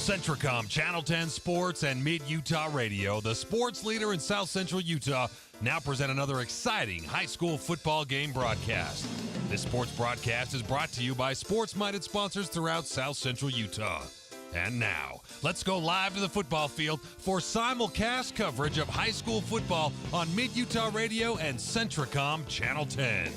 Centricom Channel 10 Sports and Mid-Utah Radio, the sports leader in South Central Utah, now present another exciting high school football game broadcast. This sports broadcast is brought to you by sports-minded sponsors throughout South Central Utah. And now, let's go live to the football field for simulcast coverage of high school football on Mid-Utah Radio and Centricom Channel 10.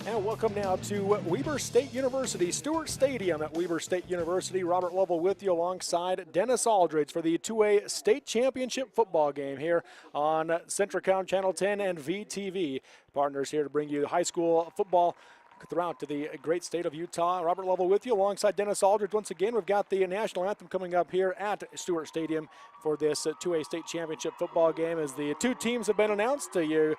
And welcome now to Weber State University, Stewart Stadium at Weber State University. Robert Lovell with you alongside Dennis Aldridge for the 2A State Championship football game here on Centricom Channel 10 and VTV. Partners here to bring you high school football throughout to the great state of Utah. Robert Lovell with you alongside Dennis Aldridge. Once again, we've got the national anthem coming up here at Stewart Stadium for this 2A state championship football game as the two teams have been announced. You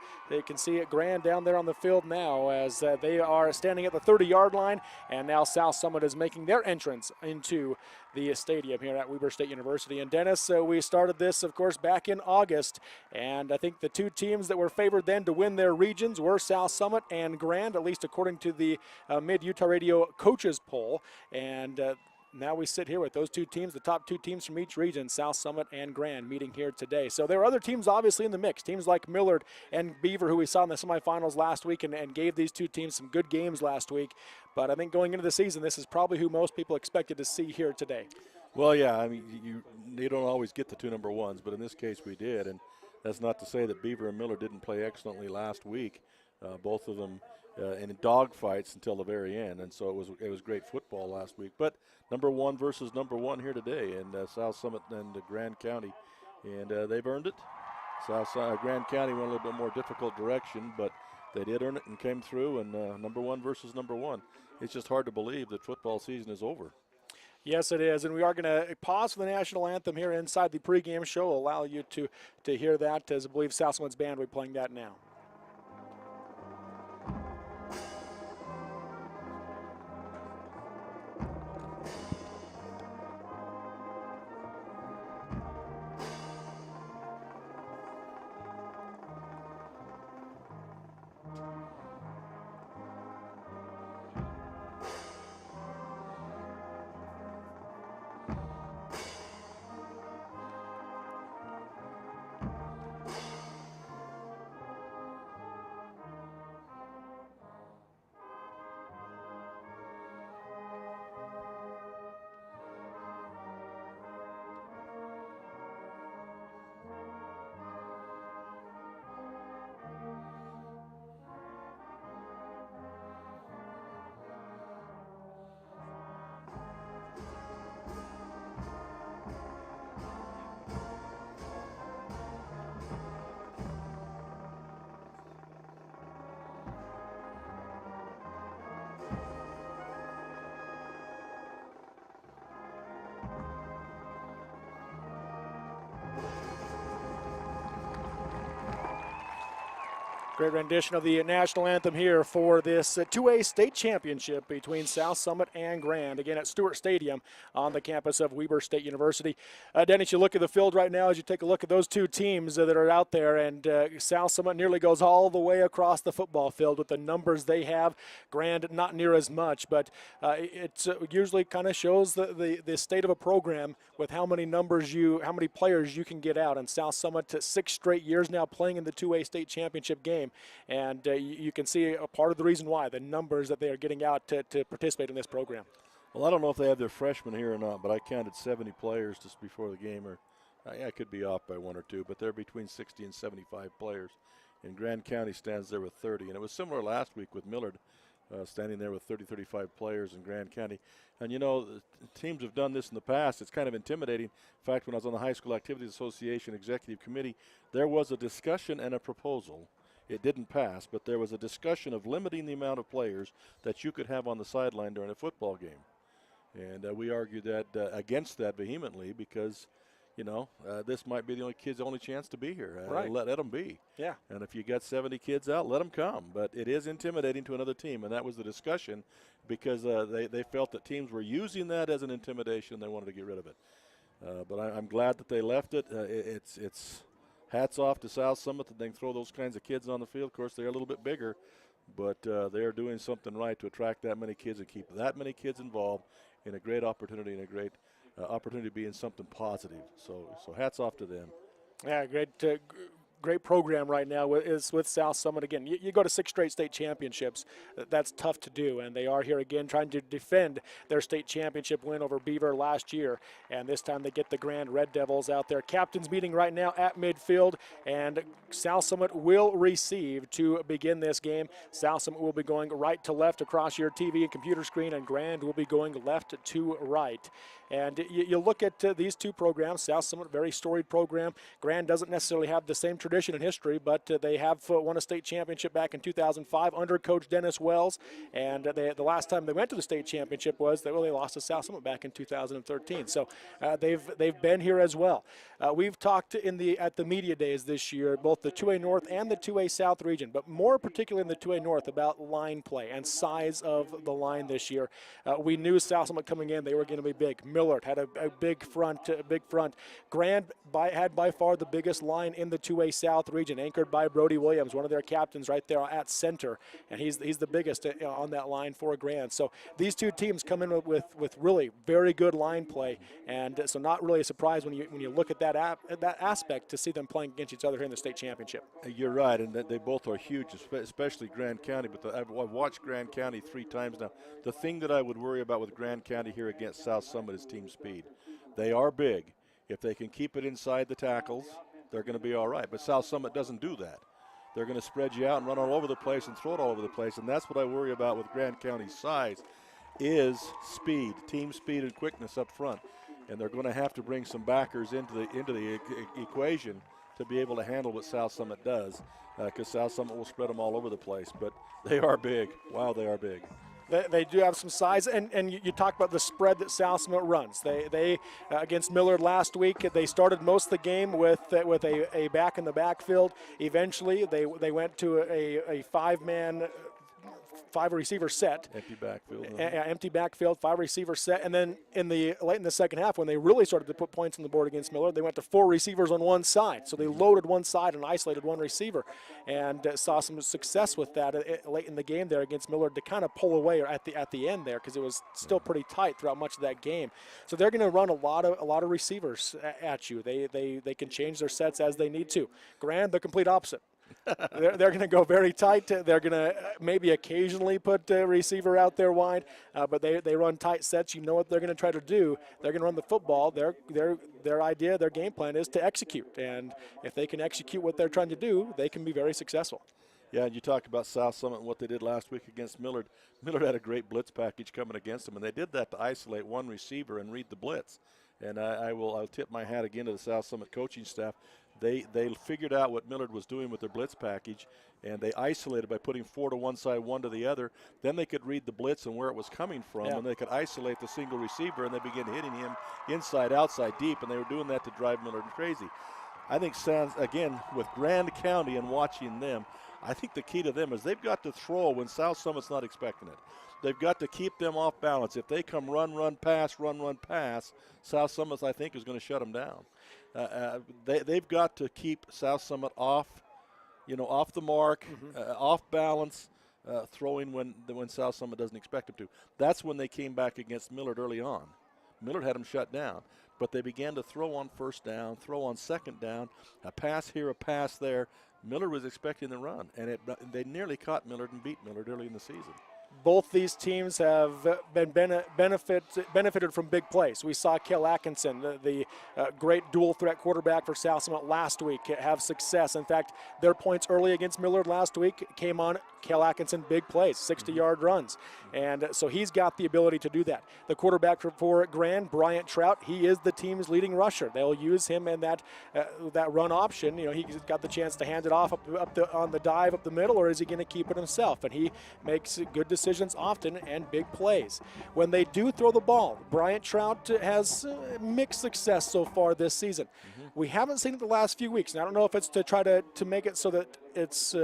can see it grand down there on the field now as they are standing at the 30-yard line, and now South Summit is making their entrance into the stadium here at Weber State University. And Dennis, we started this, of course, back in August, and I think the two teams that were favored then to win their regions were South Summit and Grand, at least according to the Mid-Utah Radio coaches poll. And now we sit here with those two teams, the top two teams from each region, South Summit and Grand, meeting here today. So there are other teams obviously in the mix, teams like Millard and Beaver, who we saw in the semifinals last week and gave these two teams some good games last week. But I think going into the season, this is probably who most people expected to see here today. Well, yeah, I mean, you don't always get the two number ones, but in this case we did. And that's not to say that Beaver and Millard didn't play excellently last week. Both of them in dog fights until the very end, and so it was great football last week. But number one versus number one here today in South Summit and Grand County, and they've earned it. Grand County went a little bit more difficult direction, but they did earn it and came through. And number one versus number one. It's just hard to believe that football season is over. Yes, it is, and we are going to pause for the national anthem here inside the pregame show. Allow you to hear that, as I believe South Summit's band will be playing that now. Great rendition of the national anthem here for this 2A state championship between South Summit and Grand, again at Stewart Stadium on the campus of Weber State University. Dennis, you look at the field right now as you take a look at those two teams that are out there, and South Summit nearly goes all the way across the football field with the numbers they have. Grand not near as much, but it usually kind of shows the state of a program with how many players you can get out. And South Summit 6 straight years now playing in the 2A state championship game. And you can see a part of the reason why, the numbers that they are getting out to participate in this program. Well, I don't know if they have their freshmen here or not, but I counted 70 players just before the game. Or I could be off by 1 or 2, but they're between 60 and 75 players. And Grand County stands there with 30. And it was similar last week with Millard standing there with 30, 35 players in Grand County. And, you know, teams have done this in the past. It's kind of intimidating. In fact, when I was on the High School Activities Association Executive Committee, there was a discussion and a proposal. It didn't pass, but there was a discussion of limiting the amount of players that you could have on the sideline during a football game. And we argued that against that vehemently because, you know, this might be the only kid's only chance to be here. Right. Let them be. Yeah. And if you got 70 kids out, let them come. But it is intimidating to another team, and that was the discussion because they felt that teams were using that as an intimidation and they wanted to get rid of it. But I'm glad that they left it. It's hats off to South Summit that they can throw those kinds of kids on the field. Of course, they're a little bit bigger, but they are doing something right to attract that many kids and keep that many kids involved in a great opportunity and a great opportunity to be in something positive. So hats off to them. Yeah, great program right now is with South Summit. Again, you go to 6 straight state championships. That's tough to do, and they are here again trying to defend their state championship win over Beaver last year, and this time they get the Grand Red Devils out there. Captains meeting right now at midfield, and South Summit will receive to begin this game. South Summit will be going right to left across your TV and computer screen, and Grand will be going left to right. And you look at these two programs. South Summit, very storied program. Grand doesn't necessarily have the same tradition and history, but they have won a state championship back in 2005 under Coach Dennis Wells. And the last time they went to the state championship was they lost to South Summit back in 2013. So they've been here as well. We've talked at the media days this year, both the 2A North and the 2A South region, but more particularly in the 2A North, about line play and size of the line this year. We knew South Summit coming in, they were going to be big. Millard had a big front. Grand had by far the biggest line in the 2A South region, anchored by Brody Williams, one of their captains right there at center, and he's the biggest on that line for Grand. So these two teams come in with really very good line play, and so not really a surprise when you look at that aspect to see them playing against each other here in the state championship. You're right, and they both are huge, especially Grand County. But I've watched Grand County 3 times now. The thing that I would worry about with Grand County here against South Summit is team speed. They are big. If they can keep it inside the tackles, they're going to be all right. But South Summit doesn't do that. They're going to spread you out and run all over the place and throw it all over the place, and that's what I worry about with Grand County's size is speed, team speed and quickness up front. And they're going to have to bring some backers into the equation to be able to handle what South Summit does, because South Summit will spread them all over the place. But they are big. Wow, they are big. They do have some size, and you talk about the spread that South Summit runs. They against Millard last week, they started most of the game with a back in the backfield. Eventually, they went to a 5-receiver set. Empty backfield. Empty backfield, 5-receiver set. And then late in the second half, when they really started to put points on the board against Millard, they went to 4 receivers on one side. So they loaded one side and isolated one receiver, and saw some success with that late in the game there against Millard to kind of pull away at the end there, because it was still pretty tight throughout much of that game. So they're going to run a lot of receivers at you. They can change their sets as they need to. Grand, the complete opposite. They're going to go very tight. They're going to maybe occasionally put a receiver out there wide, but they run tight sets. You know what they're going to try to do. They're going to run the football. Their idea, their game plan is to execute, and if they can execute what they're trying to do, they can be very successful. Yeah, and you talked about South Summit and what they did last week against Millard. Millard had a great blitz package coming against them, and they did that to isolate one receiver and read the blitz. And I'll tip my hat again to the South Summit coaching staff. They figured out what Millard was doing with their blitz package, and they isolated by putting 4 to one side, 1 to the other. Then they could read the blitz and where it was coming from, and they could isolate the single receiver, and they began hitting him inside, outside, deep, and they were doing that to drive Millard crazy. I think, again, with Grand County and watching them, I think the key to them is they've got to throw when South Summit's not expecting it. They've got to keep them off balance. If they come run, pass, South Summit, I think, is going to shut them down. They've got to keep South Summit off the mark, off balance, throwing when South Summit doesn't expect them to. That's when they came back against Millard early on. Millard had them shut down, but they began to throw on first down, throw on second down, a pass here, a pass there. Millard was expecting the run, and they nearly caught Millard and beat Millard early in the season. Both these teams have benefited from big plays. We saw Kel Atkinson, the great dual threat quarterback for South Summit last week, have success. In fact, their points early against Millard last week came on Kel Atkinson big plays, 60-yard runs. And so he's got the ability to do that. The quarterback for Grand, Bryant Trout, he is the team's leading rusher. They'll use him in that run option. He's got the chance to hand it off on the dive up the middle, or is he going to keep it himself? And he makes good decisions often and big plays. When they do throw the ball, Bryant Trout has mixed success so far this season. We haven't seen it the last few weeks, and I don't know if it's to try to make it so that it's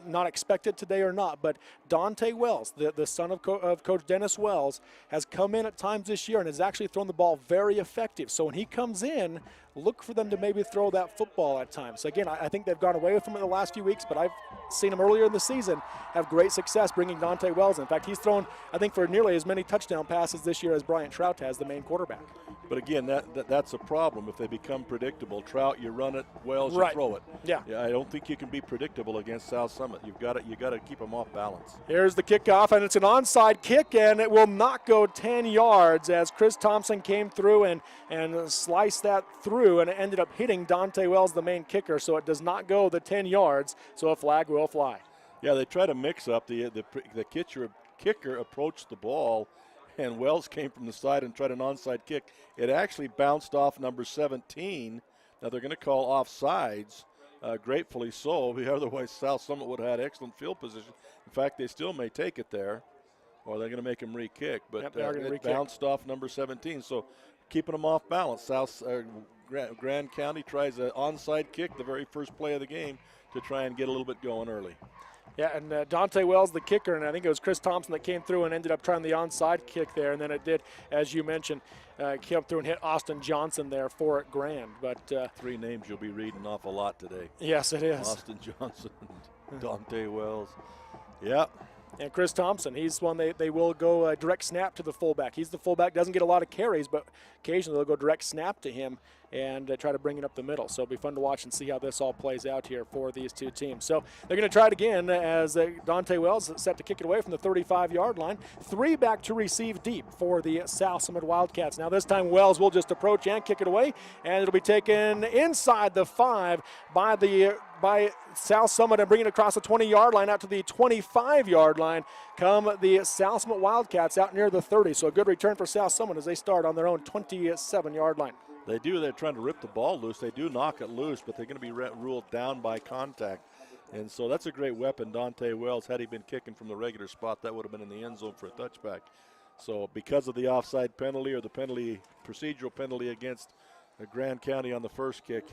not expected today or not, but Dante Wells, the son of Coach Dennis Wells, has come in at times this year and has actually thrown the ball very effective. So when he comes in, look for them to maybe throw that football at times. So again, I think they've gone away from it the last few weeks, but I've seen them earlier in the season have great success bringing Dante Wells. In fact, he's thrown, I think, for nearly as many touchdown passes this year as Bryant Trout has, the main quarterback. But again, that's a problem if they become predictable. Trout, you run it, Wells, you Right. throw it. Yeah. I don't think you can be predictable against South Summit. You got to keep them off balance. Here's the kickoff, and it's an onside kick, and it will not go 10 yards as Chris Thompson came through and sliced that through, and it ended up hitting Dante Wells, the main kicker, so it does not go the 10 yards, so a flag will fly. Yeah, they try to mix up. The kicker approached the ball, and Wells came from the side and tried an onside kick. It actually bounced off number 17. Now they're going to call offsides, gratefully so. Otherwise, South Summit would have had excellent field position. In fact, they still may take it there, or they're going to make him re-kick. But it bounced off number 17, so keeping them off balance. Grand County tries an onside kick the very first play of the game to try and get a little bit going early. Yeah, and Dante Wells, the kicker, and I think it was Chris Thompson that came through and ended up trying the onside kick there, and then it did, as you mentioned, came through and hit Austin Johnson there for it grand. But 3 names you'll be reading off a lot today. Yes, it is. Austin Johnson, Dante Wells. Yeah. And Chris Thompson, he's one they will go direct snap to the fullback. He's the fullback, doesn't get a lot of carries, but occasionally they'll go direct snap to him and try to bring it up the middle. So it'll be fun to watch and see how this all plays out here for these two teams. So they're going to try it again as Dante Wells is set to kick it away from the 35-yard line. 3 back to receive deep for the South Summit Wildcats. Now this time Wells will just approach and kick it away, and it'll be taken inside the 5 by South Summit and bring it across the 20-yard line out to the 25-yard line. Come the South Summit Wildcats out near the 30. So a good return for South Summit as they start on their own 27-yard line. They do. They're trying to rip the ball loose. They do knock it loose, but they're going to be ruled down by contact. And so that's a great weapon, Dante Wells. Had he been kicking from the regular spot, that would have been in the end zone for a touchback. So because of the offside penalty or the procedural penalty against Grand County on the first kick,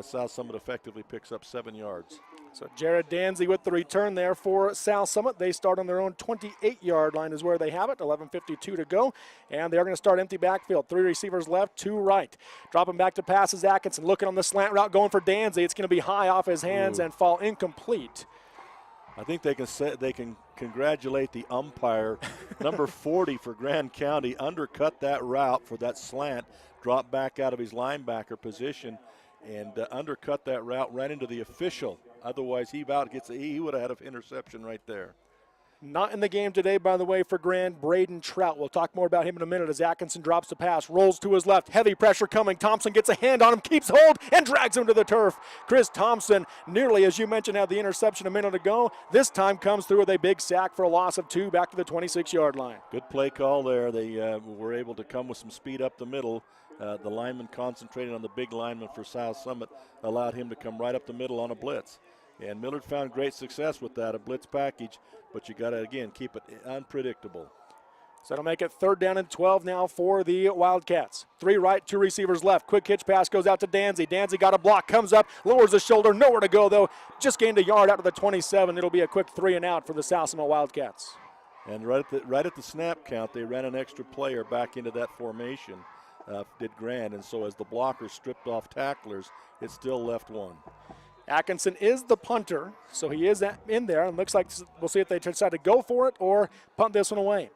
South Summit effectively picks up 7 yards. So Jared Danzy with the return there for South Summit. They start on their own 28-yard line is where they have it, 11:52 to go. And they're going to start empty backfield. 3 receivers left, 2 right. Dropping back to passes, Atkinson looking on the slant route, going for Danzy. It's going to be high off his hands and fall incomplete. I think they can congratulate the umpire. Number 40 for Grand County undercut that route for that slant, dropped back out of his linebacker position, and undercut that route, ran into the official. Otherwise, he would have had an interception right there. Not in the game today, by the way, for Grand, Braden Trout. We'll talk more about him in a minute as Atkinson drops the pass, rolls to his left, heavy pressure coming. Thompson gets a hand on him, keeps hold, and drags him to the turf. Chris Thompson, nearly, as you mentioned, had the interception a minute ago. This time comes through with a big sack for a loss of 2 back to the 26-yard line. Good play call there. They were able to come with some speed up the middle. The lineman concentrated on the big lineman for South Summit, allowed him to come right up the middle on a blitz. And Millard found great success with that, a blitz package, but you got to, again, keep it unpredictable. So it'll make it 3rd down and 12 now for the Wildcats. 3 right, 2 receivers left. Quick hitch pass goes out to Danzy. Danzy got a block, comes up, lowers the shoulder, nowhere to go though. Just gained a yard out to the 27. It'll be a quick 3 and out for the South Summit Wildcats. And right at the snap count, they ran an extra player back into that formation, did Grand. And so as the blockers stripped off tacklers, it still left 1. Atkinson is the punter, so he is in there, and looks like we'll see if they decide to go for it or punt this one away.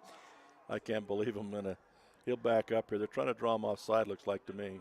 I can't believe him. He'll back up here. They're trying to draw him offside, looks like to me.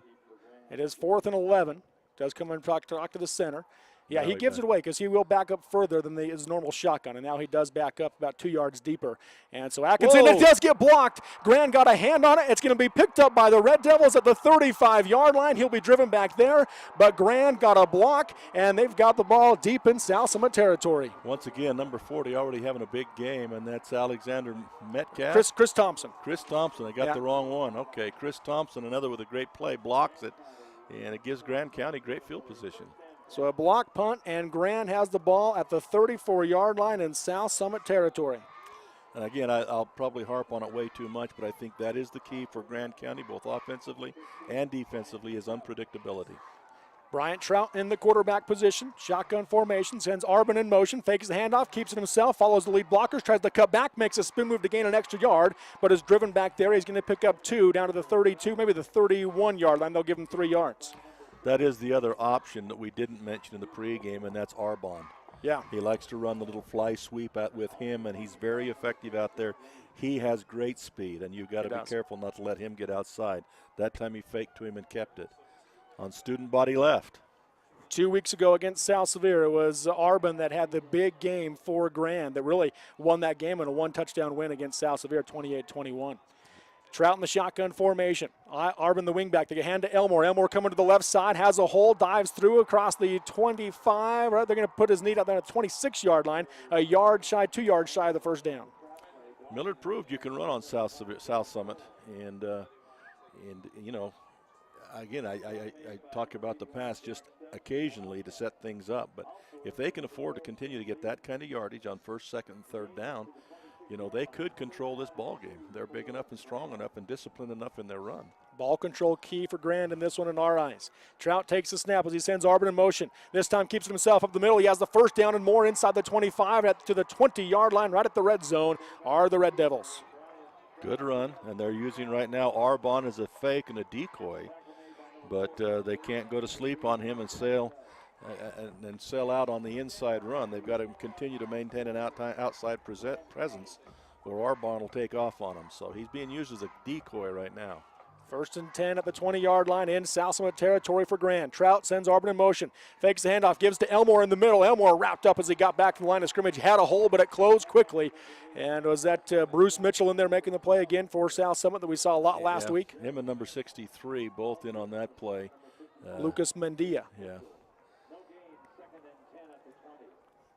It is 4th and 11. Does come and talk to the center. Yeah, he gives it away because he will back up further than his normal shotgun, and now he does back up about 2 yards deeper. And so Atkinson, it does get blocked. Grand got a hand on it. It's going to be picked up by the Red Devils at the 35-yard line. He'll be driven back there, but Grand got a block, and they've got the ball deep in South Summit territory. Once again, number 40 already having a big game, and that's Alexander Metcalf. Chris Thompson. Chris Thompson. I got the wrong one. Okay, Chris Thompson, another with a great play, blocks it, and it gives Grand County great field position. So a block punt, and Grand has the ball at the 34-yard line in South Summit territory. And again, I'll probably harp on it way too much, but I think that is the key for Grand County, both offensively and defensively, is unpredictability. Bryant Trout in the quarterback position, shotgun formation, sends Arbin in motion, fakes the handoff, keeps it himself, follows the lead blockers, tries to cut back, makes a spin move to gain an extra yard, but is driven back there. He's going to pick up 2 down to the 32, maybe the 31-yard line. They'll give him 3 yards. That is the other option that we didn't mention in the pregame, and that's Arbonne. Yeah. He likes to run the little fly sweep with him, and he's very effective out there. He has great speed, and you've got to be careful not to let him get outside. That time he faked to him and kept it. On student body left. 2 weeks ago against South Sevier, it was Arbonne that had the big game for Grand that really won that game in a one-touchdown win against South Sevier, 28-21. Trout in the shotgun formation. Arbonne the wingback. They hand to Elmore. Elmore coming to the left side, has a hole, dives through across the 25. Right, they're going to put his knee out there at the 26-yard line, a yard shy, 2 yards shy of the first down. Millard proved you can run on South Summit, and you know, again, I talk about the pass just occasionally to set things up, but if they can afford to continue to get that kind of yardage on first, second, and third down, you know, they could control this ball game. They're big enough and strong enough and disciplined enough in their run. Ball control key for Grand in this one in our eyes. Trout takes the snap as he sends Arbonne in motion. This time keeps it himself up the middle. He has the first down and more inside the 25 to the 20-yard line right at the red zone are the Red Devils. Good run, and they're using right now Arbonne as a fake and a decoy, but they can't go to sleep on him and sail out on the inside run. They've got to continue to maintain an outside presence, or Arbonne will take off on him. So he's being used as a decoy right now. 1st and 10 at the 20-yard line in South Summit territory for Grand. Trout sends Arbonne in motion, fakes the handoff, gives to Elmore in the middle. Elmore wrapped up as he got back to the line of scrimmage, had a hole, but it closed quickly. And was that Bruce Mitchell in there making the play again for South Summit that we saw a lot last week? Him and number 63 both in on that play. Lucas Mendia. Yeah.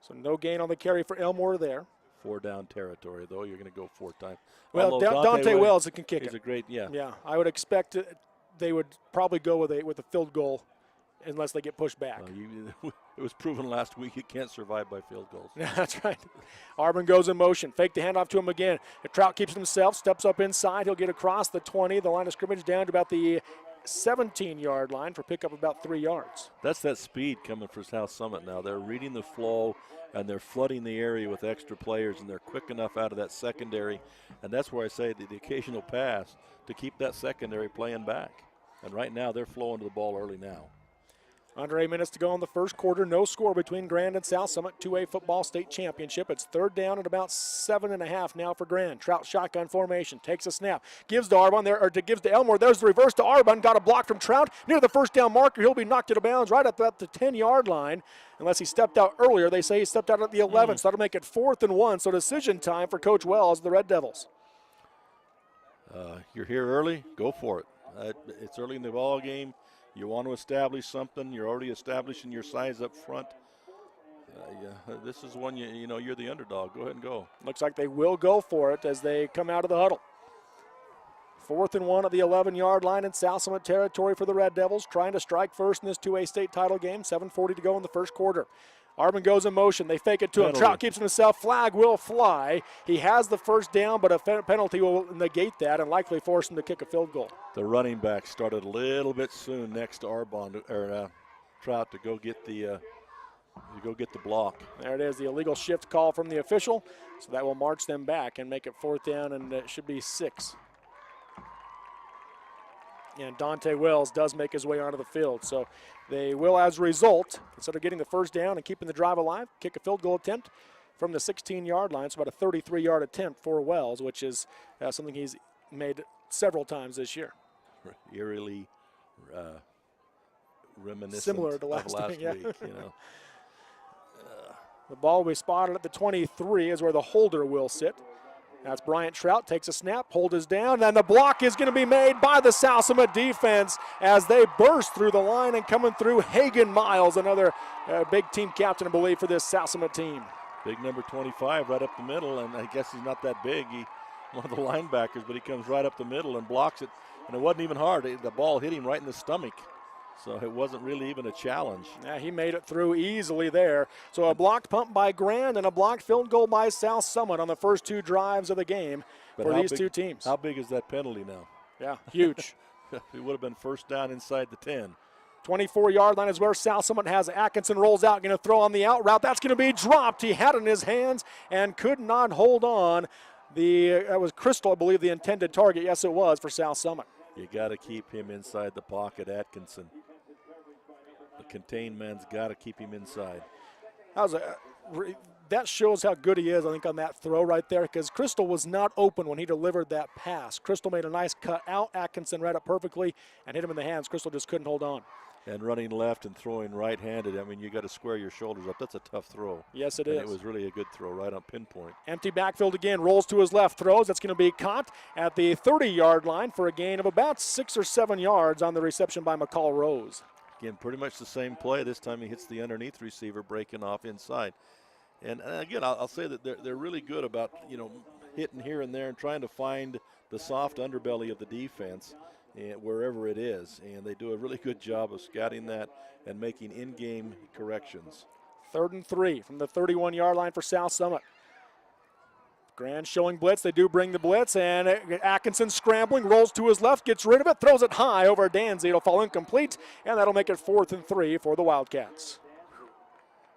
So no gain on the carry for Elmore there. 4 down territory, though. You're going to go 4 times. Well, Dante Wells can kick it. He's a great, Yeah, I would expect they would probably go with a field goal unless they get pushed back. It was proven last week you can't survive by field goals. That's right. Arbonne goes in motion. Fake the handoff to him again. If Trout keeps it himself, steps up inside. He'll get across the 20, the line of scrimmage down to about the 17-yard line for pickup about 3 yards. That's that speed coming for South Summit now. They're reading the flow, and they're flooding the area with extra players, and they're quick enough out of that secondary. And that's where I say the occasional pass to keep that secondary playing back. And right now they're flowing to the ball early now. Under 8 minutes to go in the first quarter. No score between Grand and South Summit. 2A football state championship. It's 3rd down and about 7.5 now for Grand. Trout shotgun formation. Takes a snap. Gives to Arbonne there, or gives to Elmore. There's the reverse to Arbonne. Got a block from Trout. Near the first down marker. He'll be knocked out of bounds right at the 10-yard line. Unless he stepped out earlier. They say he stepped out at the 11. So that'll make it 4th and 1. So decision time for Coach Wells, the Red Devils. You're here early. Go for it. It's early in the ball game. You want to establish something. You're already establishing your size up front. This is one you know you're the underdog. Go ahead and go. Looks like they will go for it as they come out of the huddle. 4th and 1 at the 11-yard line in South Summit territory for the Red Devils, trying to strike first in this 2A state title game. 7:40 to go in the first quarter. Arbonne goes in motion. They fake it to him. Trout keeps himself. Flag will fly. He has the first down, but a penalty will negate that and likely force him to kick a field goal. The running back started a little bit soon next to Arbonne or Trout to go get the block. There it is, the illegal shift call from the official. So that will march them back and make it 4th down, and it should be 6. And Dante Wells does make his way onto the field. So they will, as a result, instead of getting the first down and keeping the drive alive, kick a field goal attempt from the 16-yard line. It's about a 33-yard attempt for Wells, which is something he's made several times this year. Eerily reminiscent similar to last week, yeah. you know. The ball will be spotted at the 23 is where the holder will sit. That's Bryant Trout, takes a snap, hold is down, and the block is going to be made by the South Summit defense as they burst through the line, and coming through Hagan Miles, another big team captain, I believe, for this South Summit team. Big number 25 right up the middle, and I guess he's not that big. He's one of the linebackers, but he comes right up the middle and blocks it, and it wasn't even hard. The ball hit him right in the stomach. So it wasn't really even a challenge. Yeah, he made it through easily there. So a blocked punt by Grand and a blocked field goal by South Summit on the first 2 drives of the game for these 2 teams. How big is that penalty now? Yeah, huge. It would have been first down inside the 10. 24-yard line is where South Summit has Atkinson, rolls out, going to throw on the out route. That's going to be dropped. He had it in his hands and could not hold on. That was Crystal, I believe, the intended target. Yes, it was for South Summit. You got to keep him inside the pocket, Atkinson. The contained man's got to keep him inside. That shows how good he is, I think, on that throw right there, because Crystal was not open when he delivered that pass. Crystal made a nice cut out. Atkinson read it perfectly and hit him in the hands. Crystal just couldn't hold on. And running left and throwing right-handed, I mean, you got to square your shoulders up. That's a tough throw. Yes, it and is. It was really a good throw, right on pinpoint. Empty backfield again, rolls to his left, throws. That's going to be caught at the 30-yard line for a gain of about 6 or 7 yards on the reception by McCall Rose. Again, pretty much the same play. This time he hits the underneath receiver, breaking off inside. And again, I'll say that they're really good about, hitting here and there and trying to find the soft underbelly of the defense wherever it is. And they do a really good job of scouting that and making in-game corrections. 3rd and 3 from the 31-yard line for South Summit. Grand showing blitz. They do bring the blitz, and Atkinson scrambling, rolls to his left, gets rid of it, throws it high over Danzy. It'll fall incomplete, and that'll make it 4th and 3 for the Wildcats.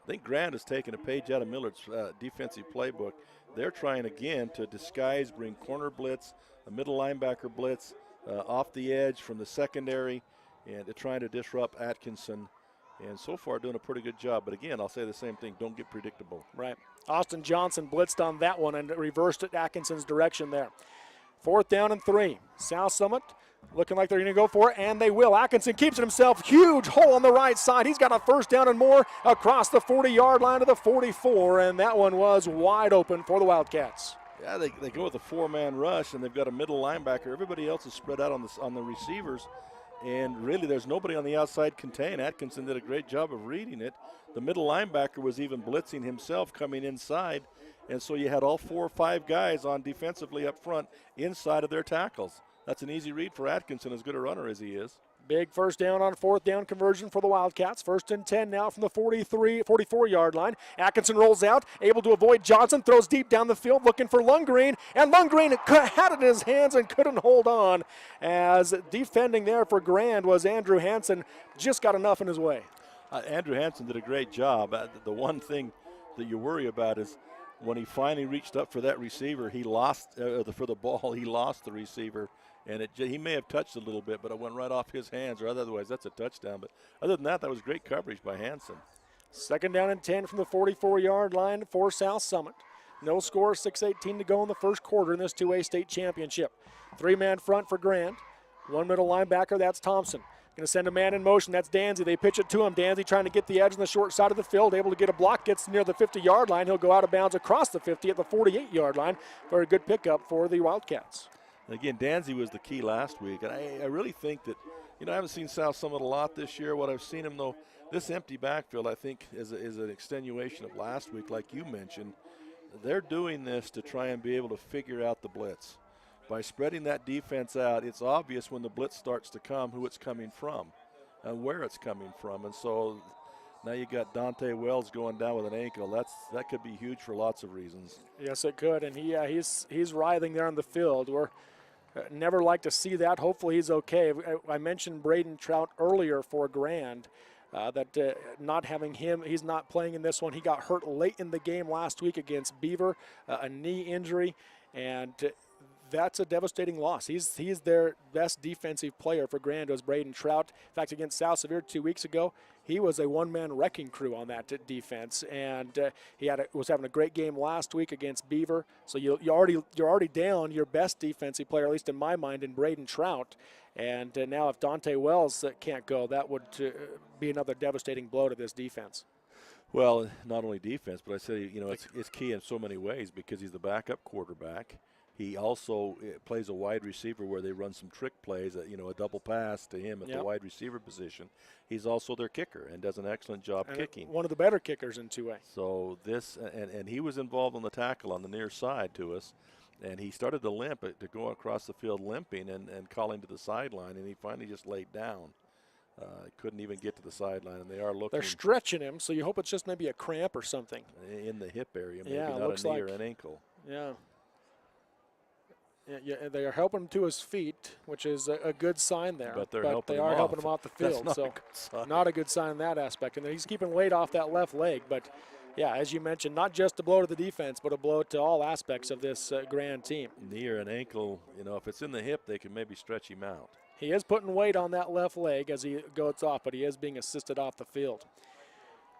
I think Grand has taken a page out of Millard's defensive playbook. They're trying again to disguise, bring corner blitz, a middle linebacker blitz off the edge from the secondary, and they're trying to disrupt Atkinson. And so far doing a pretty good job. But again, I'll say the same thing, don't get predictable. Right. Austin Johnson blitzed on that one and reversed it Atkinson's direction there. 4th down and 3. South Summit looking like they're going to go for it, and they will. Atkinson keeps it himself. Huge hole on the right side. He's got a 1st down and more across the 40-yard line to the 44, and that one was wide open for the Wildcats. Yeah, they go with a 4-man rush, and they've got a middle linebacker. Everybody else is spread out on the receivers, and really there's nobody on the outside contained. Atkinson did a great job of reading it. The middle linebacker was even blitzing himself coming inside, and so you had all 4 or 5 guys on defensively up front inside of their tackles. That's an easy read for Atkinson, as good a runner as he is. Big 1st down on 4th down conversion for the Wildcats. 1st and 10 now from the 44-yard line. Atkinson rolls out, able to avoid Johnson, throws deep down the field, looking for Lundgren, and Lundgren had it in his hands and couldn't hold on, as defending there for Grand was Andrew Hansen. Just got enough in his way. Andrew Hansen did a great job. The one thing that you worry about is when he finally reached up for that receiver, he lost for the ball. He lost the receiver, and he may have touched a little bit, but it went right off his hands, or otherwise that's a touchdown. But other than that was great coverage by Hansen. 2nd down and 10 from the 44-yard line for South Summit. No score, 6:18 to go in the 1st quarter in this 2A state championship. 3-man front for Grand. 1 middle linebacker, that's Thompson. Going to send a man in motion. That's Danzy. They pitch it to him. Danzy trying to get the edge on the short side of the field. Able to get a block. Gets near the 50-yard line. He'll go out of bounds across the 50 at the 48-yard line. Very good pickup for the Wildcats. Again, Danzy was the key last week. And I really think that, I haven't seen South Summit a lot this year. What I've seen him, though, this empty backfield, I think, is an extenuation of last week, like you mentioned. They're doing this to try and be able to figure out the blitz. By spreading that defense out, it's obvious when the blitz starts to come who it's coming from and where it's coming from. And so now you got Dante Wells going down with an ankle. That could be huge for lots of reasons. Yes, it could. And he's writhing there on the field. We're never like to see that. Hopefully he's okay. I mentioned Braden Trout earlier for Grand. That not having him, he's not playing in this one. He got hurt late in the game last week against Beaver, a knee injury, and that's a devastating loss. He's their best defensive player for Grand was Braden Trout. In fact, against South Severe 2 weeks ago, he was a one-man wrecking crew on that defense, and was having a great game last week against Beaver. So you're already down your best defensive player, at least in my mind, in Braden Trout. And now if Dante Wells can't go, that would be another devastating blow to this defense. Well, not only defense, but I say it's key in so many ways because he's the backup quarterback. He also plays a wide receiver where they run some trick plays, a double pass to him at the wide receiver position. He's also their kicker and does an excellent job kicking. One of the better kickers in 2A. So and he was involved on the tackle on the near side to us, and he started to limp, to go across the field limping and calling to the sideline, and he finally just laid down. Couldn't even get to the sideline, and they are looking. They're stretching him, so you hope it's just maybe a cramp or something. In the hip area, maybe not a knee or an ankle. Yeah. Yeah, they are helping him to his feet, which is a good sign there. But they are helping him off the field. Not a good sign in that aspect. And he's keeping weight off that left leg. But, yeah, as you mentioned, not just a blow to the defense, but a blow to all aspects of this Grand team. Knee or an ankle, if it's in the hip, they can maybe stretch him out. He is putting weight on that left leg as he goes off, but he is being assisted off the field.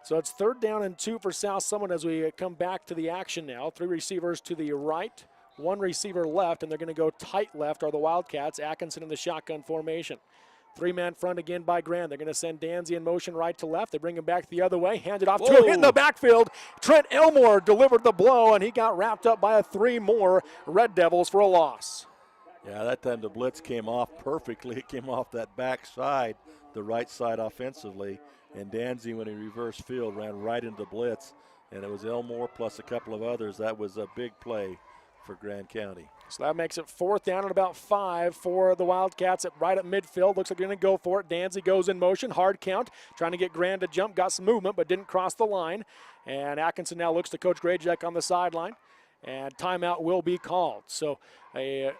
So it's 3rd down and 2 for South Summit as we come back to the action now. 3 receivers to the right, 1 receiver left, and they're going to go tight left are the Wildcats. Atkinson in the shotgun formation. 3-man front again by Grand. They're going to send Danzy in motion right to left. They bring him back the other way, hand it off to him in the backfield. Trent Elmore delivered the blow, and he got wrapped up by 3 more Red Devils for a loss. Yeah, that time the blitz came off perfectly. It came off that back side, the right side offensively. And Danzy, when he reversed field, ran right into the blitz. And it was Elmore plus a couple of others. That was a big play for Grand County. So that makes it 4th down and about 5 for the Wildcats right at midfield. Looks like they're going to go for it. Danzy goes in motion, hard count, trying to get Grand to jump. Got some movement, but didn't cross the line. And Atkinson now looks to Coach Grajek on the sideline. And timeout will be called. So a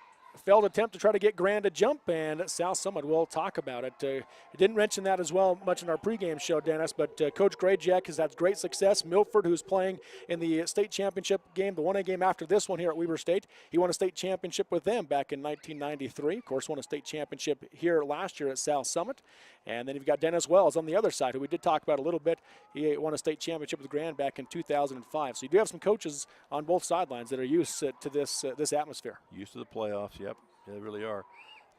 failed attempt to try to get Grand to jump, and South Summit will talk about it. Didn't mention that as well much in our pregame show, Dennis, but Coach Grajek has had great success. Milford, who's playing in the state championship game, the 1A game after this one here at Weber State, he won a state championship with them back in 1993. Of course, won a state championship here last year at South Summit. And then you've got Dennis Wells on the other side, who we did talk about a little bit. He won a state championship with Grand back in 2005. So you do have some coaches on both sidelines that are used to this atmosphere. Used to the playoffs, yep. Yeah, they really are.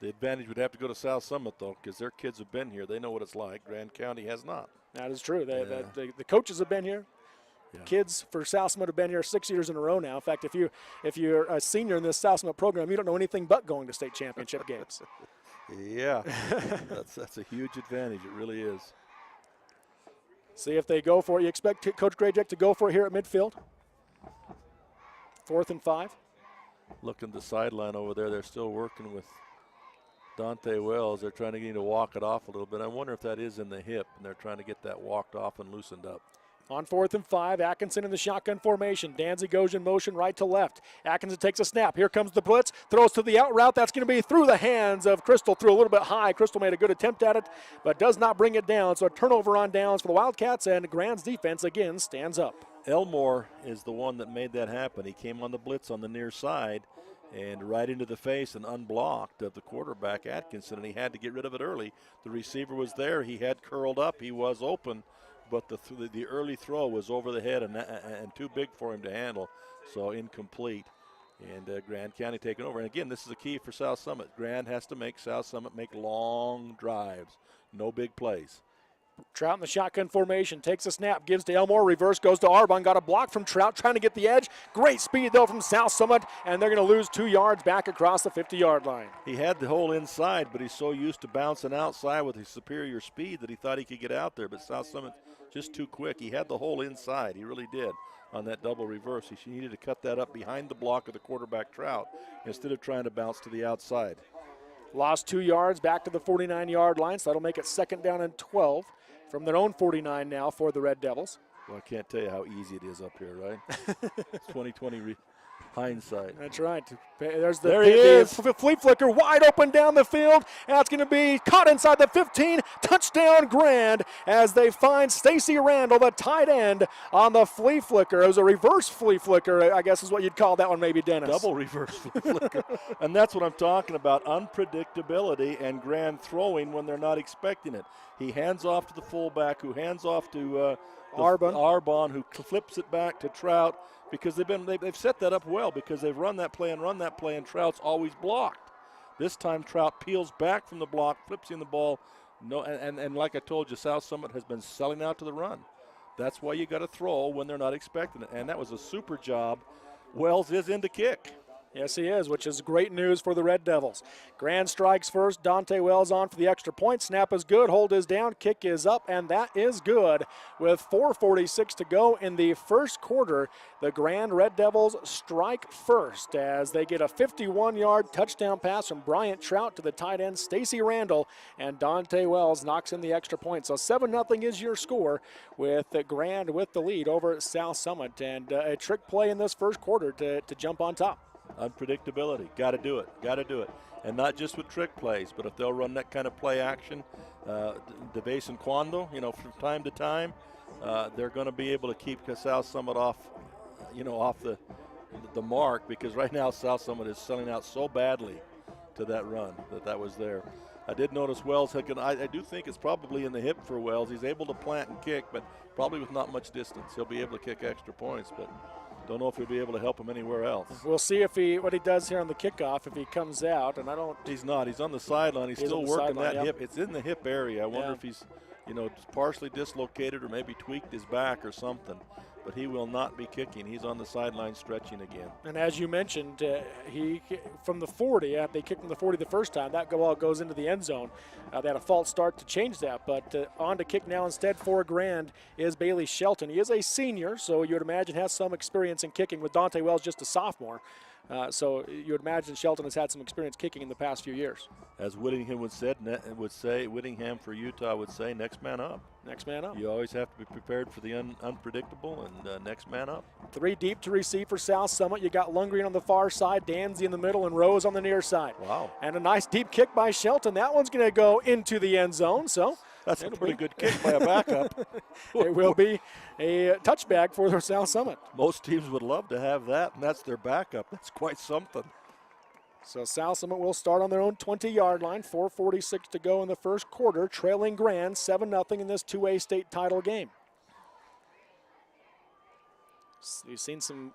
The advantage would have to go to South Summit, though, because their kids have been here. They know what it's like. Grand County has not. That is true. The coaches have been here. Yeah. Kids for South Summit have been here 6 years in a row now. In fact, if you're a senior in this South Summit program, you don't know anything but going to state championship games. Yeah, that's a huge advantage. It really is. See if they go for it. You expect Coach Grajek to go for it here at midfield? 4th and 5. Looking at the sideline over there, they're still working with Dante Wells. They're trying to get him to walk it off a little bit. I wonder if that is in the hip, and they're trying to get that walked off and loosened up. On 4th and 5, Atkinson in the shotgun formation. Danzy goes in motion right to left. Atkinson takes a snap. Here comes the blitz. Throws to the out route. That's going to be through the hands of Crystal. Threw a little bit high. Crystal made a good attempt at it, but does not bring it down. So a turnover on downs for the Wildcats, and Grand's defense again stands up. Elmore is the one that made that happen. He came on the blitz on the near side and right into the face and unblocked of the quarterback, Atkinson, and he had to get rid of it early. The receiver was there. He had curled up. He was open, but the early throw was over the head and too big for him to handle, so incomplete. And Grand County taking over. And again, this is a key for South Summit. Grand has to make South Summit make long drives, no big plays. Trout in the shotgun formation, takes a snap, gives to Elmore, reverse, goes to Arbon, got a block from Trout, trying to get the edge. Great speed, though, from South Summit, and they're going to lose 2 yards back across the 50-yard line. He had the hole inside, but he's so used to bouncing outside with his superior speed that he thought he could get out there, but South Summit just too quick. He had the hole inside. He really did on that double reverse. He needed to cut that up behind the block of the quarterback, Trout, instead of trying to bounce to the outside. Lost 2 yards back to the 49-yard line, so that'll make it 2nd down and 12 from their own 49 now for the Red Devils. Well, I can't tell you how easy it is up here, right? It's 2020 hindsight. That's right. There he is. Flea flicker wide open down the field. That's going to be caught inside the 15. Touchdown Grand as they find Stacy Randall, the tight end, on the flea flicker. It was a reverse flea flicker, I guess is what you'd call that one maybe, Dennis. Double reverse flea flicker. And that's what I'm talking about, unpredictability and Grand throwing when they're not expecting it. He hands off to the fullback, who hands off to Arbon, who flips it back to Trout, because they've set that up well, because they've run that play, and Trout's always blocked. This time Trout peels back from the block, flips in the ball. And like I told you, South Summit has been selling out to the run. That's why you got to throw when they're not expecting it, and that was a super job. Wells is in to kick. Yes, he is, which is great news for the Red Devils. Grand strikes first. Dante Wells on for the extra point. Snap is good. Hold is down. Kick is up, and that is good. With 4:46 to go in the first quarter, the Grand Red Devils strike first as they get a 51-yard touchdown pass from Bryant Trout to the tight end Stacy Randall, and Dante Wells knocks in the extra point. So 7-0 is your score, with Grand with the lead over at South Summit, and a trick play in this first quarter to jump on top. Unpredictability. Got to do it. And not just with trick plays, but if they'll run that kind of play action, de vez en cuando, from time to time, they're going to be able to keep South Summit off the mark, because right now South Summit is selling out so badly to that run that was there. I did notice Wells. I do think it's probably in the hip for Wells. He's able to plant and kick, but probably with not much distance. He'll be able to kick extra points, but don't know if he'll be able to help him anywhere else. We'll see what he does here on the kickoff if he comes out, and I don't. He's not. He's on the sideline. He's still working that hip. It's in the hip area. I wonder if he's, partially dislocated or maybe tweaked his back or something. But he will not be kicking. He's on the sideline stretching again. And as you mentioned, he from the 40, they kicked from the 40 the first time. That ball goes into the end zone. They had a false start to change that, but on to kick now instead for Grand is Bailey Shelton. He is a senior, so you would imagine has some experience in kicking, with Dante Wells just a sophomore. So you would imagine Shelton has had some experience kicking in the past few years. As Whittingham Whittingham for Utah would say, next man up. Next man up. You always have to be prepared for the unpredictable, and next man up. 3 deep to receive for South Summit. You got Lundgren on the far side, Danzy in the middle, and Rose on the near side. Wow. And a nice deep kick by Shelton. That one's going to go into the end zone. So that's a pretty good kick by a backup. It will be a touchback for South Summit. Most teams would love to have that, and that's their backup. That's quite something. So South Summit will start on their own 20-yard line. 4:46 to go in the first quarter, trailing Grand 7-0 in this 2A state title game. We've seen some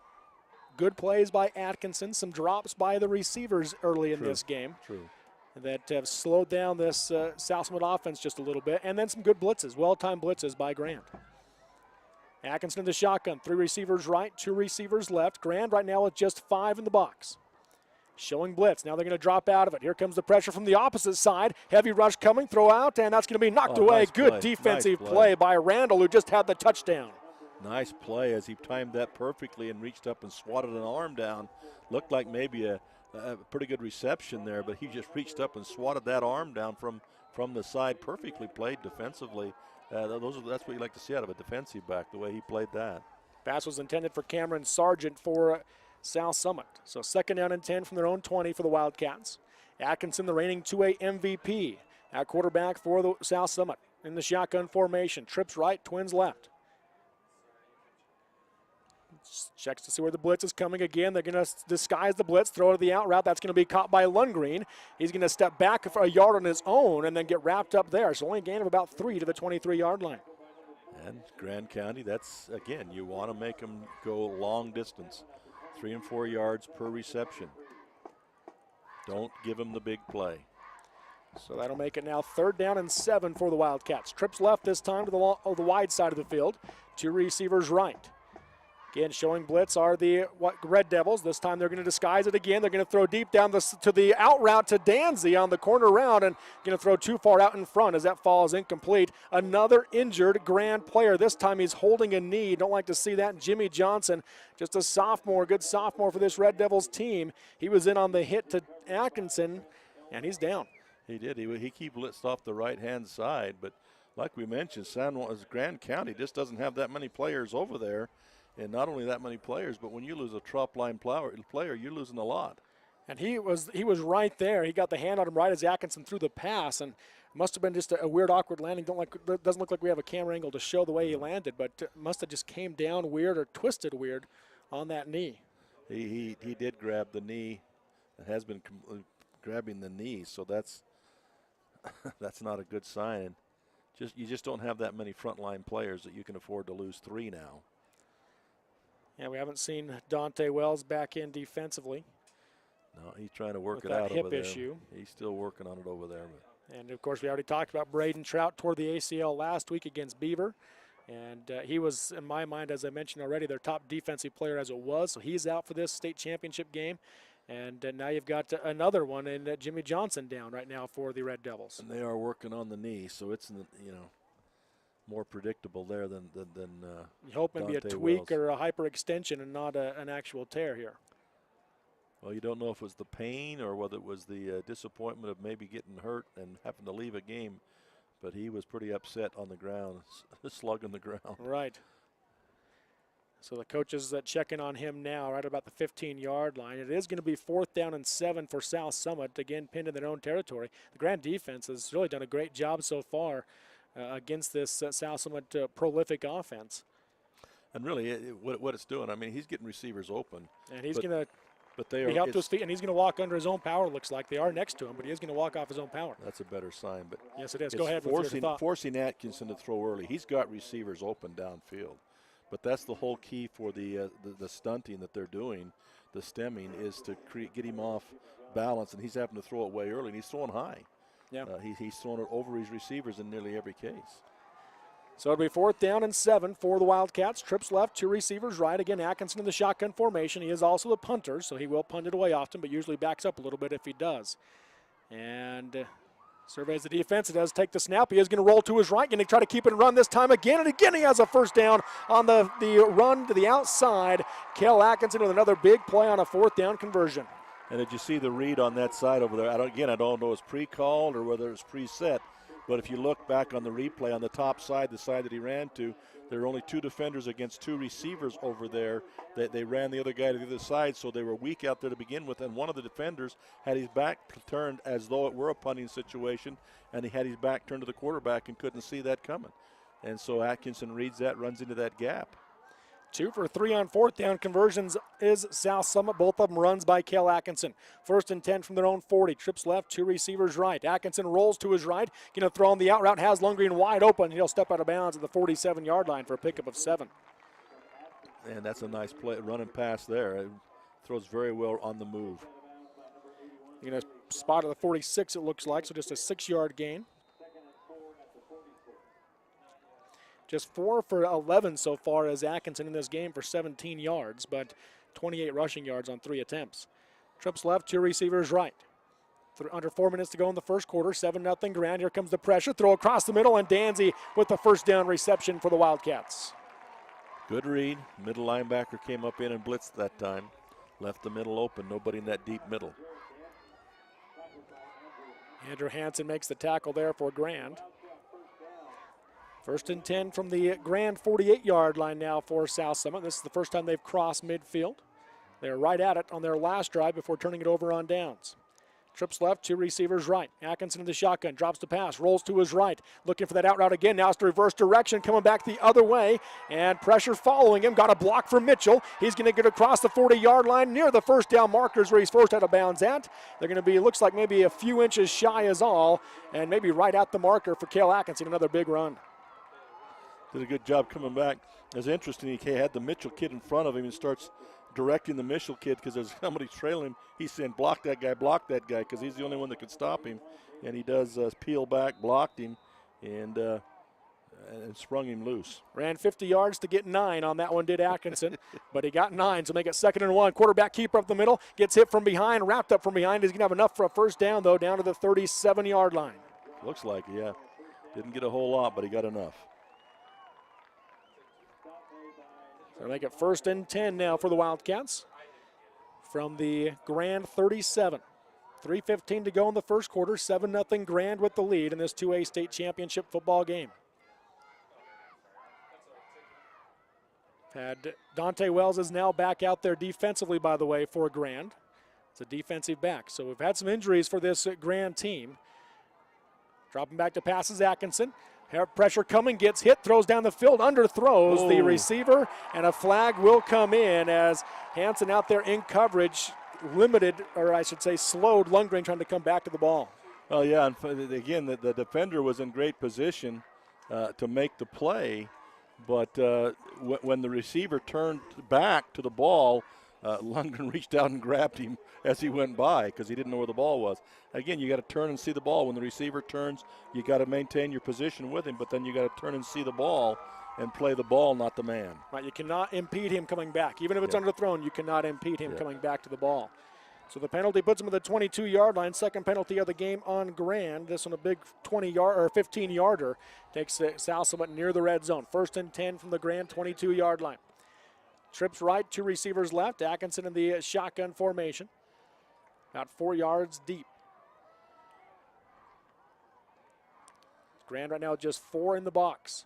good plays by Atkinson, some drops by the receivers early in this game. True. That have slowed down this South Summit offense just a little bit. And then some good blitzes, well-timed blitzes by Grand. Atkinson in the shotgun, 3 receivers right, 2 receivers left. Grand right now with just 5 in the box. Showing blitz. Now they're going to drop out of it. Here comes the pressure from the opposite side. Heavy rush coming, throw out, and that's going to be knocked away. Nice Good play. defensive Nice play by Randall, who just had the touchdown. Nice play as he timed that perfectly and reached up and swatted an arm down. Looked like maybe a pretty good reception there, but he just reached up and swatted that arm down from the side. Perfectly played defensively. That's what you like to see out of a defensive back, the way he played that. Pass was intended for Cameron Sargent for South Summit. So 2nd down and 10 from their own 20 for the Wildcats. Atkinson, the reigning 2A MVP, at quarterback for the South Summit. In the shotgun formation, trips right, twins left. Checks to see where the blitz is coming again. They're going to disguise the blitz, throw it to the out route. That's going to be caught by Lundgren. He's going to step back for a yard on his own and then get wrapped up there. So only a gain of about 3 to the 23-yard line. And Grand County, that's, again, you want to make them go long distance. 3 and 4 yards per reception. Don't give them the big play. So that'll make it now 3rd down and 7 for the Wildcats. Trips left this time to the wide side of the field. 2 receivers right. Again, showing blitz are the Red Devils. This time they're going to disguise it again. They're going to throw deep down to the out route to Danzy on the corner route and going to throw too far out in front as that falls incomplete. Another injured Grand player. This time he's holding a knee. Don't like to see that. Jimmy Johnson, just a sophomore, good sophomore for this Red Devils team. He was in on the hit to Atkinson, and he's down. He did. He blitzed off the right-hand side, but like we mentioned, Grand County just doesn't have that many players over there. And not only that many players, but when you lose a top line player, you're losing a lot. And he was right there. He got the hand on him right as Atkinson threw the pass, and must have been just a weird, awkward landing. Doesn't look like we have a camera angle to show the way he landed, but must have just came down weird or twisted weird on that knee. He did grab the knee, and has been grabbing the knee, so that's not a good sign. You just don't have that many frontline players that you can afford to lose 3 now. Yeah, we haven't seen Dante Wells back in defensively. No, he's trying to work it out hip over there. Issue. He's still working on it over there. And, of course, we already talked about Braden Trout toward the ACL last week against Beaver. And he was, in my mind, as I mentioned already, their top defensive player as it was. So he's out for this state championship game. And now you've got another one in Jimmy Johnson down right now for the Red Devils. And they are working on the knee, so it's, more predictable there than you hope it'd be a tweak or a hyperextension and not an actual tear here. Well, you don't know if it was the pain or whether it was the disappointment of maybe getting hurt and having to leave a game, but he was pretty upset on the ground, slugging the ground. Right. So the coaches checking on him now right about the 15-yard line. It is going to be 4th down and 7 for South Summit, again pinned in their own territory. The Grand defense has really done a great job so far against this South Summit prolific offense. And really, what it's doing, I mean, he's getting receivers open. And he's going to But they are. He helped to his feet, and he's going to walk under his own power, looks like. They are next to him, but he is going to walk off his own power. That's a better sign. But yes, it is. Go ahead with your thought. Forcing Atkinson to throw early. He's got receivers open downfield. But that's the whole key for the stunting that they're doing, the stemming, is to get him off balance, and he's having to throw it way early, and he's throwing high. Yeah. He's throwing it over his receivers in nearly every case. So it'll be 4th down and 7 for the Wildcats. Trips left, 2 receivers right. Again, Atkinson in the shotgun formation. He is also the punter, so he will punt it away often, but usually backs up a little bit if he does. And surveys the defense. It does take the snap. He is going to roll to his right, going to try to keep it and run this time again. And again, he has a first down on the run to the outside. Cale Atkinson with another big play on a 4th down conversion. And did you see the read on that side over there? I don't know if it's pre-called or whether it's preset. But if you look back on the replay on the top side, the side that he ran to, there were only 2 defenders against 2 receivers over there. They ran the other guy to the other side, so they were weak out there to begin with. And one of the defenders had his back turned as though it were a punting situation, and he had his back turned to the quarterback and couldn't see that coming. And so Atkinson reads that, runs into that gap. 2 for 3 on 4th down conversions is South Summit. Both of them runs by Cale Atkinson. 1st and 10 from their own 40. Trips left, 2 receivers right. Atkinson rolls to his right. Going to throw on the out route. Has Lundgren wide open. He'll step out of bounds at the 47-yard line for a pickup of 7. And that's a nice play, running pass there. It throws very well on the move. You're going to spot at the 46, it looks like, so just a 6-yard gain. Just 4 for 11 so far as Atkinson in this game for 17 yards, but 28 rushing yards on 3 attempts. Trips left, 2 receivers right. Under 4 minutes to go in the first quarter, 7-0 Grand. Here comes the pressure, throw across the middle, and Danzy with the first down reception for the Wildcats. Good read. Middle linebacker came up in and blitzed that time. Left the middle open, nobody in that deep middle. Andrew Hansen makes the tackle there for Grand. 1st and 10 from the Grand 48-yard line now for South Summit. This is the first time they've crossed midfield. They're right at it on their last drive before turning it over on downs. Trips left, 2 receivers right. Atkinson in the shotgun, drops the pass, rolls to his right, looking for that out route again. Now it's the reverse direction, coming back the other way, and pressure following him. Got a block from Mitchell. He's going to get across the 40-yard line near the first down markers where he's forced out of bounds at. They're going to be, looks like maybe a few inches shy is all, and maybe right at the marker for Cale Atkinson, another big run. Did a good job coming back. It's interesting, he had the Mitchell kid in front of him and starts directing the Mitchell kid because there's somebody trailing him. He's saying, block that guy, because he's the only one that could stop him. And he does peel back, blocked him, and sprung him loose. Ran 50 yards to get 9 on that one, did Atkinson, but he got 9, so make it 2nd and 1. Quarterback keeper up the middle, gets hit from behind, wrapped up from behind. He's going to have enough for a first down, though, down to the 37-yard line. Looks like, yeah. Didn't get a whole lot, but he got enough. So make it 1st and 10 now for the Wildcats from the Grand 37. 3:15 to go in the first quarter. 7-0 Grand with the lead in this 2A state championship football game. Dante Wells is now back out there defensively, by the way, for Grand. It's a defensive back. So we've had some injuries for this Grand team. Dropping back to passes, Atkinson. Pressure coming, gets hit, throws down the field, underthrows the receiver, and a flag will come in as Hansen out there in coverage limited, or I should say slowed Lundgren trying to come back to the ball. Oh, yeah, and again, the defender was in great position to make the play, but when the receiver turned back to the ball, Lundgren reached out and grabbed him as he went by because he didn't know where the ball was. Again, you got to turn and see the ball. When the receiver turns, you got to maintain your position with him, but then you got to turn and see the ball and play the ball, not the man. Right, you cannot impede him coming back. Even if it's underthrown, you cannot impede him coming back to the ball. So the penalty puts him at the 22-yard line. Second penalty of the game on Grand. This one a big 20-yard or 15-yarder takes South Summit near the red zone. 1st and 10 from the Grand 22-yard line. Trips right, 2 receivers left. Atkinson in the shotgun formation. About 4 yards deep. Grand right now just 4 in the box.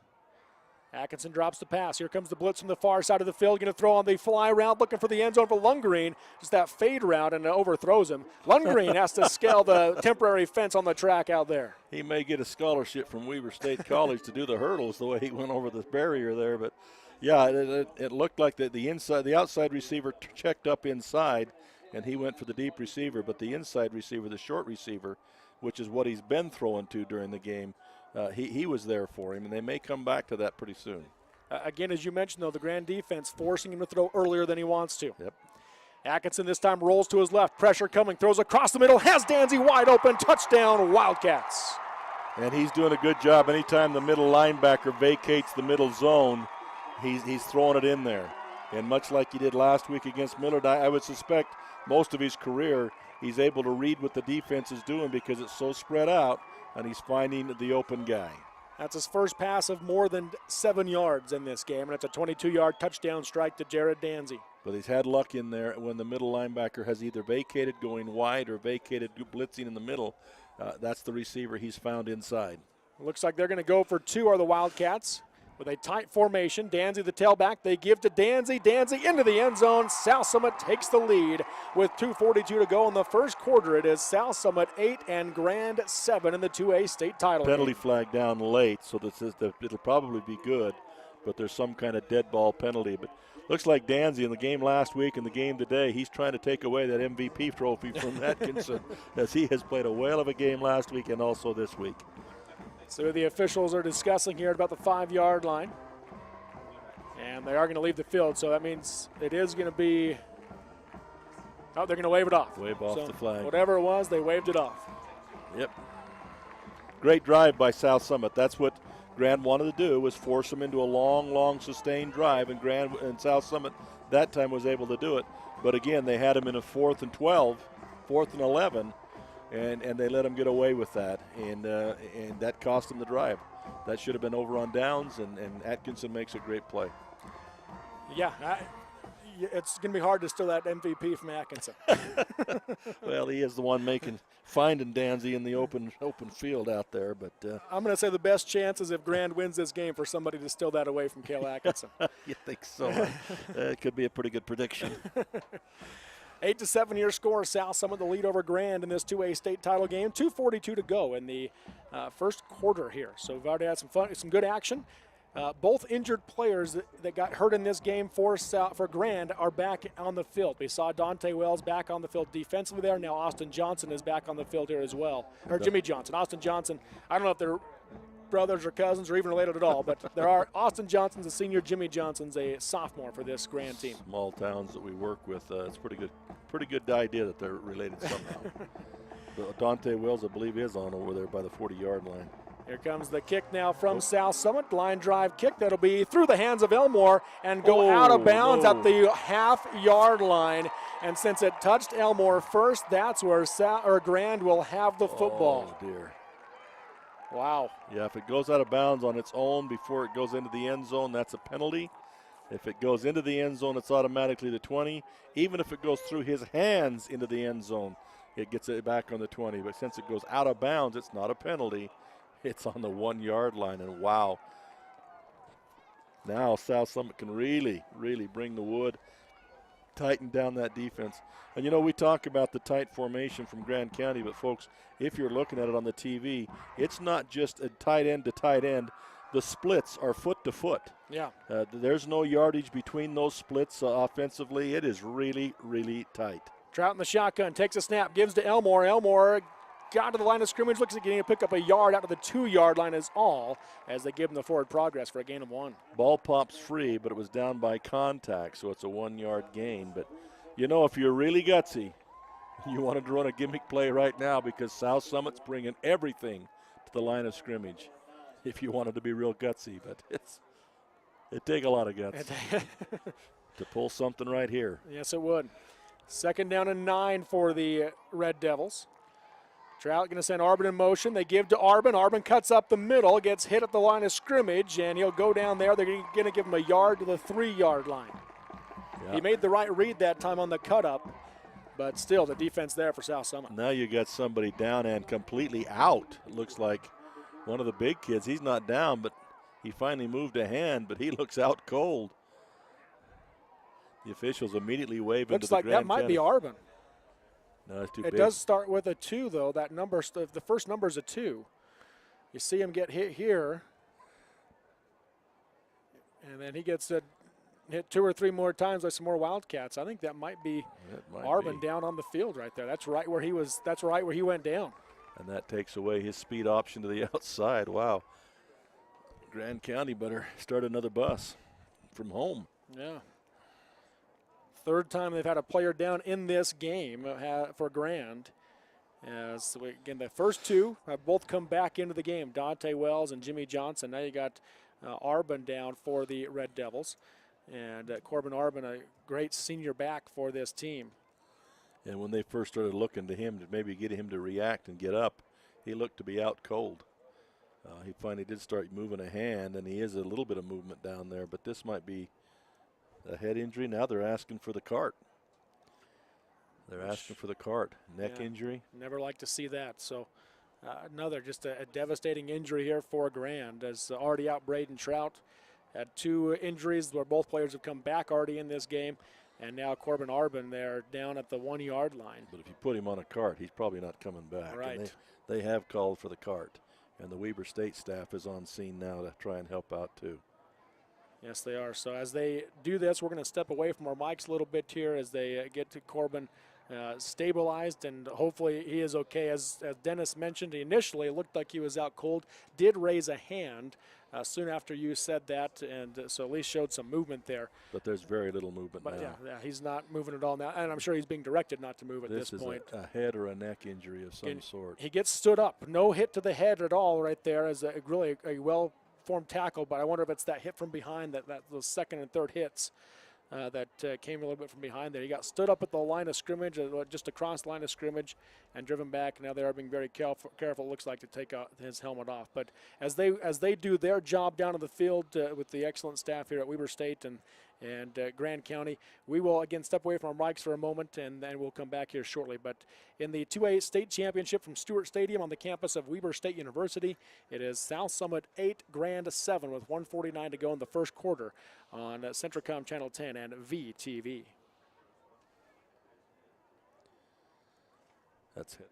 Atkinson drops the pass. Here comes the blitz from the far side of the field. Going to throw on the fly route, looking for the end zone for Lundgren. Just that fade route, and overthrows him. Lundgren has to scale the temporary fence on the track out there. He may get a scholarship from Weber State College to do the hurdles the way he went over the barrier there, but yeah, it looked like the outside receiver checked up inside, and he went for the deep receiver, but the inside receiver, the short receiver, which is what he's been throwing to during the game, he was there for him, and they may come back to that pretty soon. Again, as you mentioned, though, the Grand defense forcing him to throw earlier than he wants to. Yep. Atkinson this time rolls to his left, pressure coming, throws across the middle, has Danzy wide open, touchdown Wildcats. And he's doing a good job. Anytime the middle linebacker vacates the middle zone, he's throwing it in there. And much like he did last week against Millard, I would suspect most of his career he's able to read what the defense is doing because it's so spread out, and he's finding the open guy. That's his first pass of more than 7 yards in this game, and it's a 22-yard touchdown strike to Jared Danzy. But he's had luck in there when the middle linebacker has either vacated going wide or vacated blitzing in the middle. That's the receiver he's found inside. Looks like they're going to go for 2 are the Wildcats with a tight formation. Danzy the tailback. They give to Danzy. Danzy into the end zone. South Summit takes the lead with 2:42 to go in the first quarter. It is South Summit 8 and Grand 7 in the 2A state title Penalty game. flag down late, so it'll probably be good, but there's some kind of dead ball penalty. But looks like Danzy in the game last week and the game today, he's trying to take away that MVP trophy from Atkinson as he has played a whale of a game last week and also this week. So the officials are discussing here at about the 5-yard line. And they are going to leave the field, so that means it is going to be – oh, they're going to wave it off. Wave off the flag. Whatever it was, they waved it off. Yep. Great drive by South Summit. That's what Grand wanted to do, was force them into a long sustained drive, and Grand and South Summit that time was able to do it. But again, they had him in a 4th and 12, 4th and 11, and they let him get away with that, and that cost them the drive. That should have been over on downs, and Atkinson makes a great play. Yeah, it's going to be hard to steal that MVP from Atkinson. Well, he is the one finding Danzy in the open field out there. But I'm going to say the best chance is if Grand wins this game for somebody to steal that away from Cale Atkinson. You think so? It could be a pretty good prediction. 8-7 your score. South Summit the lead over Grand in this 2A state title game. 2:42 to go in the first quarter here. So we've already had some good action. Both injured players that got hurt in this game for Grand are back on the field. We saw Dante Wells back on the field defensively there. Now Austin Johnson is back on the field here as well. Or Jimmy Johnson. Austin Johnson, I don't know if they're brothers or cousins or even related at all, but there are Austin Johnson's a senior, Jimmy Johnson's a sophomore for this Grand team. Small towns that we work with, it's pretty good idea that they're related somehow. But Dante Wells, I believe, is on over there by the 40-yard line. Here comes the kick now from South Summit. Line drive kick that'll be through the hands of Elmore and go out of bounds at the half-yard line. And since it touched Elmore first, that's where Grand will have the football. Oh, dear. Wow. Yeah, if it goes out of bounds on its own before it goes into the end zone, that's a penalty. If it goes into the end zone, it's automatically the 20. Even if it goes through his hands into the end zone, it gets it back on the 20. But since it goes out of bounds, it's not a penalty. It's on the 1-yard line, and wow. Now South Summit can really bring the wood, tighten down that defense. And, we talk about the tight formation from Grand County, but, folks, if you're looking at it on the TV, it's not just a tight end to tight end. The splits are foot to foot. Yeah. There's no yardage between those splits offensively. It is really tight. Trout in the shotgun, takes a snap, gives to Elmore. Elmore got to the line of scrimmage, looks like getting to pick up a yard out to the 2-yard line is all, as they give him the forward progress for a gain of 1. Ball pops free, but it was down by contact, so it's a 1-yard gain. But, if you're really gutsy, you wanted to run a gimmick play right now because South Summit's bringing everything to the line of scrimmage. If you wanted to be real gutsy, but it'd take a lot of guts to pull something right here. Yes, it would. 2nd down and 9 for the Red Devils. Trout going to send Arbin in motion. They give to Arbin. Arbin cuts up the middle, gets hit at the line of scrimmage, and he'll go down there. They're going to give him a yard to the 3-yard line. Yeah. He made the right read that time on the cut up, but still the defense there for South Summit. Now you got somebody down and completely out. It looks like one of the big kids. He's not down, but he finally moved a hand, but he looks out cold. The officials immediately wave into the Looks like that might be Arbin. No, it's too big. It does start with a 2, though. That number, the first number is a 2. You see him get hit here, and then he gets hit 2 or 3 more times by some more Wildcats. I think that might be Arbin down on the field right there. That's right where he was. That's right where he went down. And that takes away his speed option to the outside. Wow. Grand County better start another bus from home. Yeah. Third time they've had a player down in this game for Grand. Again, the first 2 have both come back into the game, Dante Wells and Jimmy Johnson. Now you got Arbin down for the Red Devils. And Corbin Arbin, a great senior back for this team. And when they first started looking to him to maybe get him to react and get up, he looked to be out cold. He finally did start moving a hand, and he is a little bit of movement down there, but this might be a head injury. Now they're asking for the cart. They're asking for the cart. Neck injury. Never like to see that. So another just a devastating injury here for Grand, as already out Braden Trout. Had 2 injuries where both players have come back already in this game. And now Corbin Arbin there down at the 1-yard line. But if you put him on a cart, he's probably not coming back. Right. And they have called for the cart. And the Weber State staff is on scene now to try and help out too. Yes, they are. So as they do this, we're going to step away from our mics a little bit here as they get to Corbin stabilized, and hopefully he is okay. As Dennis mentioned, initially it looked like he was out cold. Did raise a hand soon after you said that, and so at least showed some movement there. But there's very little movement now. Yeah, he's not moving at all now, and I'm sure he's being directed not to move at this point. This is a head or a neck injury of some sort. He gets stood up. No hit to the head at all right there, as really a well-formed tackle, but I wonder if it's that hit from behind, those second and third hits that came a little bit from behind there. He got stood up at the line of scrimmage, just across the line of scrimmage, and driven back. Now they are being very careful, it looks like, to take his helmet off. But as they do their job down in the field with the excellent staff here at Weber State and Grand County, we will again step away from our mics for a moment, and then we'll come back here shortly. But in the 2A state championship from Stewart Stadium on the campus of Weber State University, it is South Summit 8, Grand 7 with 1:49 to go in the first quarter on Centricom Channel 10 and VTV. That's it.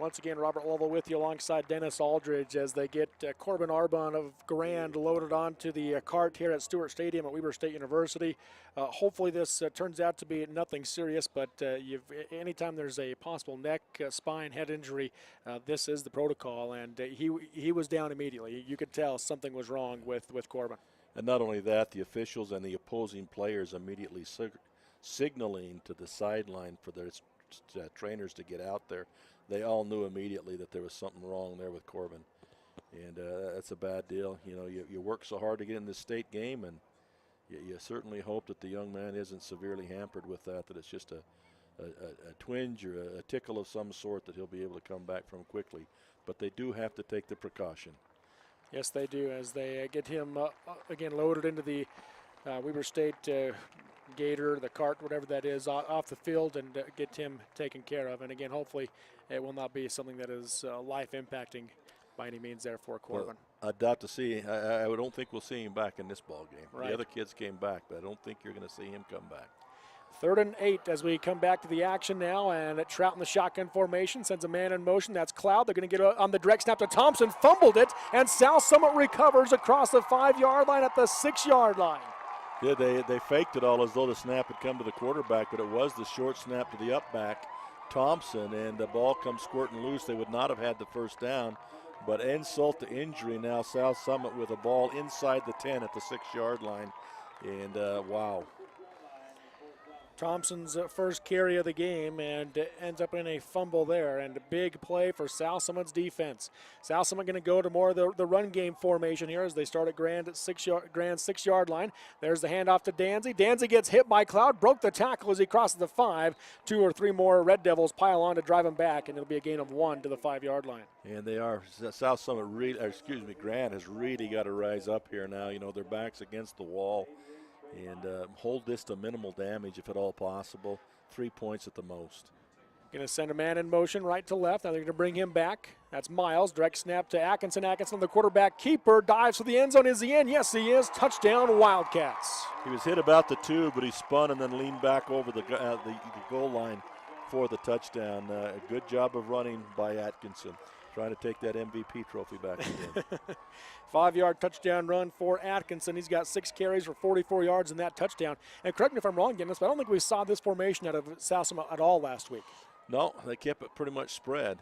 Once again, Robert Lovell with you alongside Dennis Aldridge as they get Corbin Arbon of Grand loaded onto the cart here at Stewart Stadium at Weber State University. Hopefully this turns out to be nothing serious, but anytime there's a possible neck, spine, head injury, this is the protocol, and he was down immediately. You could tell something was wrong with Corbin. And not only that, the officials and the opposing players immediately signaling to the sideline for their trainers to get out there. They all knew immediately that there was something wrong there with Corbin. And that's a bad deal. You know, you work so hard to get in this state game, and you certainly hope that the young man isn't severely hampered with that it's just a twinge or a tickle of some sort that he'll be able to come back from quickly. But they do have to take the precaution. Yes, they do, as they get him, again, loaded into the Weber State gator, the cart, whatever that is, off the field and get him taken care of. And again, hopefully it will not be something that is life-impacting by any means there for Corbin. Well, I doubt to see. I don't think we'll see him back in this ball game. Right. The other kids came back, but I don't think you're going to see him come back. 3rd and 8 as we come back to the action now, and Trout in the shotgun formation sends a man in motion. That's Cloud. They're going to get on the direct snap to Thompson, fumbled it, and South Summit recovers across the 5-yard line at the 6-yard line. Yeah, they faked it all as though the snap had come to the quarterback, but it was the short snap to the up back, Thompson, and the ball comes squirting loose. They would not have had the first down, but insult to injury now, South Summit with a ball inside the 10 at the 6-yard line, and wow. Thompson's first carry of the game and ends up in a fumble there, and a big play for South Summit's defense. South Summit going to go to more of the run game formation here as they start at Grand 6-yard line. There's the handoff to Danzy. Danzy gets hit by Cloud, broke the tackle as he crosses the 5. 2 or 3 more Red Devils pile on to drive him back, and it'll be a gain of 1 to the 5-yard line. And they are, South Summit, Grand has really got to rise up here now. You know, their back's against the wall. And hold this to minimal damage if at all possible. 3 points at the most. Going to send a man in motion right to left. Now they're going to bring him back. That's Miles. Direct snap to Atkinson. Atkinson, the quarterback keeper, dives for the end zone. Is he in? Yes, he is. Touchdown, Wildcats. He was hit about the 2, but he spun and then leaned back over the goal line for the touchdown. A good job of running by Atkinson, trying to take that MVP trophy back again. 5-yard touchdown run for Atkinson. He's got 6 carries for 44 yards in that touchdown. And correct me if I'm wrong, Dennis, but I don't think we saw this formation out of South Summit at all last week. No, they kept it pretty much spread.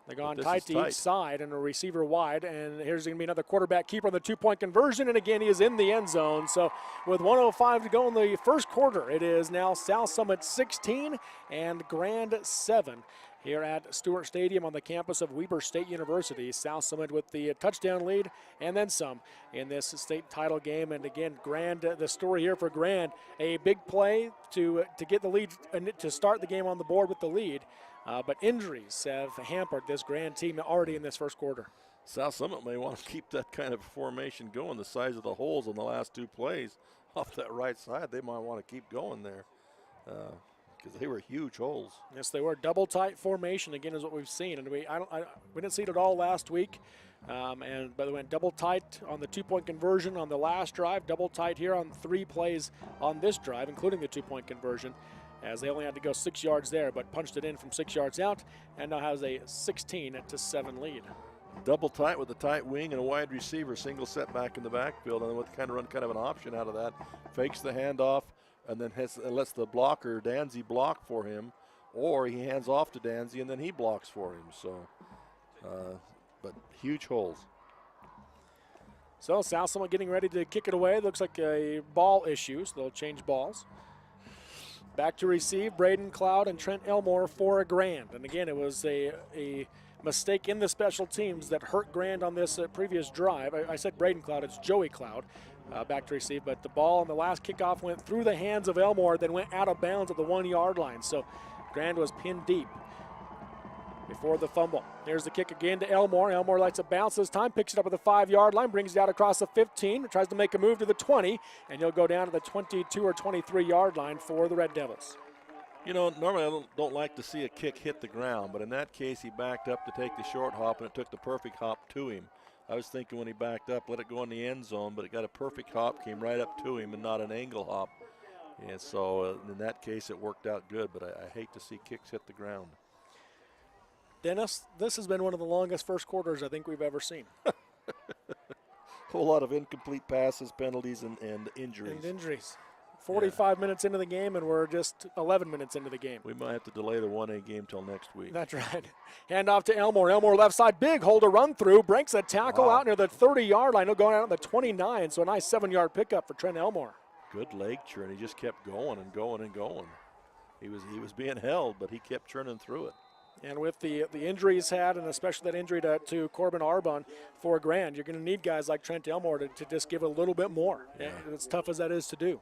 They've gone tight to each side and a receiver wide. And here's going to be another quarterback keeper on the 2-point conversion. And again, he is in the end zone. So with 1:05 to go in the first quarter, it is now South Summit 16 and Grand 7. Here at Stewart Stadium on the campus of Weber State University. South Summit with the touchdown lead and then some in this state title game. And again, Grand, the story here for Grand, a big play to get the lead, to start the game on the board with the lead. But injuries have hampered this Grand team already in this first quarter. South Summit may want to keep that kind of formation going. The size of the holes on the last 2 plays off that right side, they might want to keep going there. Because they were huge holes. Yes, they were. Double tight formation again is what we've seen, and we didn't see it at all last week. And by the way, double tight on the 2-point conversion on the last drive. Double tight here on 3 plays on this drive, including the 2-point conversion, as they only had to go 6 yards there, but punched it in from 6 yards out, and now has a 16-7 lead. Double tight with a tight wing and a wide receiver, single setback in the backfield, and then with kind of an option out of that, fakes the handoff. And then lets the blocker, Danzy, block for him, or he hands off to Danzy and then he blocks for him. So, but huge holes. So South Summit getting ready to kick it away. Looks like a ball issue, so they'll change balls. Back to receive, Braden Cloud and Trent Elmore for a Grand. And again, it was a mistake in the special teams that hurt Grand on this previous drive. I said Braden Cloud, it's Joey Cloud. Back to receive, but the ball on the last kickoff went through the hands of Elmore, then went out of bounds at the 1-yard line. So Grand was pinned deep before the fumble. Here's the kick again to Elmore. Elmore likes a bounce this time, picks it up at the 5-yard line, brings it out across the 15, tries to make a move to the 20, and he'll go down to the 22 or 23-yard line for the Red Devils. You know, normally I don't like to see a kick hit the ground, but in that case he backed up to take the short hop, and it took the perfect hop to him. I was thinking when he backed up, let it go in the end zone, but it got a perfect hop, came right up to him and not an angle hop. And so in that case, it worked out good, but I hate to see kicks hit the ground. Dennis, this has been one of the longest first quarters I think we've ever seen. A whole lot of incomplete passes, penalties, and injuries. 45 minutes into the game, and we're just 11 minutes into the game. We might have to delay the 1A game till next week. That's right. Hand off to Elmore. Elmore left side, big hold to run through. Breaks a tackle out near the 30-yard line. He'll go out on the 29, so a nice 7-yard pickup for Trent Elmore. Good leg churn. He just kept going and going and going. He was being held, but he kept churning through it. And with the injury he's had, and especially that injury to Corbin Arbon for Grand, you're going to need guys like Trent Elmore to just give it a little bit more, as tough as that is to do.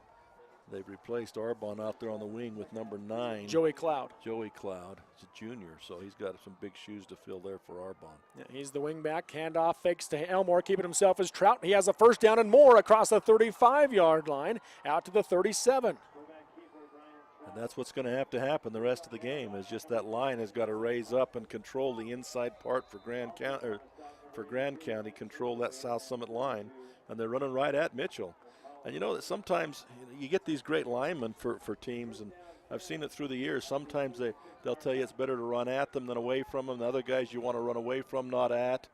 They've replaced Arbon out there on the wing with number 9. Joey Cloud. Joey Cloud. He's a junior, so he's got some big shoes to fill there for Arbon. Yeah, he's the wing back. Handoff fakes to Elmore, keeping himself as Trout. He has a first down and more across the 35-yard line out to the 37. And that's what's going to happen the rest of the game, is just that line has got to raise up and control the inside part for Grand County, control that South Summit line, and they're running right at Mitchell. And you know that sometimes you get these great linemen for teams, and I've seen it through the years. Sometimes they'll tell you it's better to run at them than away from them. The other guys you want to run away from, not at.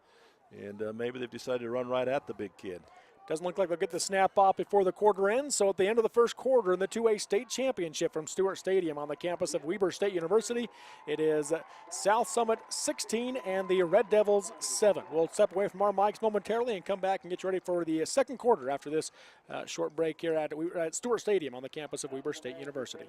And maybe they've decided to run right at the big kid. Doesn't look like they'll get the snap off before the quarter ends. So at the end of the first quarter in the 2A state championship from Stewart Stadium on the campus of Weber State University, it is South Summit 16 and the Red Devils 7. We'll step away from our mics momentarily and come back and get you ready for the second quarter after this short break here at Stewart Stadium on the campus of Weber State University.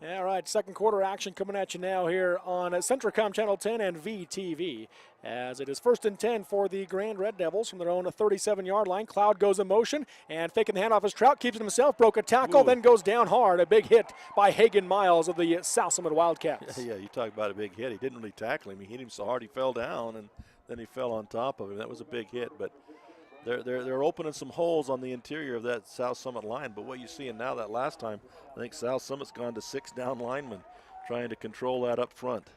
All right, second quarter action coming at you now here on Centricom Channel 10 and VTV. As it is 1st and 10 for the Grand Red Devils from their own 37-yard line. Cloud goes in motion and faking the handoff as Trout keeps it himself, broke a tackle, then goes down hard. A big hit by Hagan Miles of the South Summit Wildcats. Yeah, you talk about a big hit. He didn't really tackle him. He hit him so hard he fell down, and then he fell on top of him. That was a big hit, but they're opening some holes on the interior of that South Summit line. But what you're seeing now, that last time, I think South Summit's gone to 6 down linemen trying to control that up front.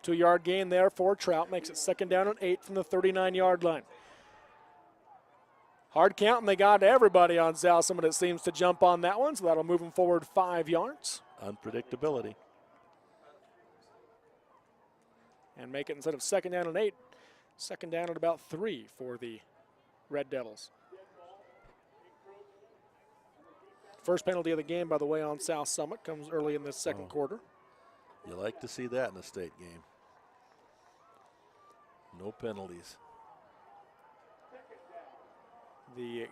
2-yard gain there for Trout. Makes it 2nd down and 8 from the 39-yard line. Hard count, and they got everybody on South Summit. It seems to jump on that one, so that'll move them forward 5 yards. Unpredictability. And make it, instead of 2nd down and 8, 2nd down at about 3 for the Red Devils. First penalty of the game, by the way, on South Summit comes early in the second quarter. You like to see that in a state game. No penalties. The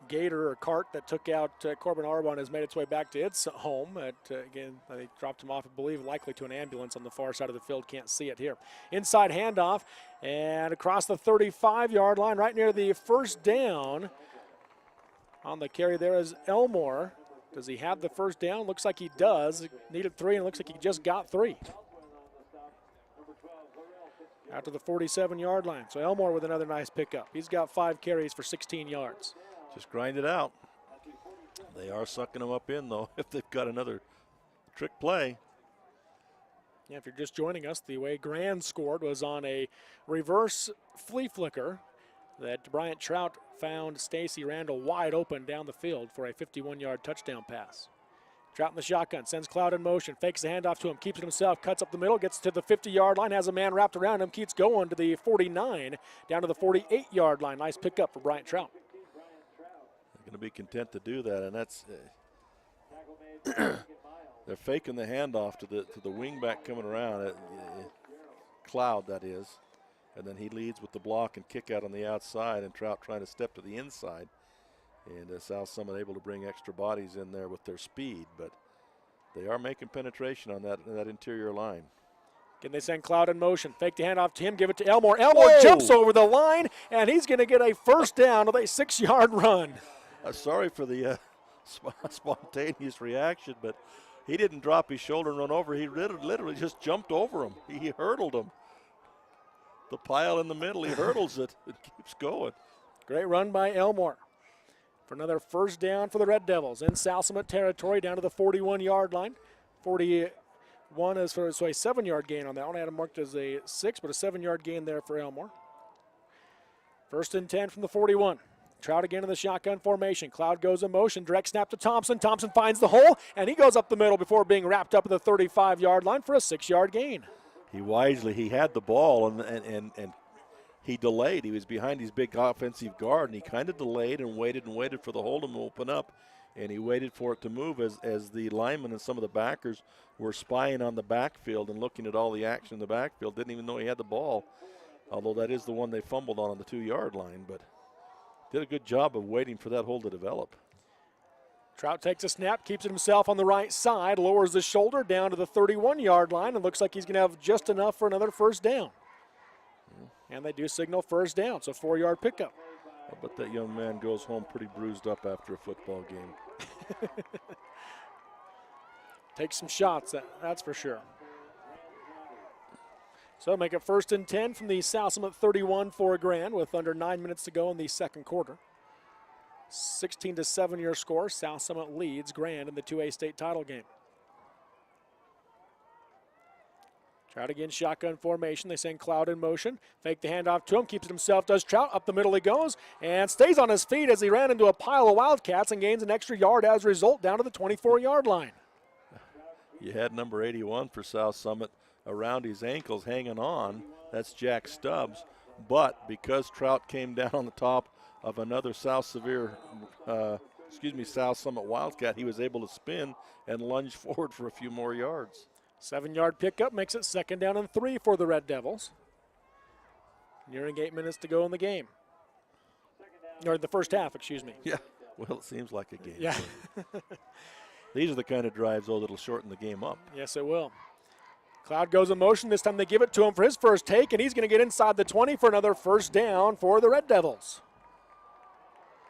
gator or cart that took out Corbin Arbon has made its way back to its home. Again, they dropped him off, I believe, likely to an ambulance on the far side of the field. Can't see it here. Inside handoff and across the 35-yard line right near the first down. On the carry there is Elmore. Does he have the first down? Looks like he does. Needed 3, and looks like he just got 3. Out to the 47-yard line. So Elmore with another nice pickup. He's got 5 carries for 16 yards. Just grind it out. They are sucking them up in, though, if they've got another trick play. Yeah, if you're just joining us, the way Grand scored was on a reverse flea flicker that Bryant Trout found Stacy Randall wide open down the field for a 51-yard touchdown pass. Trout in the shotgun, sends Cloud in motion, fakes the handoff to him, keeps it himself, cuts up the middle, gets to the 50-yard line, has a man wrapped around him, keeps going to the 49, down to the 48-yard line. Nice pickup for Bryant Trout. They're going to be content to do that, and that's they're faking the handoff to the wingback coming around, Cloud, that is. And then he leads with the block and kick out on the outside, and Trout trying to step to the inside. And South Summit able to bring extra bodies in there with their speed, but they are making penetration on that interior line. Again, they send Cloud in motion. Fake the handoff to him, give it to Elmore. Elmore jumps over the line, and he's going to get a first down with a 6-yard run. Sorry for the spontaneous reaction, but he didn't drop his shoulder and run over. He literally just jumped over him. He hurdled him. The pile in the middle, he hurdles it. It keeps going. Great run by Elmore for another first down for the Red Devils in South Summit territory down to the 41-yard line. 41 is for so a 7-yard gain on that one. I had him marked as a 6, but a 7-yard gain there for Elmore. First and 10 from the 41. Trout again in the shotgun formation. Cloud goes in motion. Direct snap to Thompson. Thompson finds the hole, and he goes up the middle before being wrapped up at the 35-yard line for a 6-yard gain. He had the ball, and he delayed. He was behind his big offensive guard, and he kind of delayed and waited for the hole to open up, and he waited for it to move as the linemen and some of the backers were spying on the backfield and looking at all the action in the backfield. Didn't even know he had the ball, although that is the one they fumbled on the 2-yard line, but did a good job of waiting for that hole to develop. Trout takes a snap, keeps it himself on the right side, lowers the shoulder down to the 31-yard line, and looks like he's going to have just enough for another first down. And they do signal first down, so 4-yard pickup. I bet that young man goes home pretty bruised up after a football game. Takes some shots, that's for sure. So make it first and 10 from the South Summit 31 for Grand with under 9 minutes to go in the second quarter. 16-7 your score. South Summit leads Grand in the 2A state title game. Trout again, shotgun formation. They send Cloud in motion. Fake the handoff to him. Keeps it himself. Does Trout. Up the middle he goes. And stays on his feet as he ran into a pile of Wildcats and gains an extra yard as a result down to the 24-yard line. You had number 81 for South Summit around his ankles hanging on. That's Jack Stubbs. But because Trout came down on the top of another South Summit Wildcat, he was able to spin and lunge forward for a few more yards. 7-yard pickup makes it second down and 3 for the Red Devils. Nearing 8 minutes to go in the game. Or the first half, excuse me. Yeah, well, it seems like a game. Yeah. These are the kind of drives, though, that'll shorten the game up. Yes, it will. Cloud goes in motion. This time they give it to him for his first take, and he's going to get inside the 20 for another first down for the Red Devils.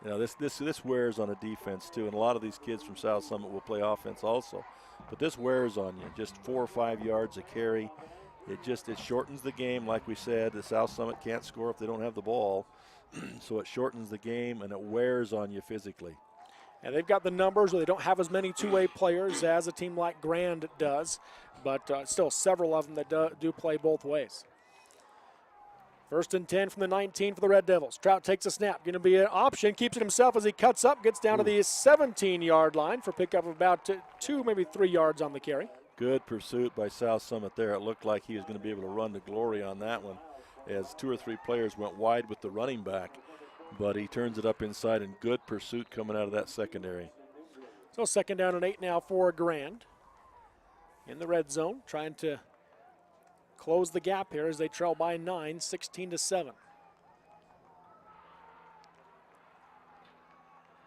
You know, this wears on a defense, too, and a lot of these kids from South Summit will play offense also. But this wears on you, just 4 or 5 yards a carry. It shortens the game, like we said. The South Summit can't score if they don't have the ball, so it shortens the game, and it wears on you physically. And they've got the numbers where they don't have as many two-way players as a team like Grand does, but still several of them that do play both ways. First and 10 from the 19 for the Red Devils. Trout takes a snap. Going to be an option. Keeps it himself as he cuts up. Gets down to the 17-yard line for pickup of about 2, maybe 3 yards on the carry. Good pursuit by South Summit there. It looked like he was going to be able to run to glory on that one as 2 or 3 players went wide with the running back. But he turns it up inside, and good pursuit coming out of that secondary. So second down and 8 now for Grand. In the red zone, trying to close the gap here as they trail by 9, 16-7.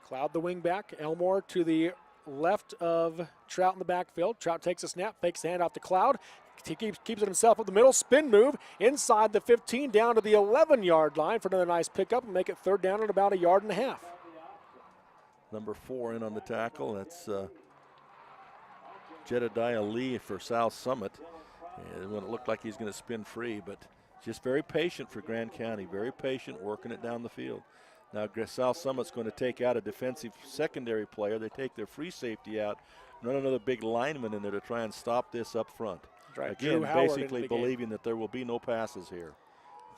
Cloud the wing back. Elmore to the left of Trout in the backfield. Trout takes a snap, fakes the handoff to Cloud. He keeps it himself up the middle. Spin move inside the 15 down to the 11-yard line for another nice pickup and make it third down at about 1.5 yards. Number 4 in on the tackle. That's Jedediah Lee for South Summit. And when it looked like he's going to spin free, but just very patient for Grand County. Very patient, working it down the field. Now South Summit's going to take out a defensive secondary player. They take their free safety out, run another big lineman in there to try and stop this up front. Again, basically believing that there will be no passes here.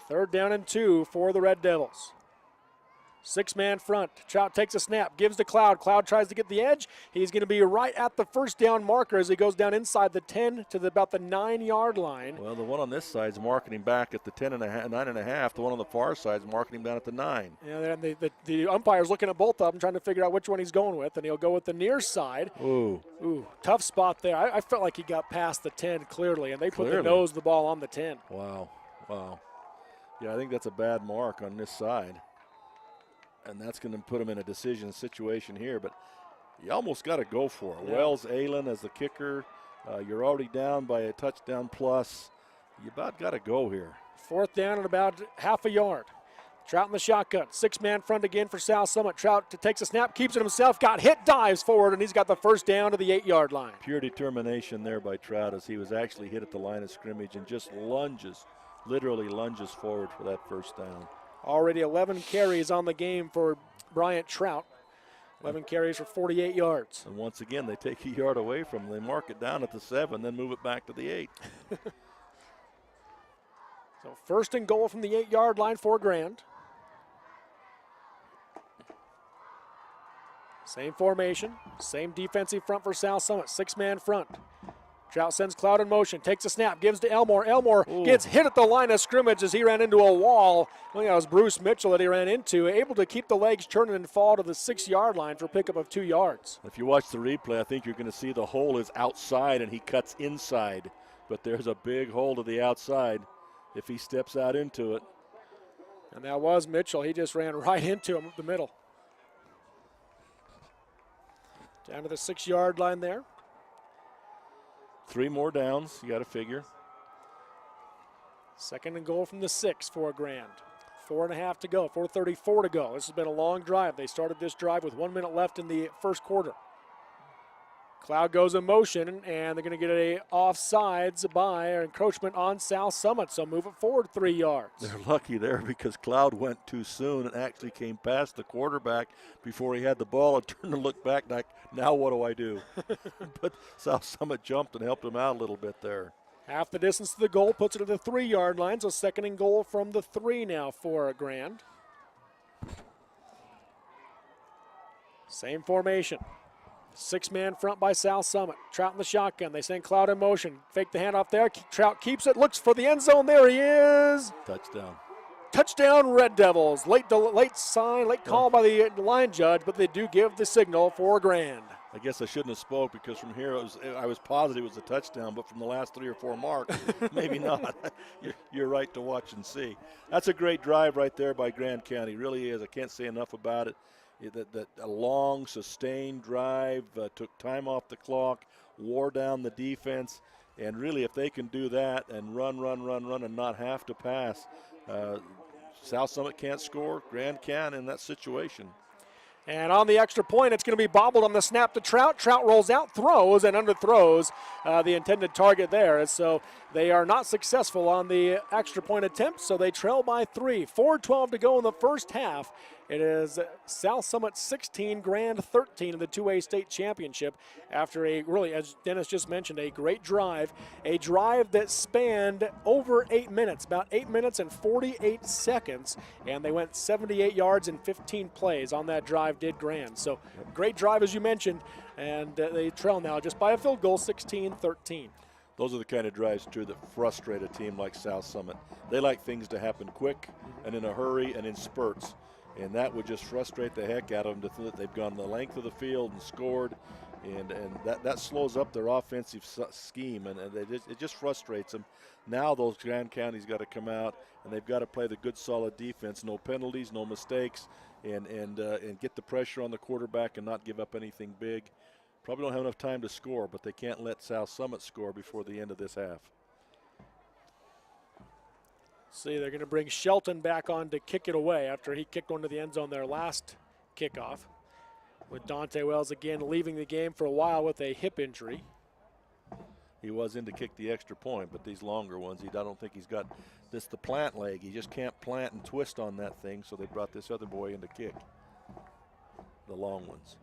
Third down and 2 for the Red Devils. 6-man front. Trout takes a snap, gives to Cloud. Cloud tries to get the edge. He's going to be right at the first down marker as he goes down inside the 10 to about the 9-yard line. Well, the one on this side is marking him back at the 9.5. The one on the far side is marking him down at the 9. Yeah, the umpire's looking at both of them, trying to figure out which one he's going with, and he'll go with the near side. Ooh, tough spot there. I felt like he got past the 10 clearly, and they put the nose of the ball on the 10. Wow. Yeah, I think that's a bad mark on this side. And that's going to put him in a decision situation here, but you almost got to go for it. Yeah. Wells Aylen as the kicker. You're already down by a touchdown plus. You about got to go here. 4th down at about half a yard. Trout in the shotgun. 6-man front again for South Summit. Trout takes a snap, keeps it himself, got hit, dives forward, and he's got the first down to the 8-yard line. Pure determination there by Trout as he was actually hit at the line of scrimmage and just lunges, literally lunges forward for that first down. Already 11 carries on the game for Bryant Trout. 11 carries for 48 yards. And once again, they take a yard away from him. They mark it down at the 7, then move it back to the 8. So 1st and goal from the 8-yard line for Grand. Same formation, same defensive front for South Summit, 6-man front. Trout sends Cloud in motion, takes a snap, gives to Elmore. Elmore gets hit at the line of scrimmage as he ran into a wall. I think that was Bruce Mitchell that he ran into, able to keep the legs turning and fall to the 6-yard line for a pickup of 2 yards. If you watch the replay, I think you're going to see the hole is outside and he cuts inside. But there's a big hole to the outside if he steps out into it. And that was Mitchell. He just ran right into him up the middle. Down to the 6-yard line there. 3 more downs, you got to figure. 2nd and goal from the 6 for Grand. 4.5 to go, 4:34 to go. This has been a long drive. They started this drive with 1 minute left in the first quarter. Cloud goes in motion, and they're going to get a offsides by or encroachment on South Summit, so move it forward 3 yards. They're lucky there because Cloud went too soon and actually came past the quarterback before he had the ball and turned to look back like, now what do I do? But South Summit jumped and helped him out a little bit there. Half the distance to the goal, puts it at the 3-yard line, so 2nd and goal from the 3 now for Grand. Same formation. 6-man front by South Summit. Trout in the shotgun. They send Cloud in motion. Fake the handoff there. Trout keeps it. Looks for the end zone. There he is. Touchdown. Touchdown, Red Devils. Late call by the line judge, but they do give the signal for Grand. I guess I shouldn't have spoke because from here I was positive it was a touchdown, but from the last 3 or 4 marks, maybe not. You're right to watch and see. That's a great drive right there by Grand County. Really is. I can't say enough about it. That a long, sustained drive, took time off the clock, wore down the defense, and really if they can do that and run and not have to pass, South Summit can't score, Grand can in that situation. And on the extra point, it's going to be bobbled on the snap to Trout. Trout rolls out, throws, and underthrows the intended target there. So they are not successful on the extra point attempt, so they trail by 3. 4:12 to go in the first half. It is South Summit 16, Grand 13 in the 2A state championship after a really, as Dennis just mentioned, a great drive. A drive that spanned over 8 minutes, about 8 minutes and 48 seconds, and they went 78 yards in 15 plays on that drive, did Grand. So great drive, as you mentioned, and they trail now just by a field goal, 16-13. Those are the kind of drives, too, that frustrate a team like South Summit. They like things to happen quick and in a hurry and in spurts. And that would just frustrate the heck out of them to think that they've gone the length of the field and scored. And that slows up their offensive scheme, and it just frustrates them. Now those Grand County's got to come out, and they've got to play the good, solid defense. No penalties, no mistakes, and get the pressure on the quarterback and not give up anything big. Probably don't have enough time to score, but they can't let South Summit score before the end of this half. See, they're going to bring Shelton back on to kick it away after he kicked one to the end zone their last kickoff. With Dante Wells again leaving the game for a while with a hip injury. He was in to kick the extra point, but these longer ones, I don't think he's got the plant leg. He just can't plant and twist on that thing, so they brought this other boy in to kick the long ones.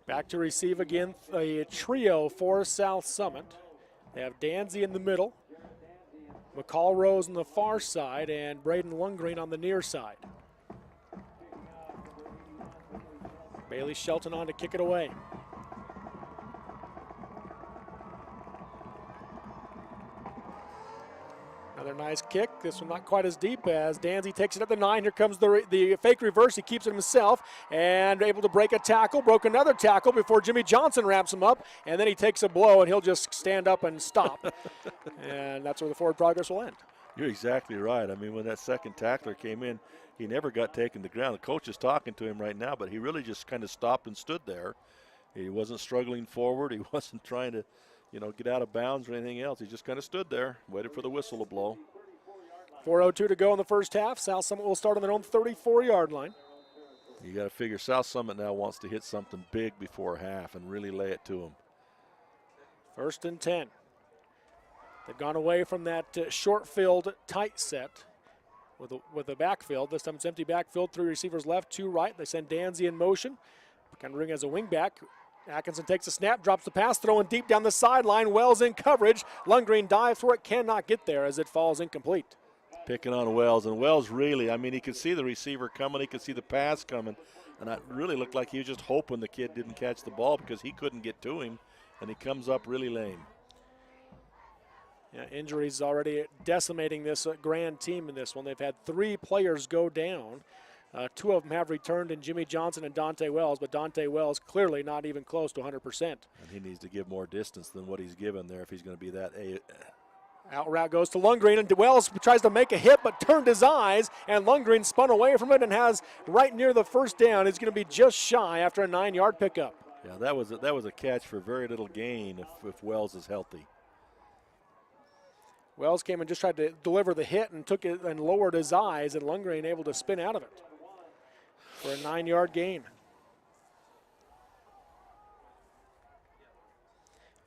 Back to receive again, a trio for South Summit. They have Danzy in the middle, McCall Rose on the far side, and Braden Lundgren on the near side. Bailey Shelton on to kick it away. Another nice kick. This one not quite as deep as Danzy takes it at the 9. Here comes the fake reverse. He keeps it himself and able to break a tackle. Broke another tackle before Jimmy Johnson wraps him up. And then he takes a blow and he'll just stand up and stop. And that's where the forward progress will end. You're exactly right. I mean, when that second tackler came in, he never got taken to the ground. The coach is talking to him right now, but he really just kind of stopped and stood there. He wasn't struggling forward. He wasn't trying to, get out of bounds or anything else. He just kind of stood there, waited for the whistle to blow. 4:02 to go in the first half. South Summit will start on their own 34-yard line. You got to figure South Summit now wants to hit something big before half and really lay it to them. 1st and 10. They've gone away from that short field tight set with a backfield. This time it's empty backfield, 3 receivers left, 2 right. They send Danzy in motion. Kind of ring as a wing back. Atkinson takes a snap, drops the pass, throwing deep down the sideline. Wells in coverage. Lundgren dives for it, cannot get there as it falls incomplete. Picking on Wells, and Wells really, he could see the receiver coming, he could see the pass coming, and it really looked like he was just hoping the kid didn't catch the ball because he couldn't get to him, and he comes up really lame. Yeah, injuries already decimating this Grand team in this one. They've had 3 players go down. 2 of them have returned in Jimmy Johnson and Dante Wells, but Dante Wells clearly not even close to 100%. And he needs to give more distance than what he's given there if he's going to be that. Out route goes to Lundgren, and Wells tries to make a hit but turned his eyes, and Lundgren spun away from it and has right near the first down. He's going to be just shy after a 9-yard pickup. Yeah, that was a catch for very little gain if Wells is healthy. Wells came and just tried to deliver the hit and took it and lowered his eyes, and Lundgren able to spin out of it for a 9-yard gain.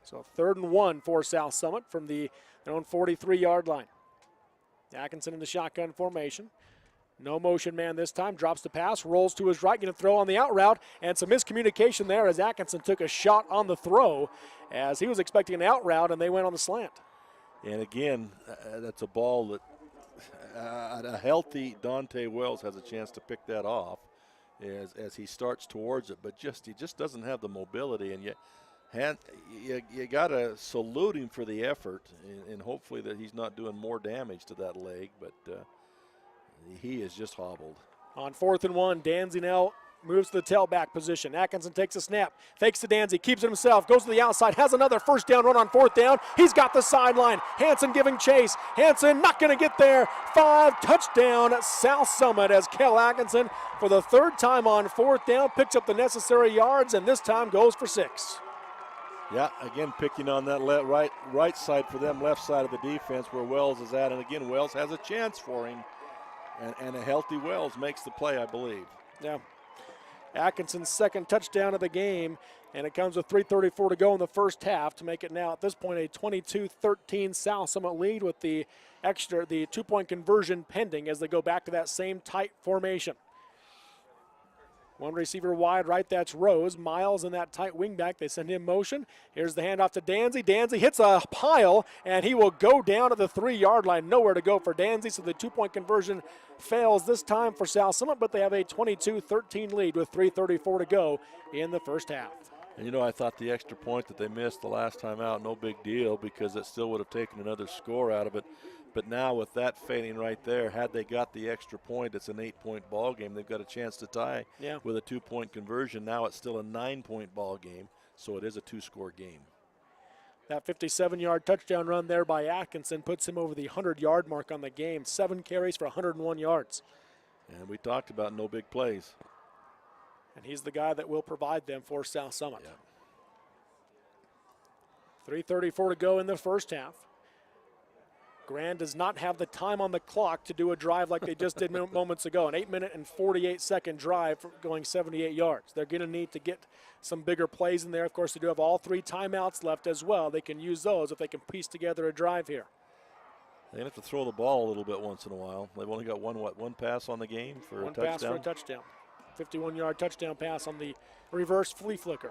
So 3rd and 1 for South Summit from their own 43-yard line. Atkinson in the shotgun formation. No motion man this time, drops the pass, rolls to his right, going to throw on the out route, and some miscommunication there as Atkinson took a shot on the throw as he was expecting an out route and they went on the slant. And again, that's a ball that a healthy Dante Wells has a chance to pick that off as he starts towards it, but he just doesn't have the mobility, and you got to salute him for the effort, and hopefully that he's not doing more damage to that leg, but he is just hobbled. On 4th and 1, Danzy now moves to the tailback position. Atkinson takes a snap, fakes to Danzy, keeps it himself, goes to the outside, has another first down run on 4th down. He's got the sideline. Hanson giving chase. Hanson not going to get there. 5, touchdown South Summit as Kel Atkinson for the 3rd time on 4th down picks up the necessary yards and this time goes for 6. Yeah, again picking on that right side for them, left side of the defense where Wells is at, and again Wells has a chance for him, and a healthy Wells makes the play, I believe. Yeah. Atkinson's 2nd touchdown of the game, and it comes with 3:34 to go in the first half to make it now at this point a 22-13 South Summit lead with the 2-point conversion pending as they go back to that same tight formation. 1 receiver wide right, that's Rose. Miles in that tight wingback. They send him motion. Here's the handoff to Danzy. Danzy hits a pile, and he will go down at the 3-yard line. Nowhere to go for Danzy, so the 2-point conversion fails this time for South Summit, but they have a 22-13 lead with 3:34 to go in the first half. And I thought the extra point that they missed the last time out, no big deal because it still would have taken another score out of it. But now with that fading right there, had they got the extra point, it's an 8-point ball game. They've got a chance to tie with a 2-point conversion. Now it's still a 9-point ball game, so it is a 2-score game. That 57-yard touchdown run there by Atkinson puts him over the 100-yard mark on the game. 7 carries for 101 yards. And we talked about no big plays. And he's the guy that will provide them for South Summit. Yeah. 3:34 to go in the first half. Grand does not have the time on the clock to do a drive like they just did moments ago. An 8-minute and 48-second drive going 78 yards. They're going to need to get some bigger plays in there. Of course, they do have all 3 timeouts left as well. They can use those if they can piece together a drive here. They have to throw the ball a little bit once in a while. They've only got one pass on the game for a touchdown. One pass for a touchdown. 51-yard touchdown pass on the reverse flea flicker.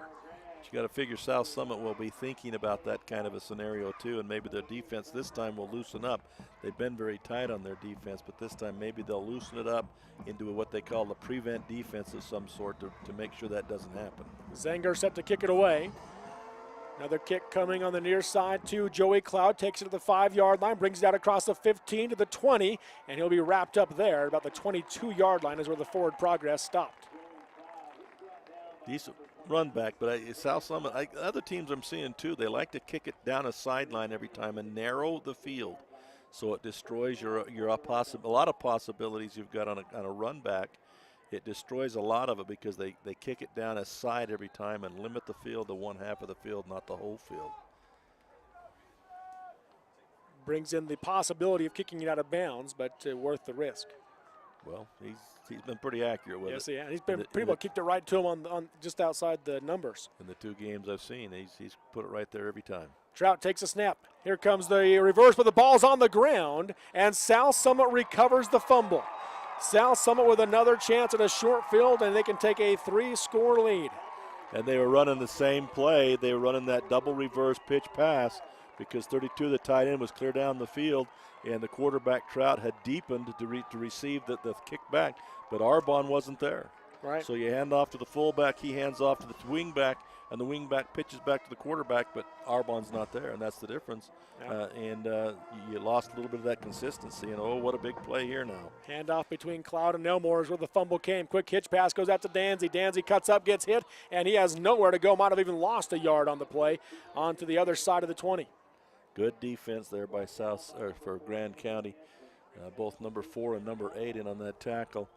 You got to figure South Summit will be thinking about that kind of a scenario too, and maybe their defense this time will loosen up. They've been very tight on their defense, but this time maybe they'll loosen it up into what they call the prevent defense of some sort to make sure that doesn't happen. Zenger set to kick it away. Another kick coming on the near side to Joey Cloud. Takes it to the 5-yard line, brings it out across the 15 to the 20, and he'll be wrapped up there. About the 22-yard line is where the forward progress stopped. Decent run back, but South Summit, other teams I'm seeing too, they like to kick it down a sideline every time and narrow the field, so it destroys a lot of possibilities you've got on a run back. It destroys a lot of it because they kick it down a side every time and limit the field to one half of the field, not the whole field. brings in the possibility of kicking it out of bounds, but worth the risk. Well, he's been pretty accurate with it. Yes, yeah. He's been pretty well kicked it right to him on just outside the numbers. In the 2 games I've seen, he's put it right there every time. Trout takes a snap. Here comes the reverse, but the ball's on the ground, and South Summit recovers the fumble. South Summit with another chance at a short field, and they can take a 3-score lead. And they were running the same play. They were running that double reverse pitch pass because 32, the tight end, was clear down the field, and the quarterback Trout had deepened to receive the kickback, but Arbonne wasn't there. Right. So you hand off to the fullback, he hands off to the wingback, and the wingback pitches back to the quarterback, but Arbonne's not there, and that's the difference. Yeah. You lost a little bit of that consistency, and oh, what a big play here now. Handoff between Cloud and Elmore is where the fumble came. Quick hitch pass goes out to Danzy. Danzy cuts up, gets hit, and he has nowhere to go. Might have even lost a yard on the play onto the other side of the 20. Good defense there by for Grand County. Both number 4 and number 8 in on that tackle.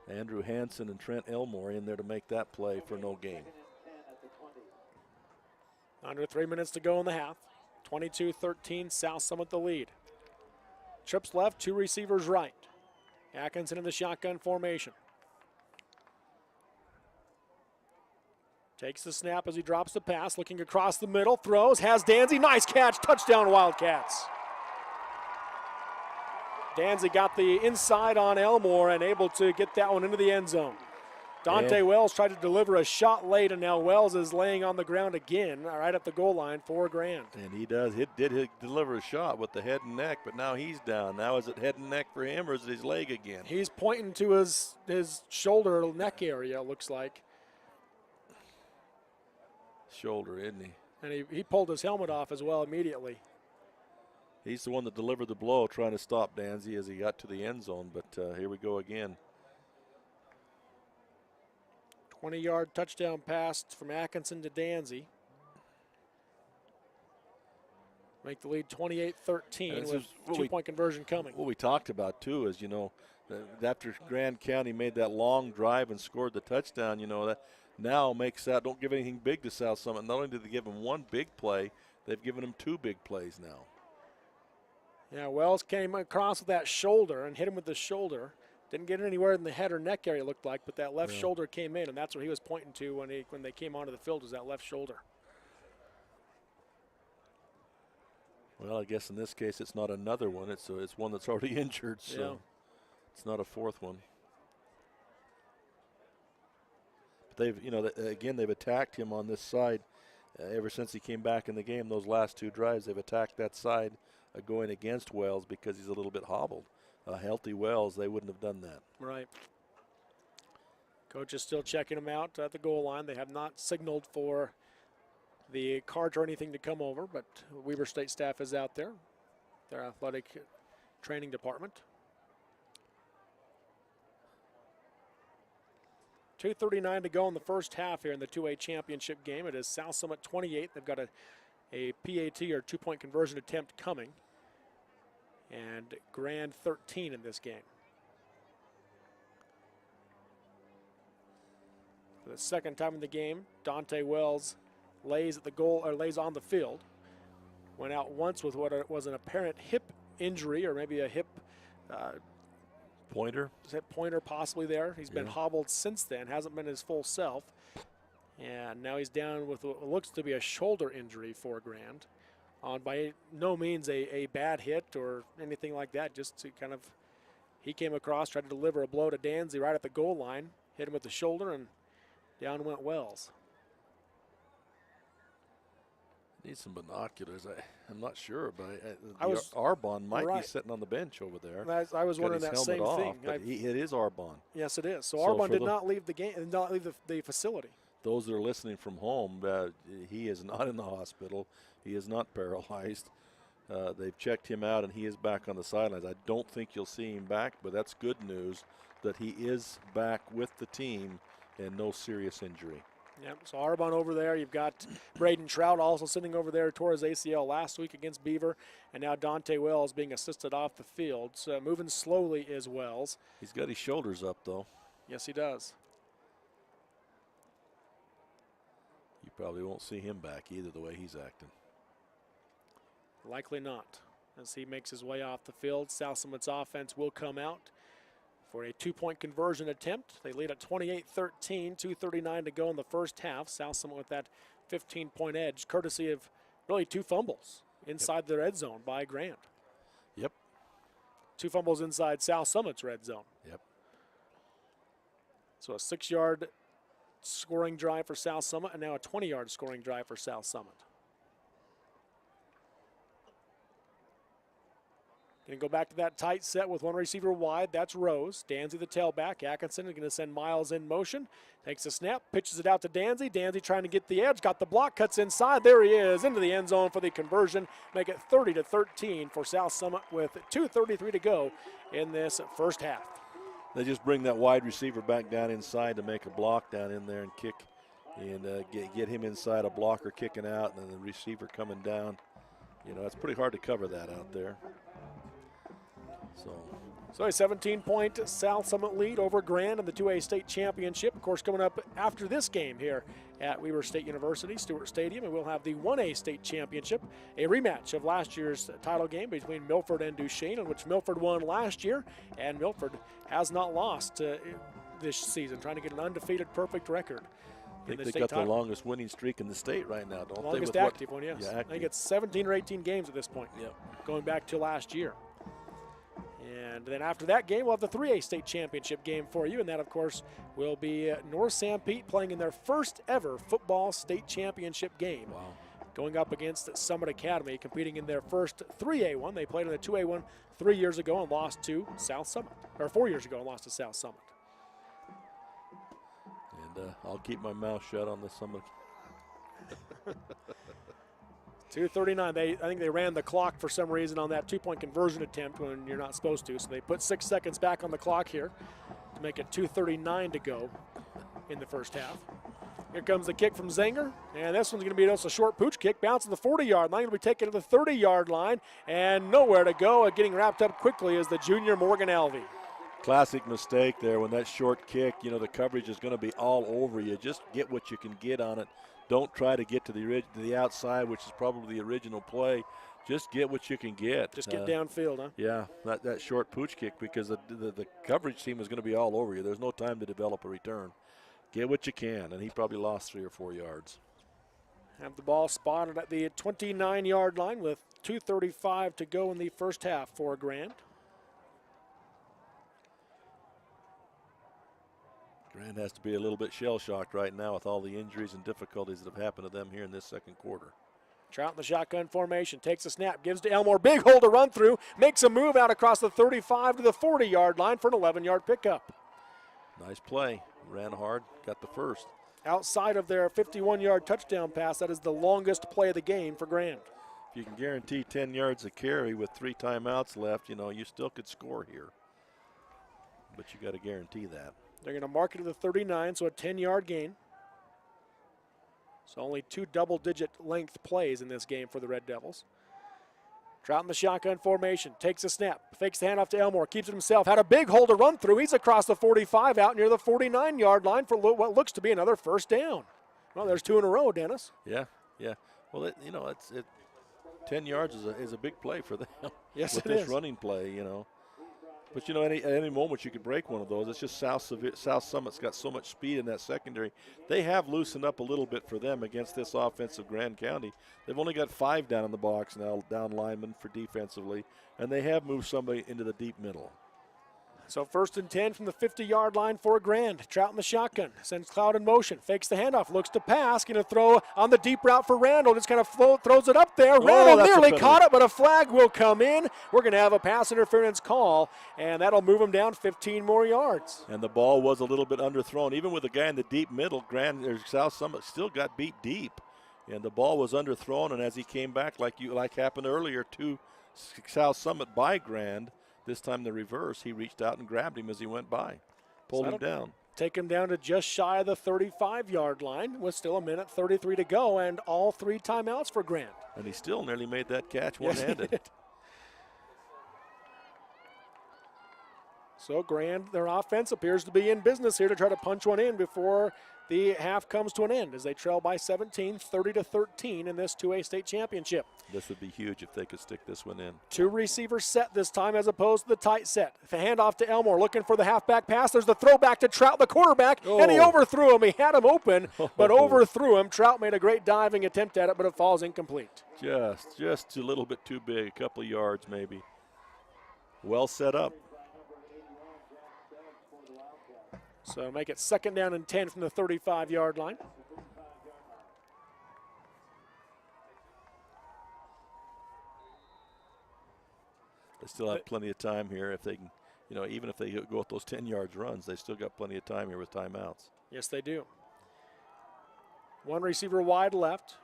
Andrew Hansen and Trent Elmore in there to make that play for no gain. Under 3 minutes to go in the half. 22-13, South Summit the lead. Trips left, 2 receivers right. Atkinson in the shotgun formation. Takes the snap as he drops the pass, looking across the middle, throws, has Danzy, nice catch, touchdown Wildcats. Danzy got the inside on Elmore and able to get that one into the end zone. Dante Wells tried to deliver a shot late, and now Wells is laying on the ground again, right at the goal line for Grand. And he did deliver a shot with the head and neck, but now he's down. Now is it head and neck for him, or is it his leg again? He's pointing to his shoulder, neck area, it looks like. Shoulder, isn't he? And he pulled his helmet off as well immediately. He's the one that delivered the blow, trying to stop Danzy as he got to the end zone, but here we go again. 20-yard touchdown pass from Atkinson to Danzy. Make the lead 28-13 with two-point conversion coming. What we talked about, too, is, after Grand County made that long drive and scored the touchdown, that now makes that, don't give anything big to South Summit. Not only did they give them 1 big play, they've given them 2 big plays now. Yeah, Wells came across with that shoulder and hit him with the shoulder. Didn't get anywhere in the head or neck area, it looked like, but that left shoulder came in, and that's what he was pointing to when they came onto the field, was that left shoulder. Well, I guess in this case it's not another one. It's one that's already injured, so it's not a 4th one. But they've attacked him on this side ever since he came back in the game. Those last 2 drives, they've attacked that side going against Wells because he's a little bit hobbled. Healthy Wells, they wouldn't have done that. Right. Coach is still checking him out at the goal line. They have not signaled for the cart or anything to come over, but Weber State staff is out there, their athletic training department. 2:39 to go in the first half here in the 2A championship game. It is South Summit 28. They've got a PAT or 2-point conversion attempt coming. And Grand 13 in this game. For the second time in the game, Dante Wells lays at the goal, or lays on the field. Went out once with what was an apparent hip injury, or maybe a hip pointer possibly there. He's been hobbled since then, hasn't been his full self. And now he's down with what looks to be a shoulder injury for Grand. On by no means a bad hit or anything like that, just to kind of, he came across, tried to deliver a blow to Danzy right at the goal line, hit him with the shoulder, and down went Wells. Need some binoculars. I'm not sure, but Arbonne might be sitting on the bench over there. I was wondering that same thing. But it is Arbonne. Yes, it is. So Arbonne did not leave the game, did not leave the facility. Those that are listening from home, he is not in the hospital. He is not paralyzed. They've checked him out, and he is back on the sidelines. I don't think you'll see him back, but that's good news that he is back with the team and no serious injury. Yep, so Arbonne over there. You've got Braden Trout also sitting over there, tore his ACL last week against Beaver, and now Dante Wells being assisted off the field. So moving slowly is Wells. He's got his shoulders up, though. Yes, he does. You probably won't see him back either, the way he's acting. Likely not. as he makes his way off the field. South Summit's offense will come out for a 2-point conversion attempt. They lead at 28-13, 2:39 to go in the first half. South Summit with that 15-point edge, courtesy of really 2 fumbles inside the red zone by Grant. Yep. 2 fumbles inside South Summit's red zone. Yep. So a 6-yard scoring drive for South Summit, and now a 20-yard scoring drive for South Summit. Going to go back to that tight set with one receiver wide. That's Rose. Danzy the tailback. Atkinson is going to send Miles in motion. Takes a snap, pitches it out to Danzy. Danzy trying to get the edge. Got the block, cuts inside. There he is, into the end zone for the conversion. Make it 30-13 for South Summit with 2:33 to go in this first half. They just bring that wide receiver back down inside to make a block down in there and kick and get him inside a blocker kicking out and then the receiver coming down. You know, it's pretty hard to cover that out there. So a 17-point South Summit lead over Grand in the 2A state championship. Of course, coming up after this game here at Weber State University, Stewart Stadium, and we'll have the 1A state championship, a rematch of last year's title game between Milford and Duchesne, in which Milford won last year, and Milford has not lost this season, trying to get an undefeated perfect record. I think they got the longest winning streak in the state right now, don't they? Longest active one, yes. Yeah, I think it's 17 or 18 games at this point, yep. Going back to last year. And then after that game, we'll have the 3A state championship game for you, and that, of course, will be North St. Pete playing in their first ever football state championship game. Wow. Going up against Summit Academy, competing in their first 3A one. They played in the 2A one 3 years ago and lost to South Summit, or 4 years ago and lost to South Summit. And I'll keep my mouth shut on the Summit. 2:39. I think they ran the clock for some reason on that 2-point conversion attempt when you're not supposed to. So they put 6 seconds back on the clock here to make it 2:39 to go in the first half. Here comes the kick from Zenger, and this one's going to be just a short pooch kick, bouncing the 40-yard line. Going to be taken to the 30-yard line, and nowhere to go. Getting wrapped up quickly is the junior Morgan Alvey. Classic mistake there when that short kick, you know, the coverage is going to be all over you. Just get what you can get on it. Don't try to get to the outside, which is probably the original play. Just get what you can get. Just get downfield, huh? Yeah, that short pooch kick, because the coverage team is going to be all over you. There's no time to develop a return. Get what you can, and he probably lost 3 or 4 yards. Have the ball spotted at the 29-yard line with 2:35 to go in the first half for Grand. Grand has to be a little bit shell-shocked right now with all the injuries and difficulties that have happened to them here in this second quarter. Trout in the shotgun formation, takes a snap, gives to Elmore, big hole to run through, makes a move out across the 35 to the 40-yard line for an 11-yard pickup. Nice play, ran hard, got the first. Outside of their 51-yard touchdown pass, that is the longest play of the game for Grand. If you can guarantee 10 yards of carry with 3 timeouts left, you know, you still could score here. But you got to guarantee that. They're going to mark it to the 39, so a 10-yard gain. So only 2 double-digit length plays in this game for the Red Devils. Trout in the shotgun formation, takes a snap, fakes the handoff to Elmore, keeps it himself, had a big hole to run through. He's across the 45 out near the 49-yard line for what looks to be another first down. Well, there's 2 in a row, Dennis. Yeah. Well, 10 yards is a big play for them. Yes, with it this is. running play, you know. But, you know, at any moment you could break one of those. It's just South Summit's got so much speed in that secondary. They have loosened up a little bit for them against this offensive Grand County. They've only got 5 down in the box now, down linemen for defensively, and they have moved somebody into the deep middle. So 1st and 10 from the 50-yard line for Grand. Trout in the shotgun, sends Cloud in motion, fakes the handoff, looks to pass, going to throw on the deep route for Randall. Just kind of throws it up there. Randall nearly caught it, but a flag will come in. We're going to have a pass interference call, and that'll move him down 15 more yards. And the ball was a little bit underthrown. Even with the guy in the deep middle, South Summit still got beat deep. And the ball was underthrown, and as he came back, like happened earlier to South Summit by Grand, this time the reverse, he reached out and grabbed him as he went by, pulled him down. Take him down to just shy of the 35-yard line with still 1:33 to go and all 3 timeouts for Grant. And he still nearly made that catch one-handed. Yes, So Grand, their offense appears to be in business here to try to punch one in before the half comes to an end as they trail by 17, 30-13 in this 2A state championship. This would be huge if they could stick this one in. 2 receivers set this time as opposed to the tight set. The handoff to Elmore looking for the halfback pass. There's the throwback to Trout, the quarterback, and he overthrew him. He had him open, but overthrew him. Trout made a great diving attempt at it, but it falls incomplete. Just a little bit too big, a couple of yards maybe. Well set up. So make it 2nd down and 10 from the 35-yard line. They still have plenty of time here if they can, even if they go with those 10 yards runs, they still got plenty of time here with timeouts. Yes, they do. 1 receiver wide left.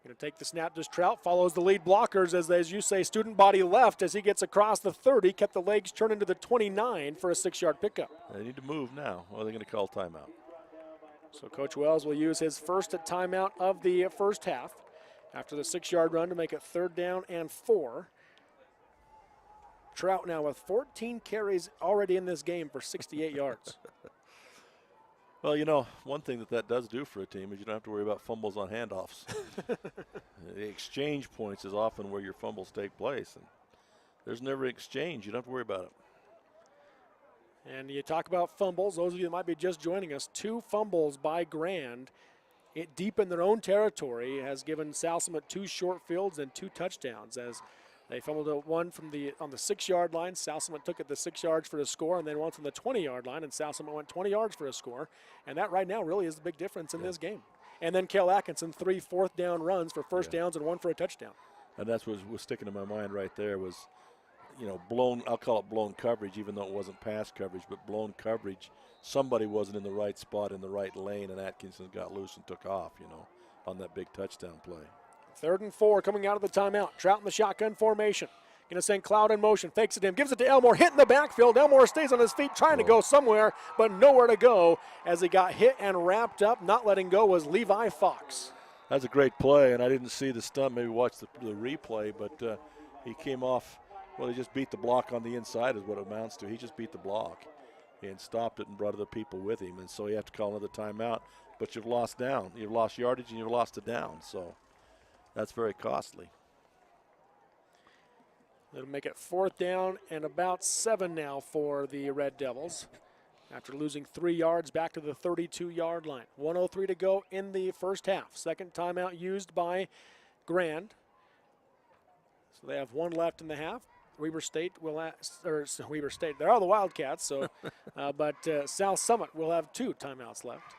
Going to take the snap. Just Trout follows the lead blockers as you say, student body left as he gets across the 30, kept the legs turned into the 29 for a 6-yard pickup. They need to move now, or they're going to call timeout. So Coach Wells will use his first timeout of the first half after the 6-yard run to make it 3rd down and 4. Trout now with 14 carries already in this game for 68 yards. Well, one thing that does do for a team is you don't have to worry about fumbles on handoffs. The exchange points is often where your fumbles take place, and there's never exchange. You don't have to worry about it. And you talk about fumbles. Those of you that might be just joining us, 2 fumbles by Grand deep in their own territory has given South Summit 2 short fields and 2 touchdowns as they fumbled one on the 6-yard line. South Summit took it the 6 yards for the score, and then one from the 20-yard line, and South Summit went 20 yards for a score. And that right now really is the big difference in this game. And then Kel Atkinson, 3 4th down runs for first downs and 1 for a touchdown. And that's what was sticking in my mind right there was, blown, I'll call it blown coverage, even though it wasn't pass coverage, but blown coverage. Somebody wasn't in the right spot in the right lane, and Atkinson got loose and took off, on that big touchdown play. 3rd and 4 coming out of the timeout. Trout in the shotgun formation. Going to send Cloud in motion. Fakes it to him. Gives it to Elmore. Hit in the backfield. Elmore stays on his feet trying to go somewhere, but nowhere to go as he got hit and wrapped up. Not letting go was Levi Fox. That's a great play, and I didn't see the stunt. Maybe watch the replay, but he came off. Well, he just beat the block on the inside is what it amounts to. He just beat the block and stopped it and brought other people with him. And so you have to call another timeout, but you've lost down. You've lost yardage and you've lost a down. So that's very costly. It'll make it 4th down and about 7 now for the Red Devils after losing 3 yards back to the 32-yard line. 1:03 to go in the first half. 2nd timeout used by Grand. So they have 1 left in the half. Weber State will Weber State. They are the Wildcats, so but South Summit will have 2 timeouts left.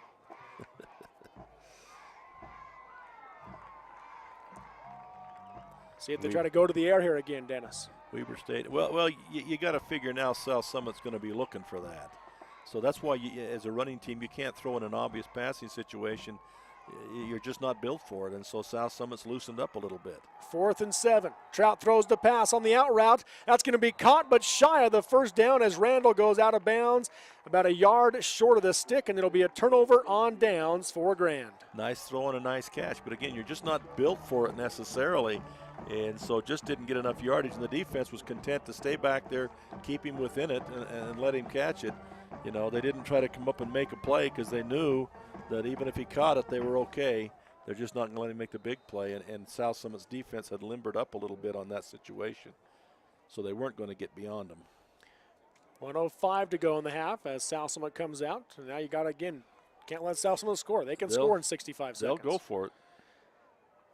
See if they try to go to the air here again, Dennis. Weber State. Well, you got to figure now South Summit's going to be looking for that. So that's why, as a running team, you can't throw in an obvious passing situation. You're just not built for it, and so South Summit's loosened up a little bit. 4th and 7. Trout throws the pass on the out route. That's going to be caught, but shy of the first down as Randall goes out of bounds, about a yard short of the stick, and it'll be a turnover on downs for Grand. Nice throw and a nice catch, but again, you're just not built for it necessarily, and so just didn't get enough yardage, and the defense was content to stay back there, keep him within it, and let him catch it. They didn't try to come up and make a play because they knew that even if he caught it, they were okay. They're just not going to let him make the big play, and South Summit's defense had limbered up a little bit on that situation, so they weren't going to get beyond him. 1:05 to go in the half as South Summit comes out. And now you got to, again, can't let South Summit score. They can score in 65 seconds. They'll go for it.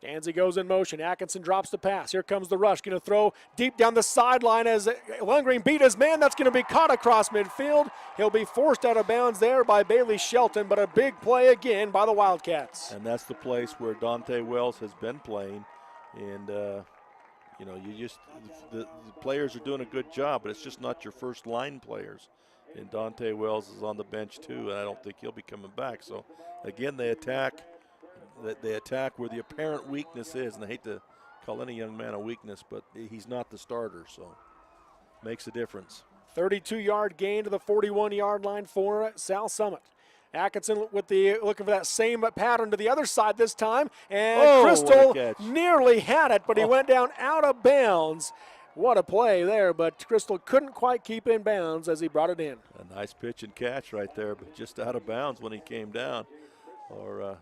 Danzy goes in motion. Atkinson drops the pass. Here comes the rush. Going to throw deep down the sideline as Lundgren beat his man. That's going to be caught across midfield. He'll be forced out of bounds there by Bailey Shelton, but a big play again by the Wildcats. And that's the place where Dante Wells has been playing. And, the players are doing a good job, but it's just not your first line players. And Dante Wells is on the bench too, and I don't think he'll be coming back. So, again, they attack where the apparent weakness is, and I hate to call any young man a weakness, but he's not the starter, so makes a difference. 32-yard gain to the 41-yard line for South Summit. Atkinson looking for that same pattern to the other side this time, and Crystal nearly had it, but he went down out of bounds. What a play there, but Crystal couldn't quite keep in bounds as he brought it in. A nice pitch and catch right there, but just out of bounds when he came down. Or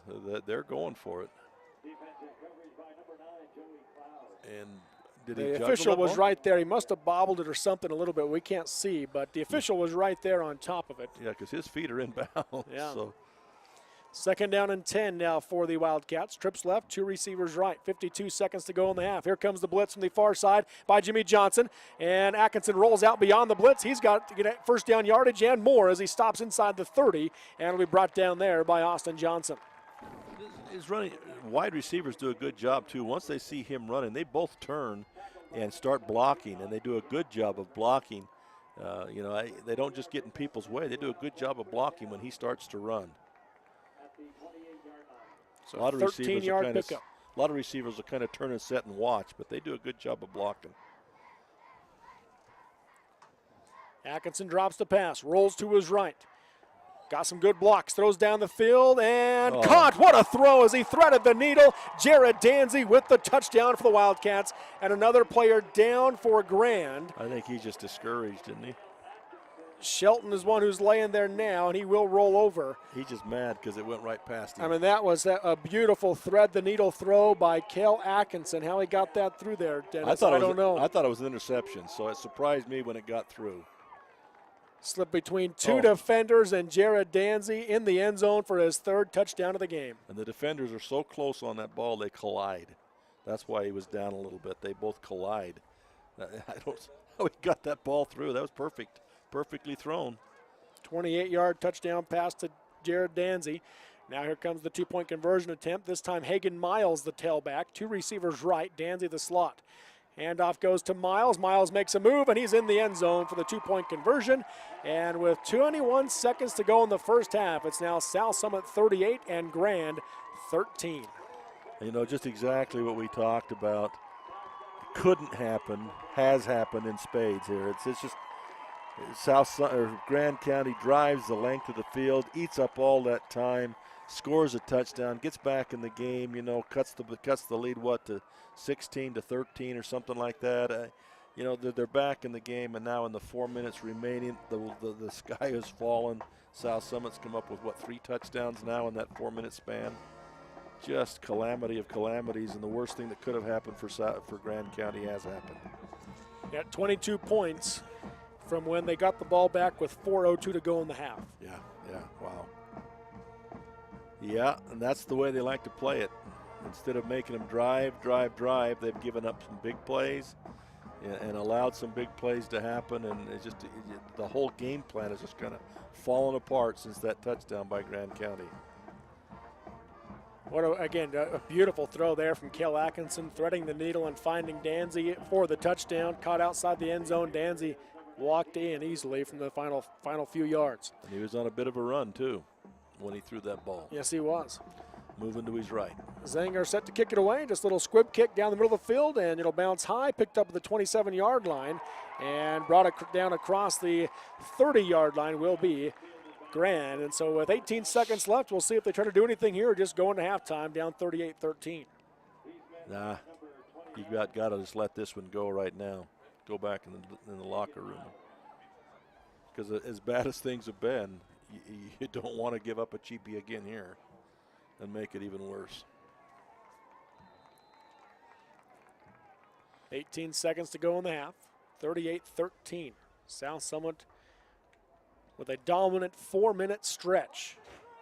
they're going for it. And did he The juggle official that was ball? right there. He must have bobbled it or something a little bit. We can't see, but the official was right there on top of it. Yeah, because his feet are in bounds. Yeah. So. Second down and 10 now for the Wildcats. Trips left, 2 receivers right. 52 seconds to go in the half. Here comes the blitz from the far side by Jimmy Johnson. And Atkinson rolls out beyond the blitz. He's got to get first down yardage and more as he stops inside the 30. And will be brought down there by Austin Johnson. His running, wide receivers do a good job too. Once they see him running, they both turn and start blocking, and they do a good job of blocking. They don't just get in people's way. They do a good job of blocking when he starts to run. So a lot of 13-yard pickup. A lot of receivers will kind of turn and set and watch, but they do a good job of blocking. Atkinson drops the pass, rolls to his right. Got some good blocks, throws down the field, and caught. What a throw as he threaded the needle. Jared Danzy with the touchdown for the Wildcats, and another player down for Grand. I think he's just discouraged, isn't he? Shelton is one who's laying there now, and he will roll over. He's just mad because it went right past him. I mean, that was a beautiful thread-the-needle throw by Cale Atkinson. How he got that through there, Dennis, I don't know. I thought it was an interception, so it surprised me when it got through. Slipped between two defenders and Jared Danzy in the end zone for his third touchdown of the game. And the defenders are so close on that ball, they collide. That's why he was down a little bit. They both collide. I don't know how he got that ball through. That was perfect. Perfectly thrown. 28-yard touchdown pass to Jared Danzy. Now here comes the two-point conversion attempt. This time Hagan Miles the tailback. 2 receivers right, Danzy the slot. Handoff goes to Miles. Miles makes a move, and he's in the end zone for the two-point conversion. And with 21 seconds to go in the first half, it's now South Summit 38 and Grand 13. Just exactly what we talked about. Couldn't happen, has happened in spades here. It's just Grand County drives the length of the field, eats up all that time, scores a touchdown, gets back in the game. Cuts the lead to 16-13 or something like that. They're back in the game, and now in the 4 minutes remaining, the sky has fallen. South Summit's come up with 3 touchdowns now in that 4-minute span. Just calamity of calamities, and the worst thing that could have happened for Grand County has happened. At 22 points from when they got the ball back with 4:02 to go in the half. Yeah, wow. Yeah, and that's the way they like to play it. Instead of making them drive, they've given up some big plays and allowed some big plays to happen, and the whole game plan has just kind of fallen apart since that touchdown by Grand County. A beautiful throw there from Cale Atkinson, threading the needle and finding Danzy for the touchdown. Caught outside the end zone. Danzy walked in easily from the final few yards. And he was on a bit of a run, too, when he threw that ball. Yes, he was. Moving to his right. Zanger set to kick it away. Just a little squib kick down the middle of the field, and it'll bounce high, picked up at the 27-yard line, and brought it down across the 30-yard line will be Grand. And so with 18 seconds left, we'll see if they try to do anything here or just go into halftime down 38-13. Nah, you got to just let this one go right now. Go back in the locker room. Because as bad as things have been, you don't want to give up a cheapie again here and make it even worse. 18 seconds to go in the half. 38-13. South Summit with a dominant 4-minute stretch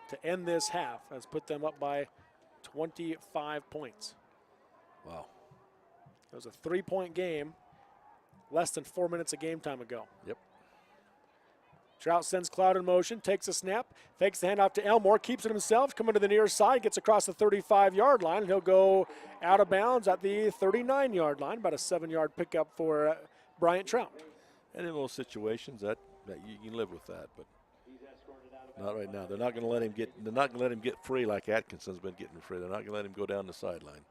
to end this half has put them up by 25 points. Wow. It was a 3-point game less than 4 minutes of game time ago. Yep. Trout sends Cloud in motion, takes a snap, fakes the handoff to Elmore, keeps it himself, coming to the near side, gets across the 35-yard line, and he'll go out of bounds at the 39-yard line, about a 7-yard pickup for Bryant Trout. And in those situations, that you can live with that, but not right now. They're not going to let him get. They're not going to let him get free like Atkinson's been getting free. They're not going to let him go down the sideline.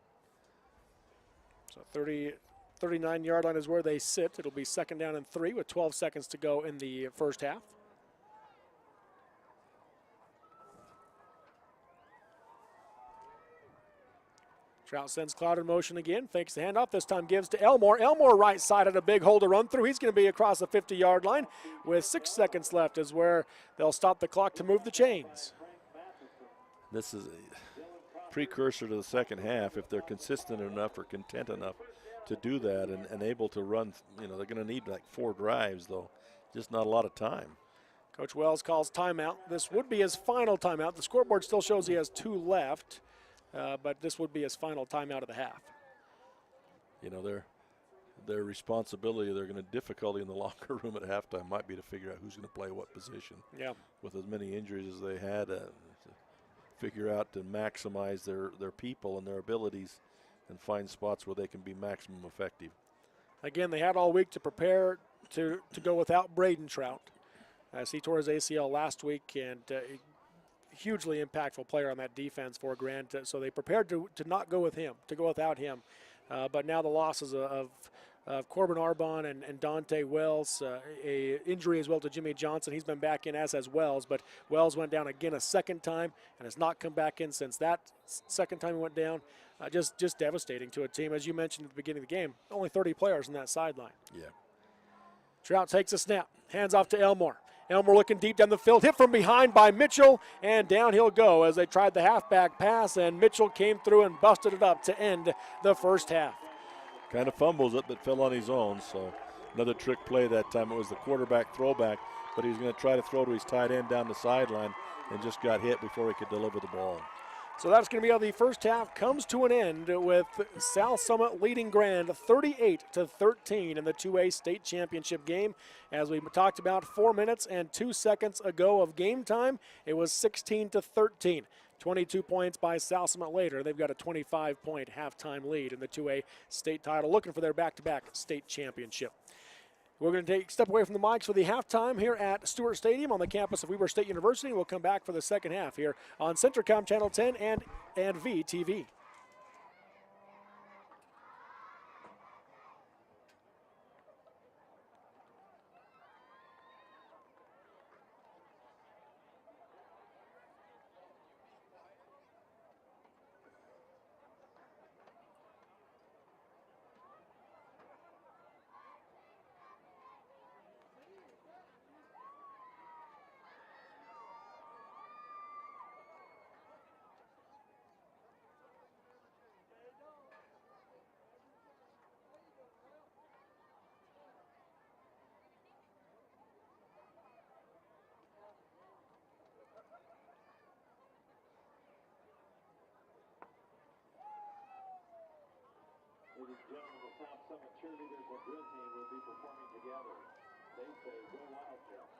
So 39-yard line is where they sit. It'll be second down and 3 with 12 seconds to go in the first half. Trout sends Cloud in motion again, fakes the handoff, this time gives to Elmore. Elmore right side at a big hole to run through. He's going to be across the 50-yard line with 6 seconds left is where they'll stop the clock to move the chains. This is a precursor to the second half. If they're consistent enough or content enough to do that and able to run, they're going to need like 4 drives, though. Just not a lot of time. Coach Wells calls timeout. This would be his final timeout. The scoreboard still shows he has 2 left. But this would be his final timeout of the half. Their responsibility, their difficulty in the locker room at halftime might be to figure out who's going to play what position. Yeah. With as many injuries as they had, to figure out to maximize their people and their abilities and find spots where they can be maximum effective. Again, they had all week to prepare to go without Braden Trout, as he tore his ACL last week, and hugely impactful player on that defense for Grant. So they prepared to not go with him, to go without him. But now the losses of Corbin Arbon and Dante Wells, a injury as well to Jimmy Johnson. He's been back in, as has Wells, but Wells went down again a second time and has not come back in since that second time he went down. Just devastating to a team. As you mentioned at the beginning of the game, only 30 players in that sideline. Yeah. Trout takes a snap, hands off to Elmore. Elmore looking deep down the field, hit from behind by Mitchell, and down he'll go as they tried the halfback pass, and Mitchell came through and busted it up to end the first half. Kind of fumbles it, but fell on his own, so another trick play that time. It was the quarterback throwback, but he was going to try to throw to his tight end down the sideline and just got hit before he could deliver the ball. So that's going to be how the first half comes to an end, with South Summit leading Grand 38-13 in the 2A state championship game. As we talked about 4 minutes and 2 seconds ago of game time, it was 16-13. 22 points by South Summit later. They've got a 25-point halftime lead in the 2A state title, looking for their back-to-back state championship. We're going to step away from the mics for the halftime here at Stewart Stadium on the campus of Weber State University. We'll come back for the second half here on Centricom Channel 10 and VTV. Ladies and gentlemen, the South Summit cheerleaders and drill team will be performing together. They say, "Go Wildcats."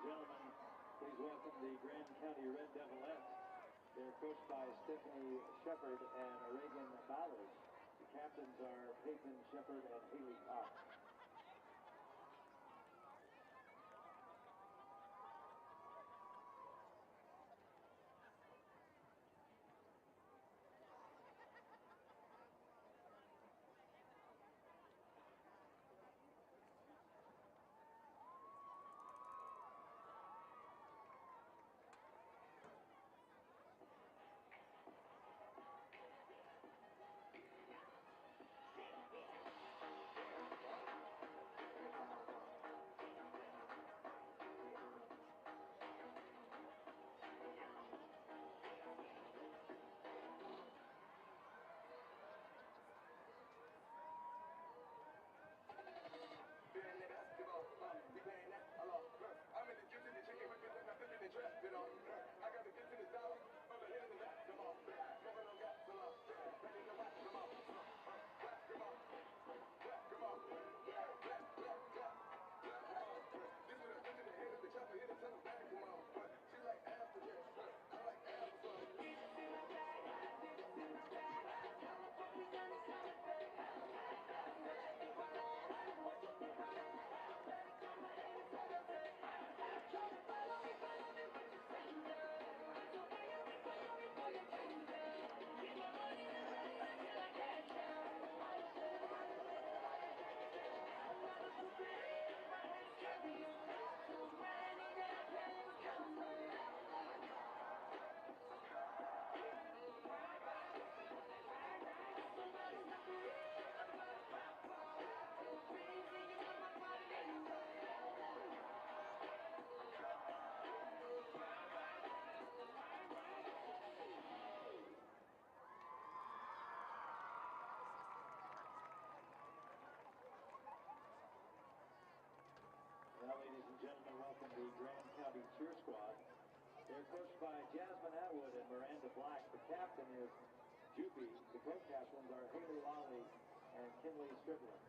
gentlemen, please welcome the Grand County Red Devilettes. They're coached by Stephanie Shepard and Reagan Ballard. The captains are Peyton Shepard and Haley Cox. Now, ladies and gentlemen, welcome the Grand County Cheer Squad. They're coached by Jasmine Atwood and Miranda Black. The captain is Juby. The co-captains are Haley Lally and Kinley Strickland.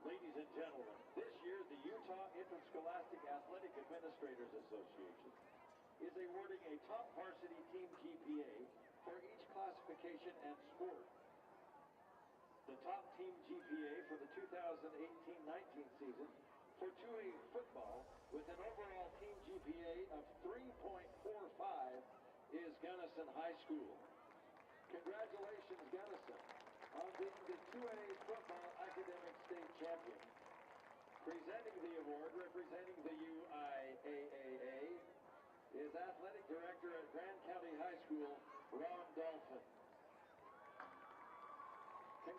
Ladies and gentlemen, this year the Utah Interscholastic Athletic Administrators Association is awarding a top varsity team GPA for each classification and sport. The top team GPA for the 2018-19 season for 2A football with an overall team GPA of 3.45 is Gunnison High School. Congratulations, Gunnison, on being the 2A football academic state champion. Presenting the award, representing the UIAAA, is Athletic Director at Grand County High School, Ron Dolphin.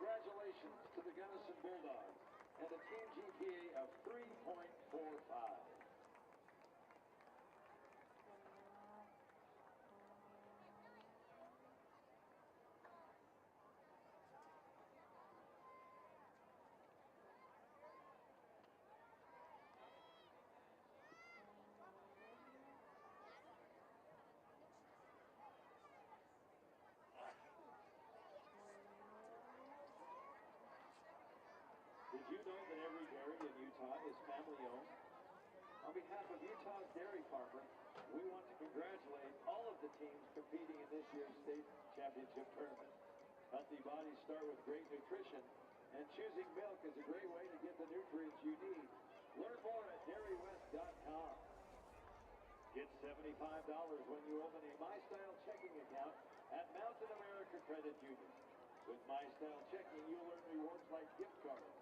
Congratulations to the Gunnison Bulldogs and a team GPA of 3.45. Did you know that every dairy in Utah is family-owned? On behalf of Utah's dairy farmers, we want to congratulate all of the teams competing in this year's state championship tournament. Healthy bodies start with great nutrition, and choosing milk is a great way to get the nutrients you need. Learn more at dairywest.com. Get $75 when you open a MyStyle checking account at Mountain America Credit Union. With MyStyle checking, you'll earn rewards like gift cards,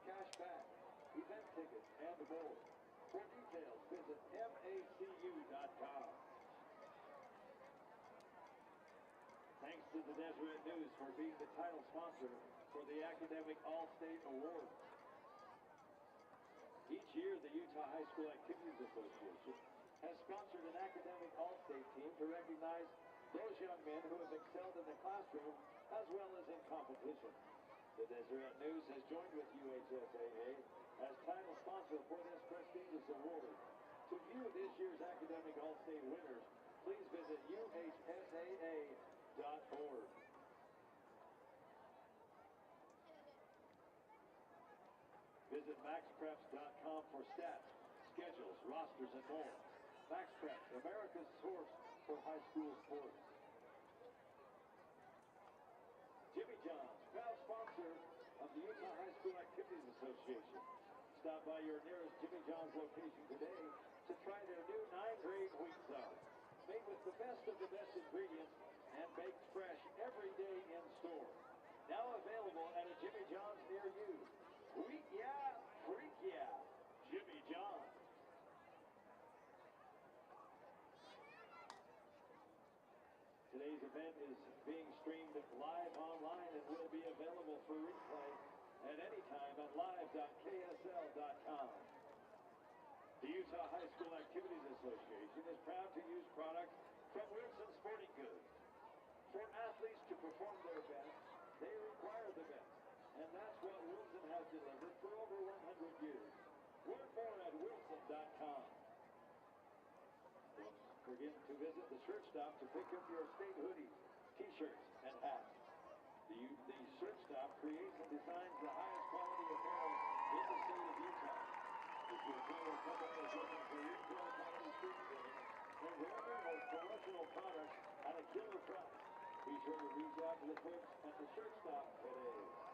cash back, event tickets, and more. For details, visit macu.com. Thanks to the Deseret News for being the title sponsor for the Academic All-State Award. Each year, the Utah High School Activities Association has sponsored an academic all-state team to recognize those young men who have excelled in the classroom as well as in competition. The Deseret News has joined with UHSAA as title sponsor for this prestigious award. To view this year's academic all-state winners, please visit UHSAA.org. Visit MaxPreps.com for stats, schedules, rosters, and more. MaxPreps, America's source for high school sports. Jimmy John's, proud sponsor of the Utah High School Activities Association. Stop by your nearest Jimmy John's location today to try their new 9-grade wheat sauce. Made with the best of the best ingredients and baked fresh every day in store. Now available at a Jimmy John's near you. Wheat yeah, freak yeah, Jimmy John's. Today's event is being streamed live online and will be available for replay at any time at live.ksl.com. The Utah High School Activities Association is proud to use products from Wilson Sporting Goods. For athletes to perform their best, they require the best. And that's what Wilson has delivered for over 100 years. Learn more at wilson.com. Don't forget to visit the shirt stop to pick up your state hoodies, t-shirts, and hats. The shirt stop creates and designs the highest quality apparel in the state of Utah. If your favorite company is looking for retail quality street fitting and delivering those promotional products at a killer price, be sure to reach out to the folks at the shirt stop today.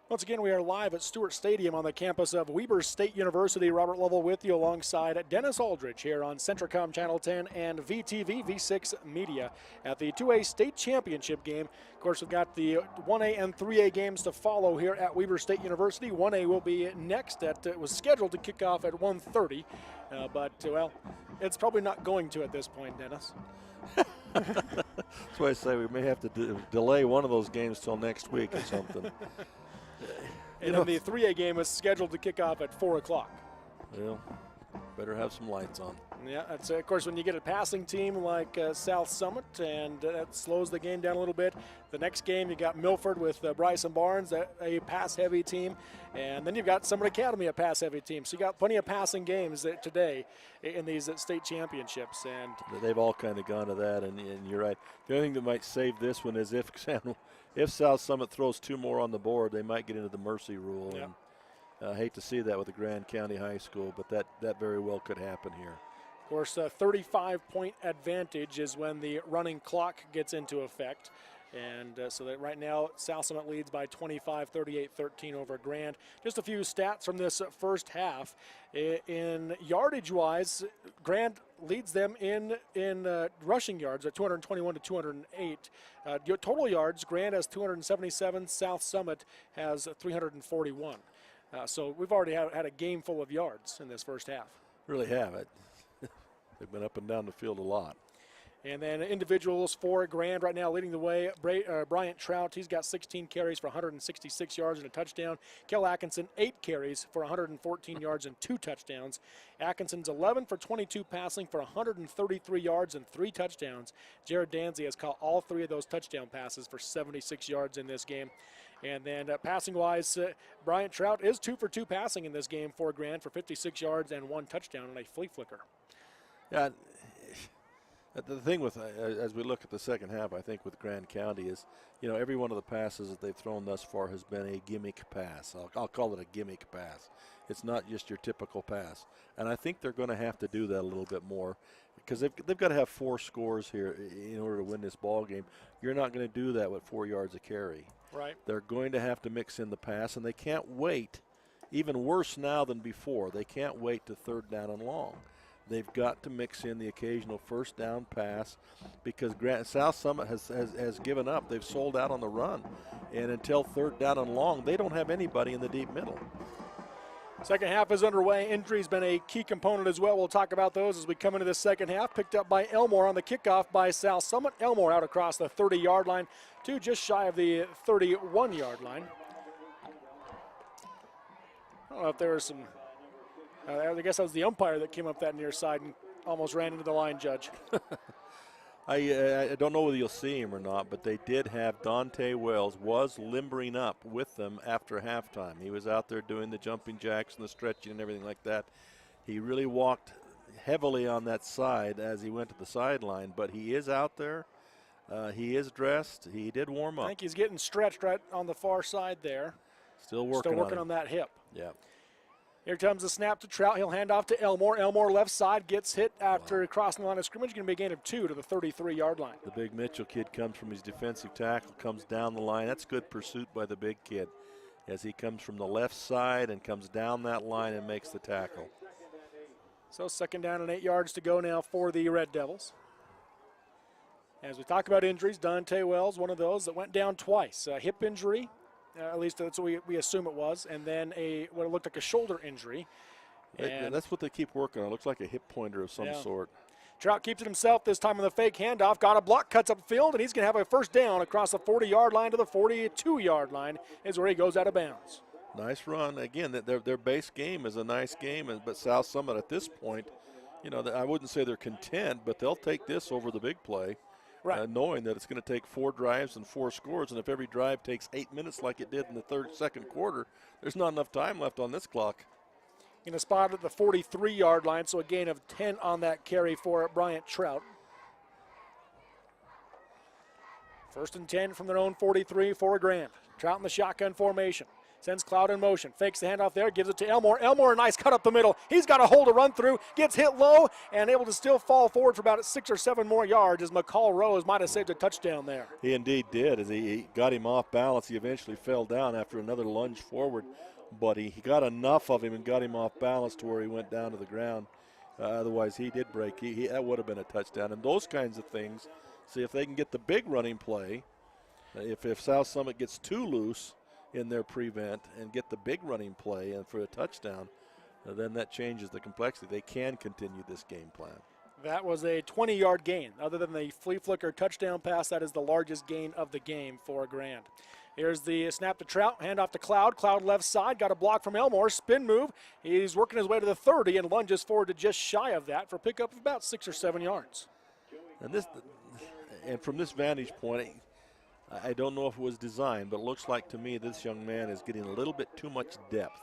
Once again, we are live at Stewart Stadium on the campus of Weber State University. Robert Lovell with you alongside Dennis Aldridge here on Centricom Channel 10 and VTV V6 Media at the 2A State Championship game. Of course, we've got the 1A and 3A games to follow here at Weber State University. 1A will be next. It was scheduled to kick off at 1:30, but, well, it's probably not going to at this point, Dennis. That's why I say we may have to delay one of those games till next week or something. And then the 3A game is scheduled to kick off at 4 o'clock. Well, better have some lights on. Yeah, that's, of course, when you get a passing team like South Summit, and that slows the game down a little bit. The next game, you got Milford with Bryson Barnes, a pass-heavy team. And then you've got Summit Academy, a pass-heavy team. So you got plenty of passing games today in these state championships. And they've all kind of gone to that, and you're right. The only thing that might save this one is if South Summit throws 2 more on the board, they might get into the mercy rule. Yep. And I hate to see that with the Grand County High School, but that very well could happen here. Of course, a 35-point advantage is when the running clock gets into effect. And so that right now, South Summit leads by 25, 38-13 over Grand. Just a few stats from this first half. In yardage-wise, Grand leads them in rushing yards at 221 to 208. Total yards, Grand has 277. South Summit has 341. So we've already had a game full of yards in this first half. Really have it. They've been up and down the field a lot. And then individuals for Grand right now leading the way. Bryant Trout, he's got 16 carries for 166 yards and a touchdown. Kel Atkinson, 8 carries for 114 yards and 2 touchdowns. Atkinson's 11 for 22 passing for 133 yards and 3 touchdowns. Jared Danzy has caught all 3 of those touchdown passes for 76 yards in this game. And then passing-wise, Bryant Trout is 2 for 2 passing in this game for Grand for 56 yards and 1 touchdown and a flea flicker. Yeah, the thing with, as we look at the second half, I think with Grand County is, every one of the passes that they've thrown thus far has been a gimmick pass. I'll call it a gimmick pass. It's not just your typical pass. And I think they're going to have to do that a little bit more because they've got to have 4 scores here in order to win this ball game. You're not going to do that with 4 yards a carry. Right. They're going to have to mix in the pass, and they can't wait. Even worse now than before, they can't wait to 3rd down and long. They've got to mix in the occasional first down pass because South Summit has given up. They've sold out on the run. And until 3rd down and long, they don't have anybody in the deep middle. Second half is underway. Injury's been a key component as well. We'll talk about those as we come into the second half. Picked up by Elmore on the kickoff by South Summit. Elmore out across the 30-yard line to just shy of the 31-yard line. I don't know if there was some... I guess that was the umpire that came up that near side and almost ran into the line judge. I don't know whether you'll see him or not, but they did have Dante Wells was limbering up with them after halftime. He was out there doing the jumping jacks and the stretching and everything like that. He really walked heavily on that side as he went to the sideline, but he is out there. He is dressed. He did warm up. I think he's getting stretched right on the far side there. Still working on that hip. Yeah. Here comes the snap to Trout. He'll hand off to Elmore. Elmore left side gets hit after crossing the line of scrimmage. Going to be a gain of 2 to the 33-yard line. The big Mitchell kid comes from his defensive tackle, comes down the line. That's good pursuit by the big kid as he comes from the left side and comes down that line and makes the tackle. So 2nd down and 8 yards to go now for the Red Devils. As we talk about injuries, Dante Wells, one of those that went down twice. A hip injury. At least that's what we assume it was, and then what looked like a shoulder injury. And that's what they keep working on. It looks like a hip pointer of some sort. Trout keeps it himself this time on the fake handoff. Got a block, cuts up field, and he's going to have a first down across the 40-yard line to the 42-yard line is where he goes out of bounds. Nice run. Again, their base game is a nice game, but South Summit at this point, I wouldn't say they're content, but they'll take this over the big play. Right. Knowing that it's going to take 4 drives and 4 scores, and if every drive takes 8 minutes like it did in the second quarter, there's not enough time left on this clock. Going to spot at the 43-yard line, so a gain of 10 on that carry for Bryant Trout. 1st and 10 from their own 43 for Grand. Trout in the shotgun formation. Sends Cloud in motion. Fakes the handoff there. Gives it to Elmore. Elmore, a nice cut up the middle. He's got a hole to run through. Gets hit low and able to still fall forward for about 6 or 7 more yards as McCall Rose might have saved a touchdown there. He indeed did. As he got him off balance, he eventually fell down after another lunge forward. But he got enough of him and got him off balance to where he went down to the ground. Otherwise, he did break. That would have been a touchdown. And those kinds of things, see if they can get the big running play. If South Summit gets too loose in their prevent and get the big running play and for a touchdown, then that changes the complexity. They can continue this game plan. That was a 20-yard gain. Other than the flea flicker touchdown pass, that is the largest gain of the game for Grand. Here's the snap to Trout, handoff to Cloud. Cloud left side, got a block from Elmore, spin move. He's working his way to the 30 and lunges forward to just shy of that for a pickup of about 6 or 7 yards. And from this vantage point, I don't know if it was designed, but it looks like to me this young man is getting a little bit too much depth.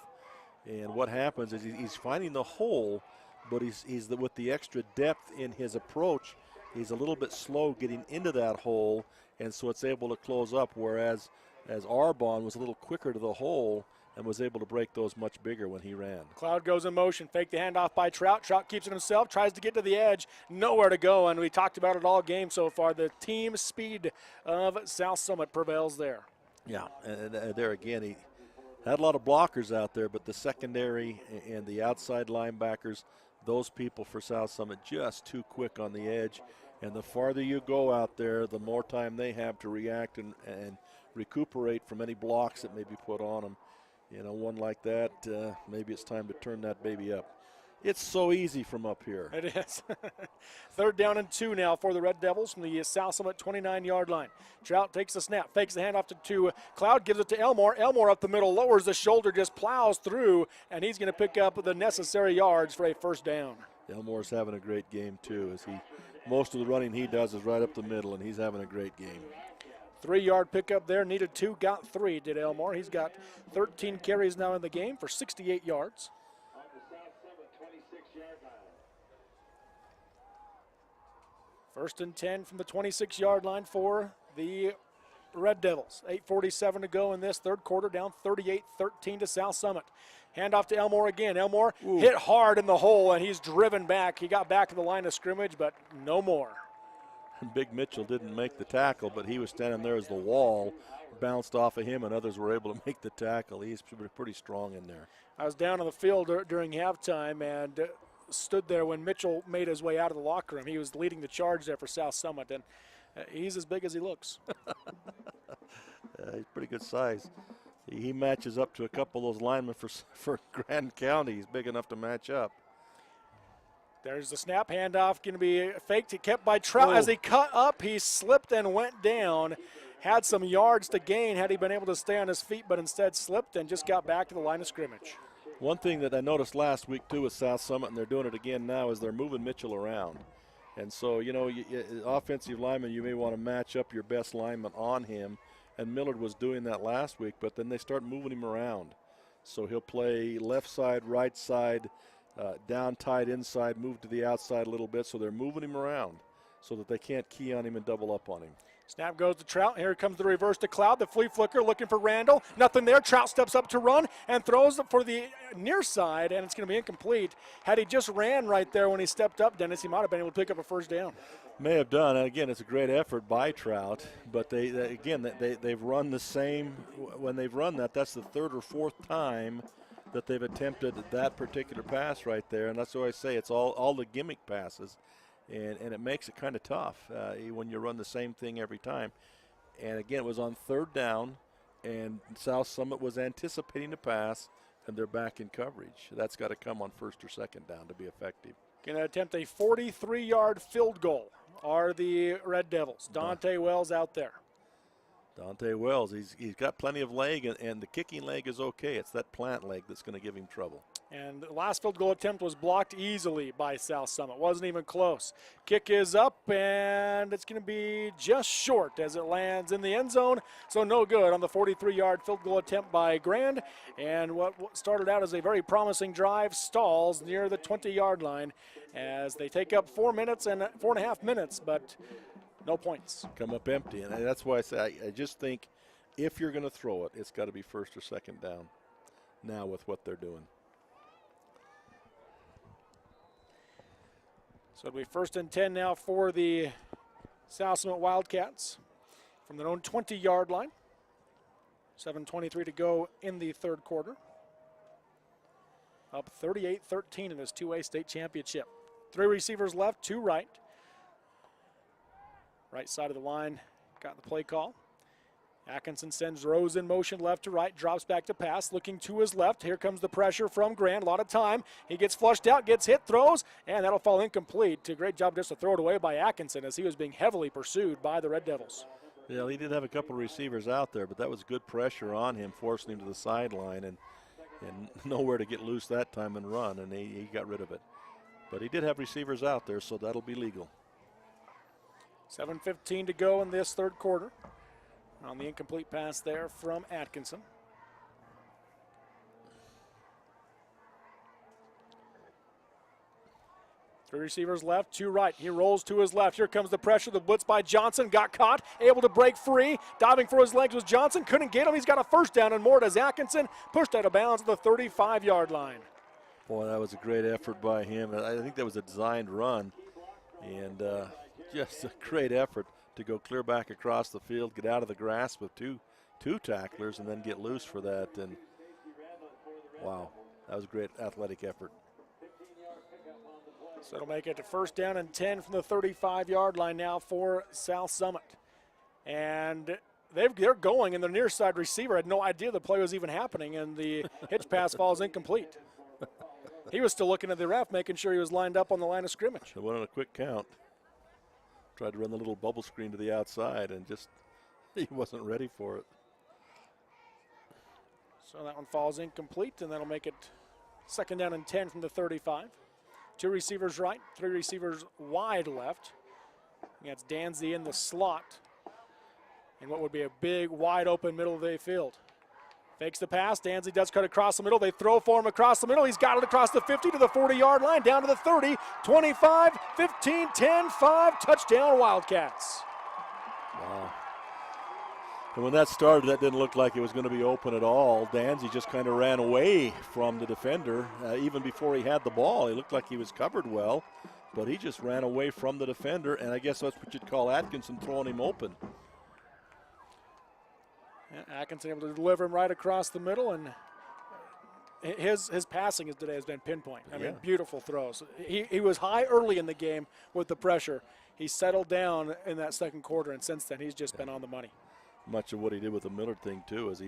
And what happens is he's finding the hole, but he's with the extra depth in his approach, he's a little bit slow getting into that hole, and so it's able to close up, whereas Arbonne was a little quicker to the hole and was able to break those much bigger when he ran. Cloud goes in motion, fake the handoff by Trout. Trout keeps it himself, tries to get to the edge, nowhere to go, and we talked about it all game so far. The team speed of South Summit prevails there. Yeah, and there again, he had a lot of blockers out there, but the secondary and the outside linebackers, those people for South Summit just too quick on the edge, and the farther you go out there, the more time they have to react and recuperate from any blocks that may be put on them. You know, one like that, maybe it's time to turn that baby up. It's so easy from up here. It is. 3rd down and 2 now for the Red Devils from the South Summit 29-yard line. Trout takes the snap, fakes the handoff to Cloud, gives it to Elmore. Elmore up the middle, lowers the shoulder, just plows through, and he's going to pick up the necessary yards for a 1st down. Elmore's having a great game, too, as most of the running he does is right up the middle, and he's having a great game. 3-yard pickup there, needed 2, got 3, did Elmore. He's got 13 carries now in the game for 68 yards. On the South Summit 26-yard line. 1st and 10 from the 26-yard line for the Red Devils. 8:47 to go in this 3rd quarter, down 38-13 to South Summit. Handoff to Elmore again. Elmore hit hard in the hole, and he's driven back. He got back to the line of scrimmage, but no more. Big Mitchell didn't make the tackle, but he was standing there as the wall bounced off of him, and others were able to make the tackle. He's pretty strong in there. I was down on the field during halftime and stood there when Mitchell made his way out of the locker room. He was leading the charge there for South Summit, and he's as big as he looks. He's pretty good size. He matches up to a couple of those linemen for Grand County. He's big enough to match up. There's the snap, handoff going to be faked, kept by Trout. As he cut up, he slipped and went down. Had some yards to gain had he been able to stay on his feet, but instead slipped and just got back to the line of scrimmage. One thing that I noticed last week, too, with South Summit, and they're doing it again now, is they're moving Mitchell around. And so, you know, offensive lineman, you may want to match up your best lineman on him, and Millard was doing that last week, but then they start moving him around. So he'll play left side, right side, down tight inside, move to the outside a little bit, so they're moving him around so that they can't key on him and double up on him. Snap goes to Trout. Here comes the reverse to Cloud. The flea flicker looking for Randall. Nothing there. Trout steps up to run and throws for the near side, and it's going to be incomplete. Had he just ran right there when he stepped up, Dennis, he might have been able to pick up a 1st down. May have done. And again, it's a great effort by Trout, but they've run the same. When they've run that, that's the 3rd or 4th time that they've attempted that particular pass right there, and that's why I say it's all the gimmick passes. And it makes it kind of tough when you run the same thing every time. And again, it was on 3rd down, and South Summit was anticipating the pass, and they're back in coverage. That's got to come on 1st or 2nd down to be effective. Going to attempt a 43-yard field goal are the Red Devils. Dante Wells out there. Dante Wells, he's got plenty of leg, and the kicking leg is okay. It's that plant leg that's going to give him trouble. And the last field goal attempt was blocked easily by South Summit. Wasn't even close. Kick is up, and it's going to be just short as it lands in the end zone. So no good on the 43-yard field goal attempt by Grand. And what started out as a very promising drive stalls near the 20-yard line as they take up 4.5 minutes, but no points. Come up empty, and that's why I say I just think if you're going to throw it, it's got to be first or second down now with what they're doing. So it'll be 1st and 10 now for the South Summit Wildcats from their own 20-yard line. 7:23 to go in the third quarter. Up 38-13 in this 2A state championship. 3 receivers left, 2 right. Right side of the line got the play call. Atkinson sends Rose in motion left to right, drops back to pass, looking to his left. Here comes the pressure from Grant. A lot of time. He gets flushed out, gets hit, throws, and that'll fall incomplete. A great job just to throw it away by Atkinson as he was being heavily pursued by the Red Devils. Yeah, he did have a couple of receivers out there, but that was good pressure on him, forcing him to the sideline and nowhere to get loose that time and run, and he got rid of it. But he did have receivers out there, so that'll be legal. 7:15 to go in this third quarter. On the incomplete pass there from Atkinson. Three receivers left, 2 right. He rolls to his left. Here comes the pressure. The blitz by Johnson. Got caught, able to break free. Diving for his legs was Johnson. Couldn't get him. He's got a first down and more as Atkinson pushed out of bounds at the 35-yard line. Boy, that was a great effort by him. I think that was a designed run. And just a great effort to go clear back across the field, get out of the grasp of two tacklers, and then get loose for that. And wow, that was a great athletic effort. So it'll make it to 1st down and 10 from the 35-yard line now for South Summit. And they're going, and the near side receiver had no idea the play was even happening, and the hitch pass falls incomplete. He was still looking at the ref, making sure he was lined up on the line of scrimmage. They went on a quick count. Tried to run the little bubble screen to the outside, and just he wasn't ready for it. So that one falls incomplete, and that'll make it 2nd down and 10 from the 35. 2 receivers right, 3 receivers wide left. That's Danzy in the slot in what would be a big, wide open middle of the field. Fakes the pass. Danzy does cut across the middle. They throw for him across the middle. He's got it across the 50 to the 40-yard line, down to the 30, 25, 15, 10, 5. Touchdown, Wildcats. Wow. And when that started, that didn't look like it was going to be open at all. Danzy just kind of ran away from the defender even before he had the ball. He looked like he was covered well, but he just ran away from the defender, and I guess that's what you'd call Atkinson throwing him open. Atkinson able to deliver him right across the middle, and his passing today has been pinpoint. I mean, beautiful throws. He was high early in the game with the pressure. He settled down in that second quarter, and since then he's just been on the money. Much of what he did with the Millard thing too is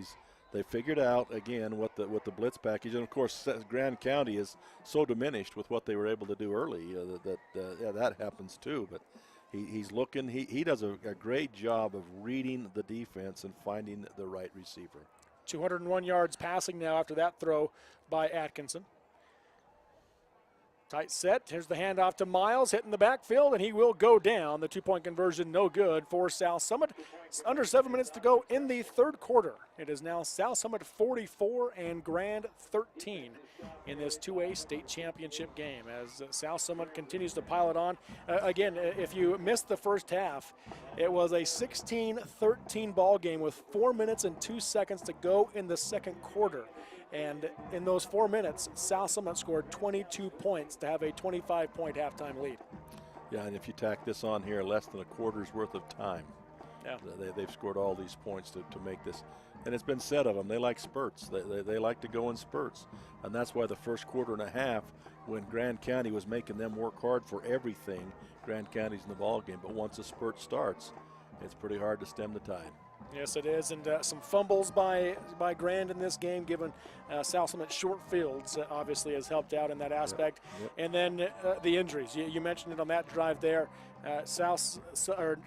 they figured out again what the blitz package, and of course Grand County is so diminished with what they were able to do early that happens too, but. He's looking. He does a great job of reading the defense and finding the right receiver. 201 yards passing now after that throw by Atkinson. Tight set. Here's the handoff to Miles, hitting the backfield, and he will go down. The 2-point conversion no good for South Summit. It's under 7 minutes to go in the third quarter. It is now South Summit 44 and Grand 13 in this 2A state championship game as South Summit continues to pile it on. Again, if you missed the first half, it was a 16-13 ball game with 4 minutes and 2 seconds to go in the second quarter. And in those 4 minutes, South Summit scored 22 points to have a 25-point halftime lead. Yeah, and if you tack this on here, less than a quarter's worth of time. Yeah. They've scored all these points to make this. And it's been said of them, they like spurts. They like to go in spurts. And that's why the first quarter and a half, when Grand County was making them work hard for everything, Grand County's in the ball game. But once a spurt starts, it's pretty hard to stem the tide. Yes, it is, and some fumbles by Grand in this game, given South Summit short fields, obviously has helped out in that aspect. Yep. And then the injuries. You mentioned it on that drive there.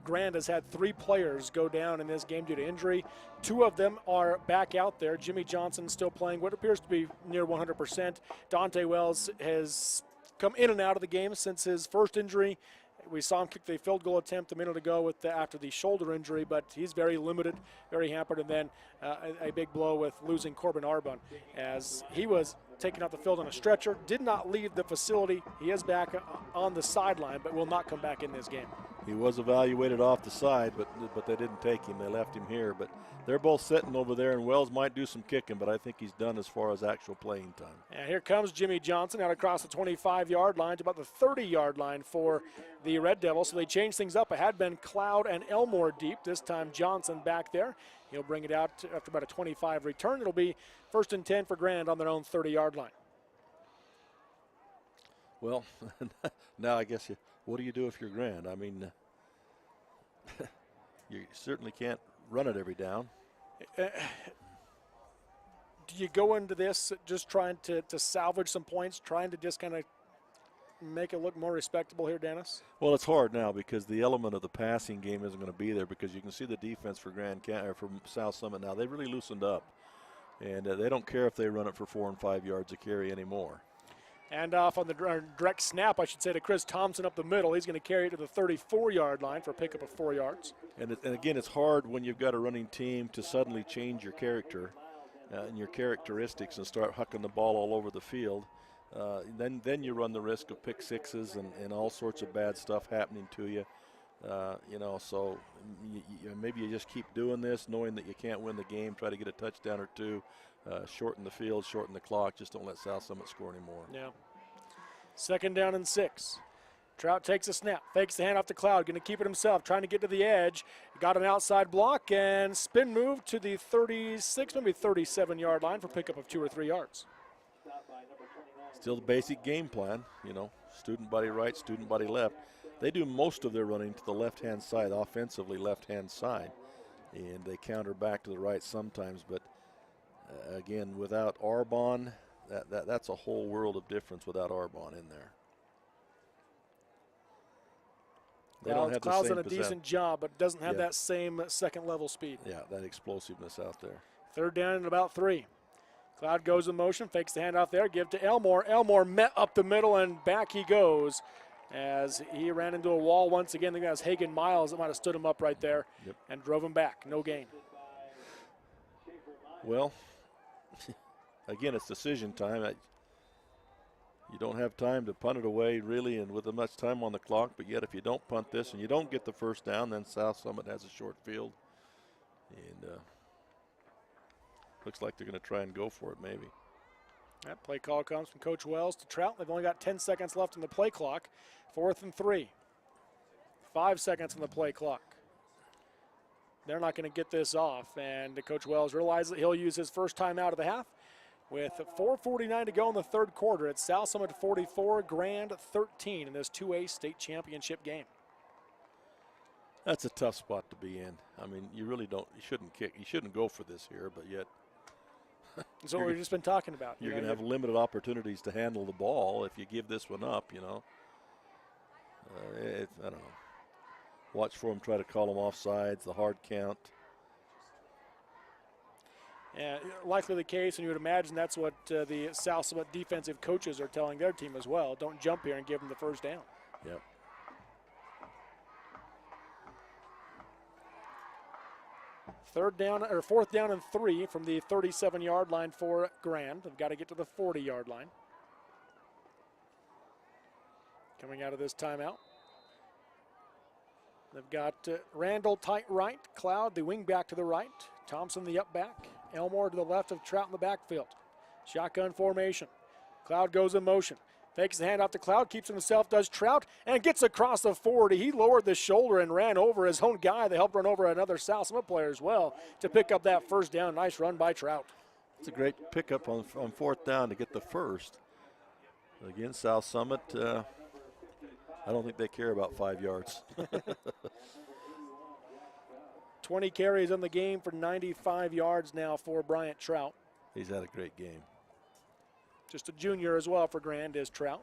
Grand has had 3 players go down in this game due to injury. 2 of them are back out there. Jimmy Johnson still playing what appears to be near 100%. Dante Wells has come in and out of the game since his first injury. We saw him kick the field goal attempt a minute ago after the shoulder injury, but he's very limited, very hampered. And then a big blow with losing Corbin Arbon as he was taken off the field on a stretcher, did not leave the facility. He is back on the sideline, but will not come back in this game. He was evaluated off the side, but they didn't take him. They left him here. But they're both sitting over there, and Wells might do some kicking, but I think he's done as far as actual playing time. And here comes Jimmy Johnson out across the 25-yard line to about the 30-yard line for the Red Devils. So they changed things up. It had been Cloud and Elmore deep. This time Johnson back there. He'll bring it out after about a 25 return. It'll be 1st and 10 for Grand on their own 30-yard line. Well, now I guess what do you do if you're Grand? I mean, you certainly can't run it every down. Do you go into this just trying to salvage some points, trying to just kind of make it look more respectable here, Dennis? Well, it's hard now because the element of the passing game isn't going to be there, because you can see the defense for for South Summit now. They've really loosened up, and they don't care if they run it for 4 and 5 yards a carry anymore. And off on the direct snap, I should say, to Chris Thompson up the middle. He's going to carry it to the 34-yard line for a pickup of 4 yards. And again, it's hard when you've got a running team to suddenly change your character and your characteristics and start hucking the ball all over the field. Then you run the risk of pick sixes and all sorts of bad stuff happening to you. So maybe you just keep doing this, knowing that you can't win the game. Try to get a touchdown or two. Shorten the field, shorten the clock. Just don't let South Summit score anymore. Yeah. 2nd down and 6. Trout takes a snap, fakes the hand off to Cloud, going to keep it himself, trying to get to the edge. Got an outside block and spin move to the 36, maybe 37-yard line for pickup of 2 or 3 yards. Still the basic game plan, student body right, student body left. They do most of their running to the left-hand side, offensively left-hand side, and they counter back to the right sometimes. But again, without Arbonne, that's a whole world of difference without Arbonne in there. They don't have Cloud's the same done a decent job, but doesn't have that same second-level speed. Yeah, that explosiveness out there. 3rd down and about 3. Cloud goes in motion, fakes the handoff there, give to Elmore. Elmore met up the middle, and back he goes as he ran into a wall once again. I think that was Hagan Miles that might have stood him up right there and drove him back. No gain. Well, again, it's decision time. You don't have time to punt it away, really, and with much time on the clock. But yet, if you don't punt this and you don't get the 1st down, then South Summit has a short field. And looks like they're going to try and go for it, maybe. That play call comes from Coach Wells to Trout. They've only got 10 seconds left in the play clock. 4th and 3. 5 seconds on the play clock. They're not going to get this off, and Coach Wells realizes that he'll use his first time out of the half. With 4:49 to go in the 3rd quarter, it's South Summit 44, Grand 13 in this 2A state championship game. That's a tough spot to be in. I mean, you really don't. You shouldn't kick. You shouldn't go for this here, but yet. That's what we've just been talking about. You're going to have limited opportunities to handle the ball if you give this one up. I don't know. Watch for them try to call them offsides, the hard count. Yeah, likely the case, and you would imagine that's what the South Summit defensive coaches are telling their team as well. Don't jump here and give them the 1st down. Yep. Fourth down and 3 from the 37-yard line for Grand. They've got to get to the 40-yard line. Coming out of this timeout. They've got Randall tight right, Cloud the wing back to the right, Thompson the up back, Elmore to the left of Trout in the backfield. Shotgun formation. Cloud goes in motion. Fakes the handoff to Cloud, keeps himself, does Trout, and gets across the 40. He lowered the shoulder and ran over his own guy. They helped run over another South Summit player as well to pick up that 1st down. Nice run by Trout. It's a great pickup on 4th down to get the 1st. Again, South Summit, I don't think they care about 5 yards. 20 carries in the game for 95 yards now for Bryant Trout. He's had a great game. Just a junior as well for Grand is Trout.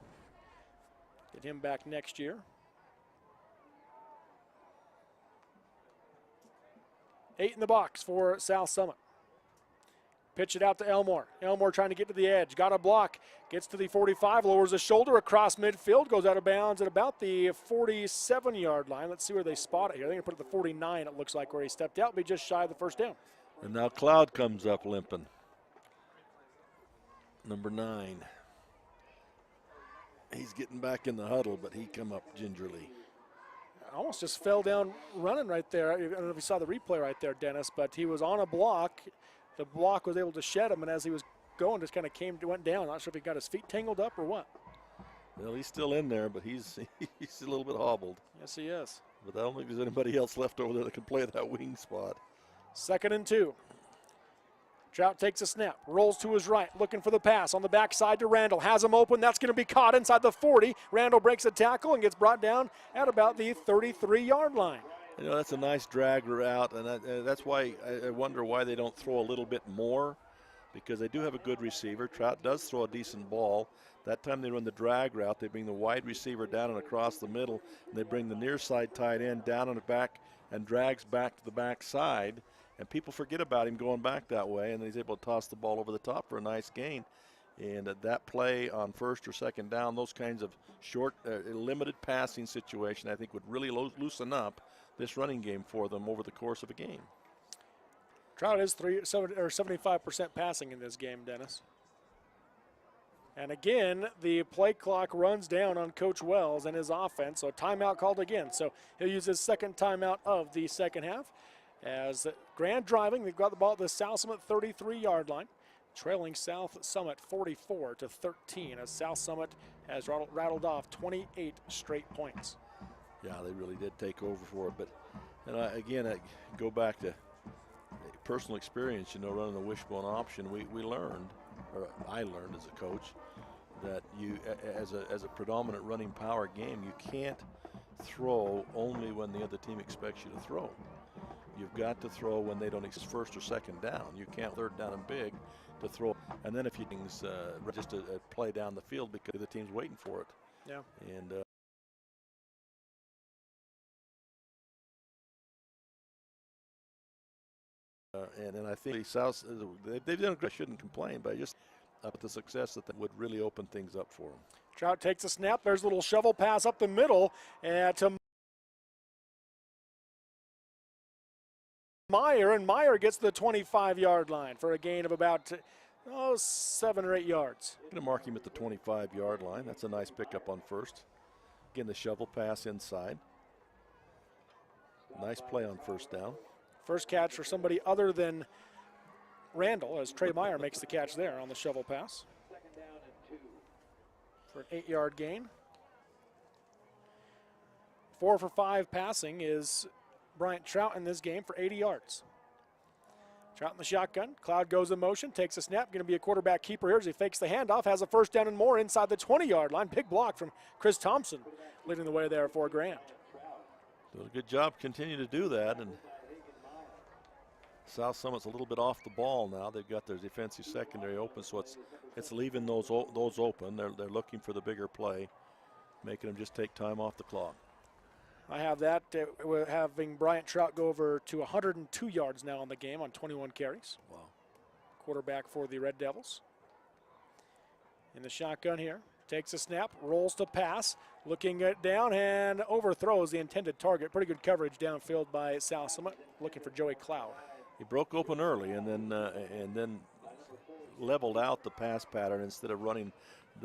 Get him back next year. 8 in the box for South Summit. Pitch it out to Elmore. Elmore trying to get to the edge. Got a block. Gets to the 45. Lowers the shoulder across midfield. Goes out of bounds at about the 47-yard line. Let's see where they spot it here. They're going to put it at the 49, it looks like, where he stepped out. Be just shy of the 1st down. And now Cloud comes up limping. Number 9. He's getting back in the huddle, but he come up gingerly. almost just fell down running right there. I don't know if you saw the replay right there, Dennis, but he was on a block. The block was able to shed him, and as he was going, just kind of went down. Not sure if he got his feet tangled up or what. Well, he's still in there, but he's a little bit hobbled. Yes, he is. But I don't think there's anybody else left over there that can play that wing spot. 2nd and 2. Trout takes a snap, rolls to his right, looking for the pass on the backside to Randall. Has him open. That's going to be caught inside the 40. Randall breaks a tackle and gets brought down at about the 33-yard line. You know, that's a nice drag route, and that's why I wonder why they don't throw a little bit more, because they do have a good receiver. Trout does throw a decent ball. That time they run the drag route. They bring the wide receiver down and across the middle, and they bring the near side tight end down on the back and drags back to the back side. And people forget about him going back that way, and he's able to toss the ball over the top for a nice gain. And that play on 1st or 2nd down, those kinds of short, limited passing situation, I think would really loosen up this running game for them over the course of a game. Trout is 75% passing in this game, Dennis. And again, the play clock runs down on Coach Wells and his offense, so timeout called again. So he'll use his 2nd timeout of the 2nd half. As Grand driving, they've got the ball at the South Summit 33-yard line, trailing South Summit 44-13 as South Summit has rattled off 28 straight points. Yeah, they really did take over for it. But again, I go back to personal experience, running the wishbone option. We learned, or I learned as a coach, that you, as a predominant running power game, you can't throw only when the other team expects you to throw. You've got to throw when they don't expect 1st or 2nd down. You can't 3rd down and big to throw. And then if you things just a play down the field because the team's waiting for it. Yeah. And I think the South, they've done. I shouldn't complain, but just the success that would really open things up for them. Trout takes a snap. There's a little shovel pass up the middle to Meyer, and Meyer gets the 25-yard line for a gain of about 7 or 8 yards. Going to mark him at the 25-yard line. That's a nice pickup on 1st. Again, the shovel pass inside. Nice play on 1st down. First catch for somebody other than Randall, as Trey Meyer makes the catch there on the shovel pass for an 8-yard gain. 4 for 5 passing is Bryant Trout in this game for 80 yards. Trout in the shotgun. Cloud goes in motion, takes a snap. Going to be a quarterback keeper here as he fakes the handoff. Has a 1st down and more inside the 20-yard line. Big block from Chris Thompson, leading the way there for Grant. Doing a good job. Continue to do that. And South Summit's a little bit off the ball now. They've got their defensive secondary open, so it's leaving those open. They're looking for the bigger play, making them just take time off the clock. I have that, having Bryant Trout go over to 102 yards now on the game on 21 carries. Wow. Quarterback for the Red Devils. In the shotgun here, takes a snap, rolls to pass, looking it down and overthrows the intended target. Pretty good coverage downfield by South Summit, looking for Joey Cloud. He broke open early and then leveled out the pass pattern instead of running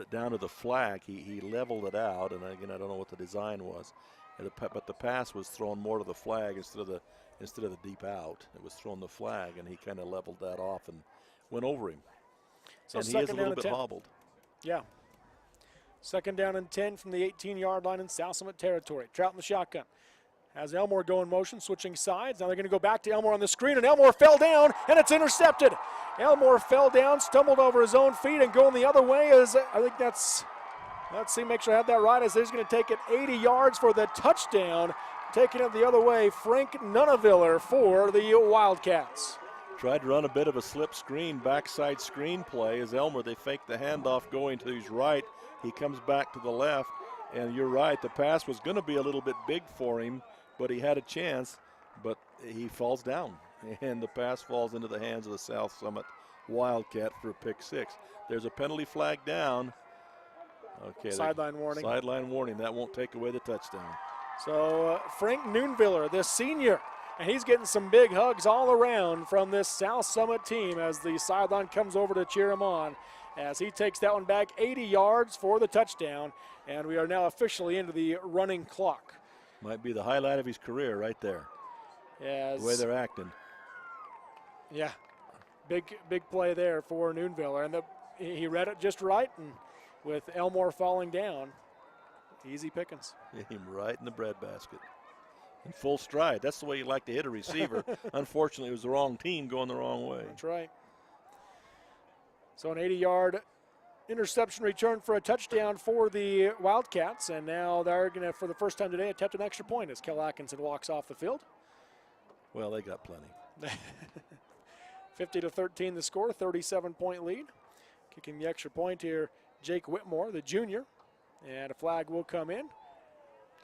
down to the flag. He leveled it out, and again, I don't know what the design was. But the pass was thrown more to the flag instead of the deep out. It was thrown the flag, and he kind of leveled that off and went over him. So and he is a little bit hobbled. Yeah. 2nd down and 10 from the 18-yard line in South Summit territory. Trout in the shotgun. Has Elmore go in motion, switching sides. Now they're going to go back to Elmore on the screen, and Elmore fell down, and it's intercepted. Elmore fell down, stumbled over his own feet, and going the other way is, I think that's, let's see, make sure I have that right, as he's going to take it 80 yards for the touchdown. Taking it the other way, Frank Nunaviller for the Wildcats. Tried to run a bit of a slip screen, backside screen play as Elmer, they fake the handoff going to his right. He comes back to the left, and you're right, the pass was going to be a little bit big for him, but he had a chance, but he falls down, and the pass falls into the hands of the South Summit Wildcat for a pick 6. There's a penalty flag down. Okay. Sideline warning. Sideline warning. That won't take away the touchdown. So Frank Nunaviller, the senior, and he's getting some big hugs all around from this South Summit team as the sideline comes over to cheer him on as he takes that one back 80 yards for the touchdown, and we are now officially into the running clock. Might be the highlight of his career right there. Yeah, The way they're acting. Yeah, big play there for Noonville. And he read it just right, and with Elmore falling down, easy pickings. Hit him right in the breadbasket. In full stride. That's the way you like to hit a receiver. Unfortunately, it was the wrong team going the wrong way. That's right. So an 80-yard interception return for a touchdown for the Wildcats, and now they're going to, for the first time today, attempt an extra point as Kel Atkinson walks off the field. Well, they got plenty. 50-13 the score, 37-point lead. Kicking the extra point here, Jake Whitmore, the junior, and a flag will come in.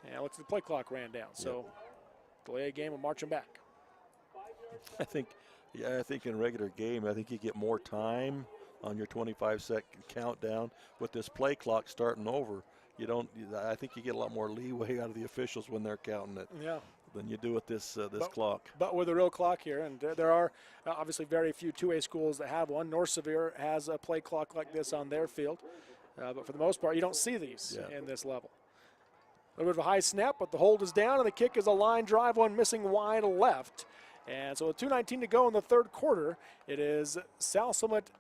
And looks like the play clock ran down, so delay a game and march them back. I think in a regular game, I think you get more time on your 25-second countdown. With this play clock starting over, I think you get a lot more leeway out of the officials when they're counting it. Yeah. Than you do with this clock. But with a real clock here, and there are obviously very few 2A schools that have one. North Sevier has a play clock like this on their field, but for the most part, you don't see these in this level. A little bit of a high snap, but the hold is down, and the kick is a line drive, one missing wide left. And so with 2:19 to go in the third quarter, it is South Summit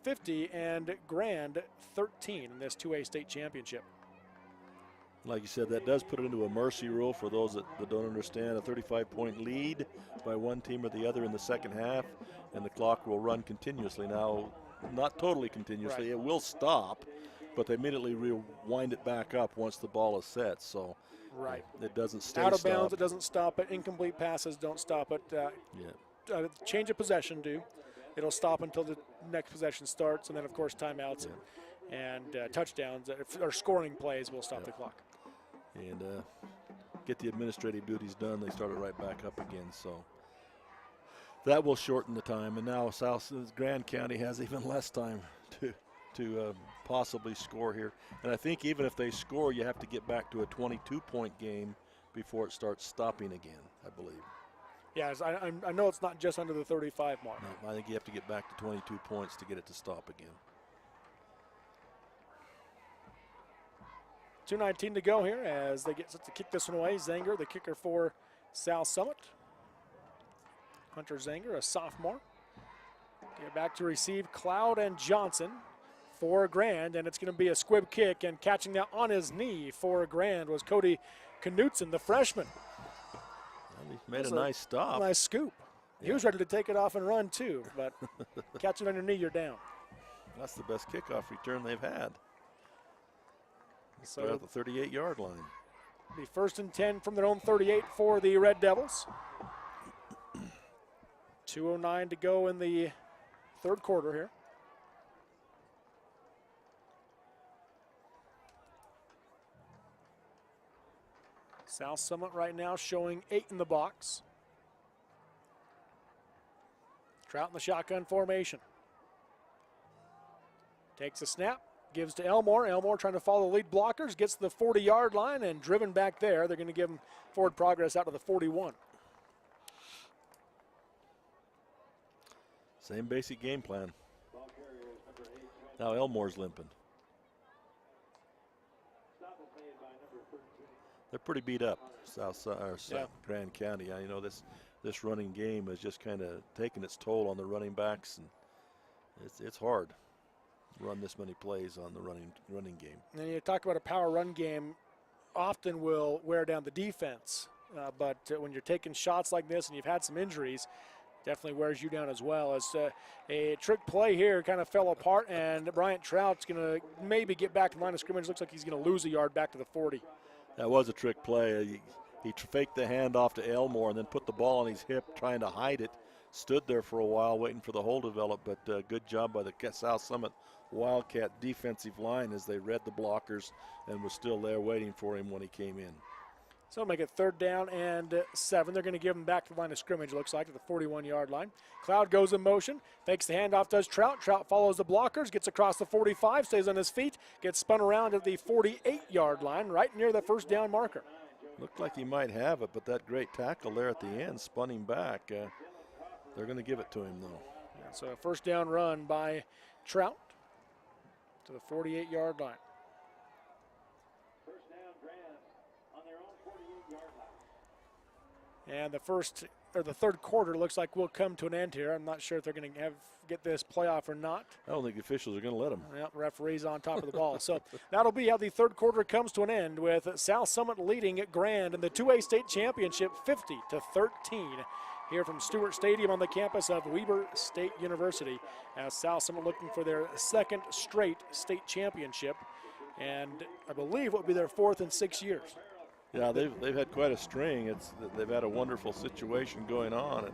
50 and Grand 13 in this 2A state championship. Like you said, that does put it into a mercy rule for those that don't understand. A 35-point lead by one team or the other in the second half, and the clock will run continuously. Now, not totally continuously. Right. It will stop, but they immediately rewind it back up once the ball is set. So it doesn't stay out of stopped. bounds, it doesn't stop it. Incomplete passes don't stop it. Change of possession do. It'll stop until the next possession starts, and then, of course, timeouts and touchdowns or scoring plays will stop the clock. And get the administrative duties done. They start it right back up again. So that will shorten the time. And now Grand County has even less time to possibly score here. And I think even if they score, you have to get back to a 22-point game before it starts stopping again, I believe. Yes, I know it's not just under the 35 mark. No, I think you have to get back to 22 points to get it to stop again. 2:19 to go here as they get set to kick this one away. Zanger, the kicker for South Summit. Hunter Zanger, a sophomore. Get back to receive Cloud and Johnson for Grand, and it's going to be a squib kick, and catching that on his knee for Grand was Cody Knutson, the freshman. Well, he made a nice stop. Nice scoop. Yeah. He was ready to take it off and run too, but catch it on your knee, you're down. That's the best kickoff return they've had. So at the 38-yard line. The 1st and 10 from their own 38 for the Red Devils. 2:09 to go in the third quarter here. South Summit right now showing 8 in the box. Trout in the shotgun formation. Takes a snap. Gives to Elmore. Elmore trying to follow the lead blockers. Gets to the 40-yard line and driven back there. They're going to give him forward progress out to the 41. Same basic game plan. Now Elmore's limping. They're pretty beat up, Grand County. You know, this running game has just kind of taken its toll on the running backs, and it's hard. Run this many plays on the running game. And you talk about a power run game, often will wear down the defense. But when you're taking shots like this and you've had some injuries, definitely wears you down as well. As a trick play here kind of fell apart, and Bryant Trout's going to maybe get back to the line of scrimmage. Looks like he's going to lose a yard back to the 40. That was a trick play. He faked the handoff to Elmore and then put the ball on his hip trying to hide it. Stood there for a while waiting for the hole to develop, but good job by the South Summit Wildcat defensive line as they read the blockers and was still there waiting for him when he came in. So make it 3rd down and 7. They're going to give him back to the line of scrimmage, looks like, at the 41-yard line. Cloud goes in motion, fakes the handoff, does Trout. Trout follows the blockers, gets across the 45, stays on his feet, gets spun around at the 48-yard line, right near the 1st down marker. Looked like he might have it, but that great tackle there at the end spun him back. They're going to give it to him, though. Yeah, so a 1st down run by Trout to the 48-yard line. 1st down, Grand on their And the third quarter looks like will come to an end here. I'm not sure if they're going to get this playoff or not. I don't think the officials are going to let them. Yep, referees on top of the ball. So that'll be how the third quarter comes to an end, with South Summit leading at Grand in the 2A state championship 50-13 here from Stewart Stadium on the campus of Weber State University, as South Summit looking for their second straight state championship, and I believe it will be their fourth in 6 years. Yeah, they've had quite a string. They've had a wonderful situation going on. It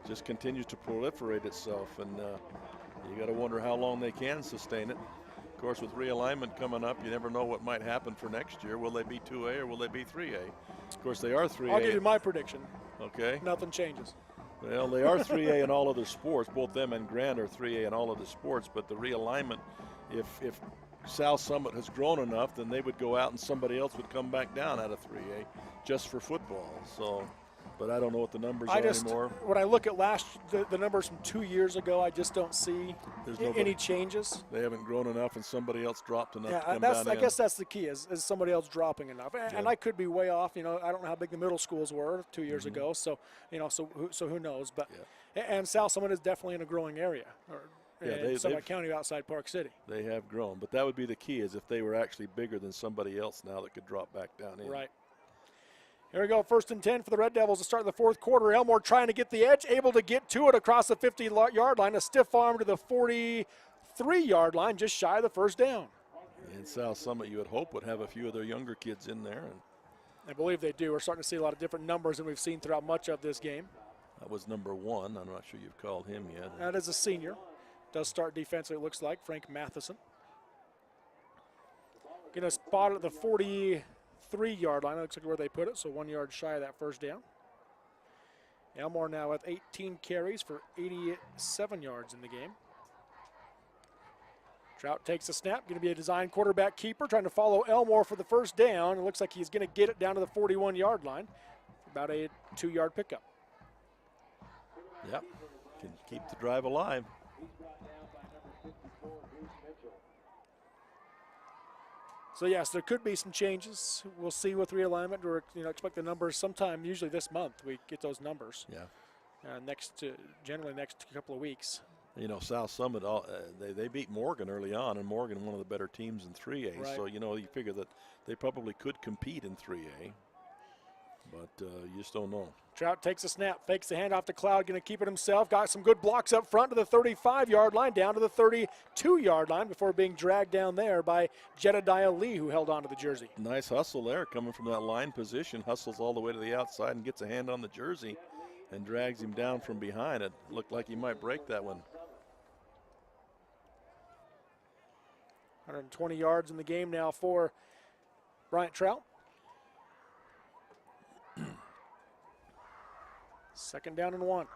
just continues to proliferate itself, and you got to wonder how long they can sustain it. Of course, with realignment coming up, you never know what might happen for next year. Will they be 2A or will they be 3A? Of course, they are 3A. I'll give you my prediction. Okay. Nothing changes. Well, they are 3A in all other sports. Both them and Grand are 3A in all other sports, but the realignment, if South Summit has grown enough, then they would go out and somebody else would come back down out of 3A just for football. So, but I don't know what the numbers are anymore. When I look at the numbers from 2 years ago, I just don't see any changes. They haven't grown enough, and somebody else dropped enough to come down I guess that's the key, is somebody else dropping enough. And Yeah. I could be way off. I don't know how big the middle schools were 2 years ago. So, so who knows? But and South Summit is definitely in a growing area. In Summit County outside Park City. They have grown, but that would be the key, is if they were actually bigger than somebody else now that could drop back down in. Right. Here we go, 1st and 10 for the Red Devils to start the fourth quarter. Elmore trying to get the edge, able to get to it across the 50-yard line. A stiff arm to the 43-yard line, just shy of the first down. And South Summit, you would hope, would have a few of their younger kids in there. And I believe they do. We're starting to see a lot of different numbers than we've seen throughout much of this game. that was number 1. I'm not sure you've called him yet. That is a senior. Does start defensively, it looks like, Frank Matheson. Going to spot it at the 43-yard line. That looks like where they put it, so 1 yard shy of that first down. Elmore now with 18 carries for 87 yards in the game. Trout takes a snap, going to be a design quarterback keeper, trying to follow Elmore for the first down. It looks like he's going to get it down to the 41-yard line. About a 2-yard pickup. Yep, can keep the drive alive. So yes, there could be some changes. We'll see with realignment. Or expect the numbers sometime. Usually this month we get those numbers. Yeah. Generally next couple of weeks. South Summit, they beat Morgan early on, and Morgan one of the better teams in 3A. Right. So you figure that they probably could compete in 3A, but you just don't know. Trout takes a snap, fakes the handoff to Cloud, going to keep it himself. Got some good blocks up front to the 35-yard line, down to the 32-yard line before being dragged down there by Jedediah Lee, who held onto the jersey. Nice hustle there, coming from that line position, hustles all the way to the outside and gets a hand on the jersey and drags him down from behind. It looked like he might break that one. 120 yards in the game now for Bryant Trout. 2nd down and 1.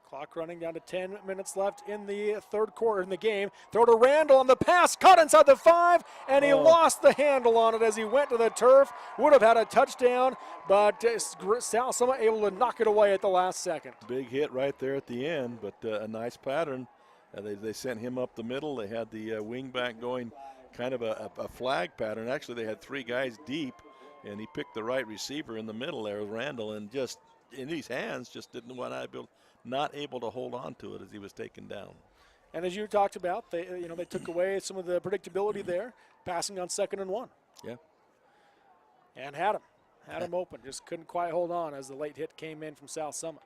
Clock running down to 10 minutes left in the third quarter in the game. Throw to Randall on the pass, caught inside the 5, and he lost the handle on it as he went to the turf. Would have had a touchdown, but South Summit able to knock it away at the last second. Big hit right there at the end, but a nice pattern. They sent him up the middle. They had the wing back going kind of a flag pattern. Actually, they had 3 guys deep, and he picked the right receiver in the middle there, Randall, and just in his hands just not able to hold on to it as he was taken down. And as you talked about, they took away some of the predictability there, passing on 2nd and 1. Yeah. And had him open, just couldn't quite hold on as the late hit came in from South Summit.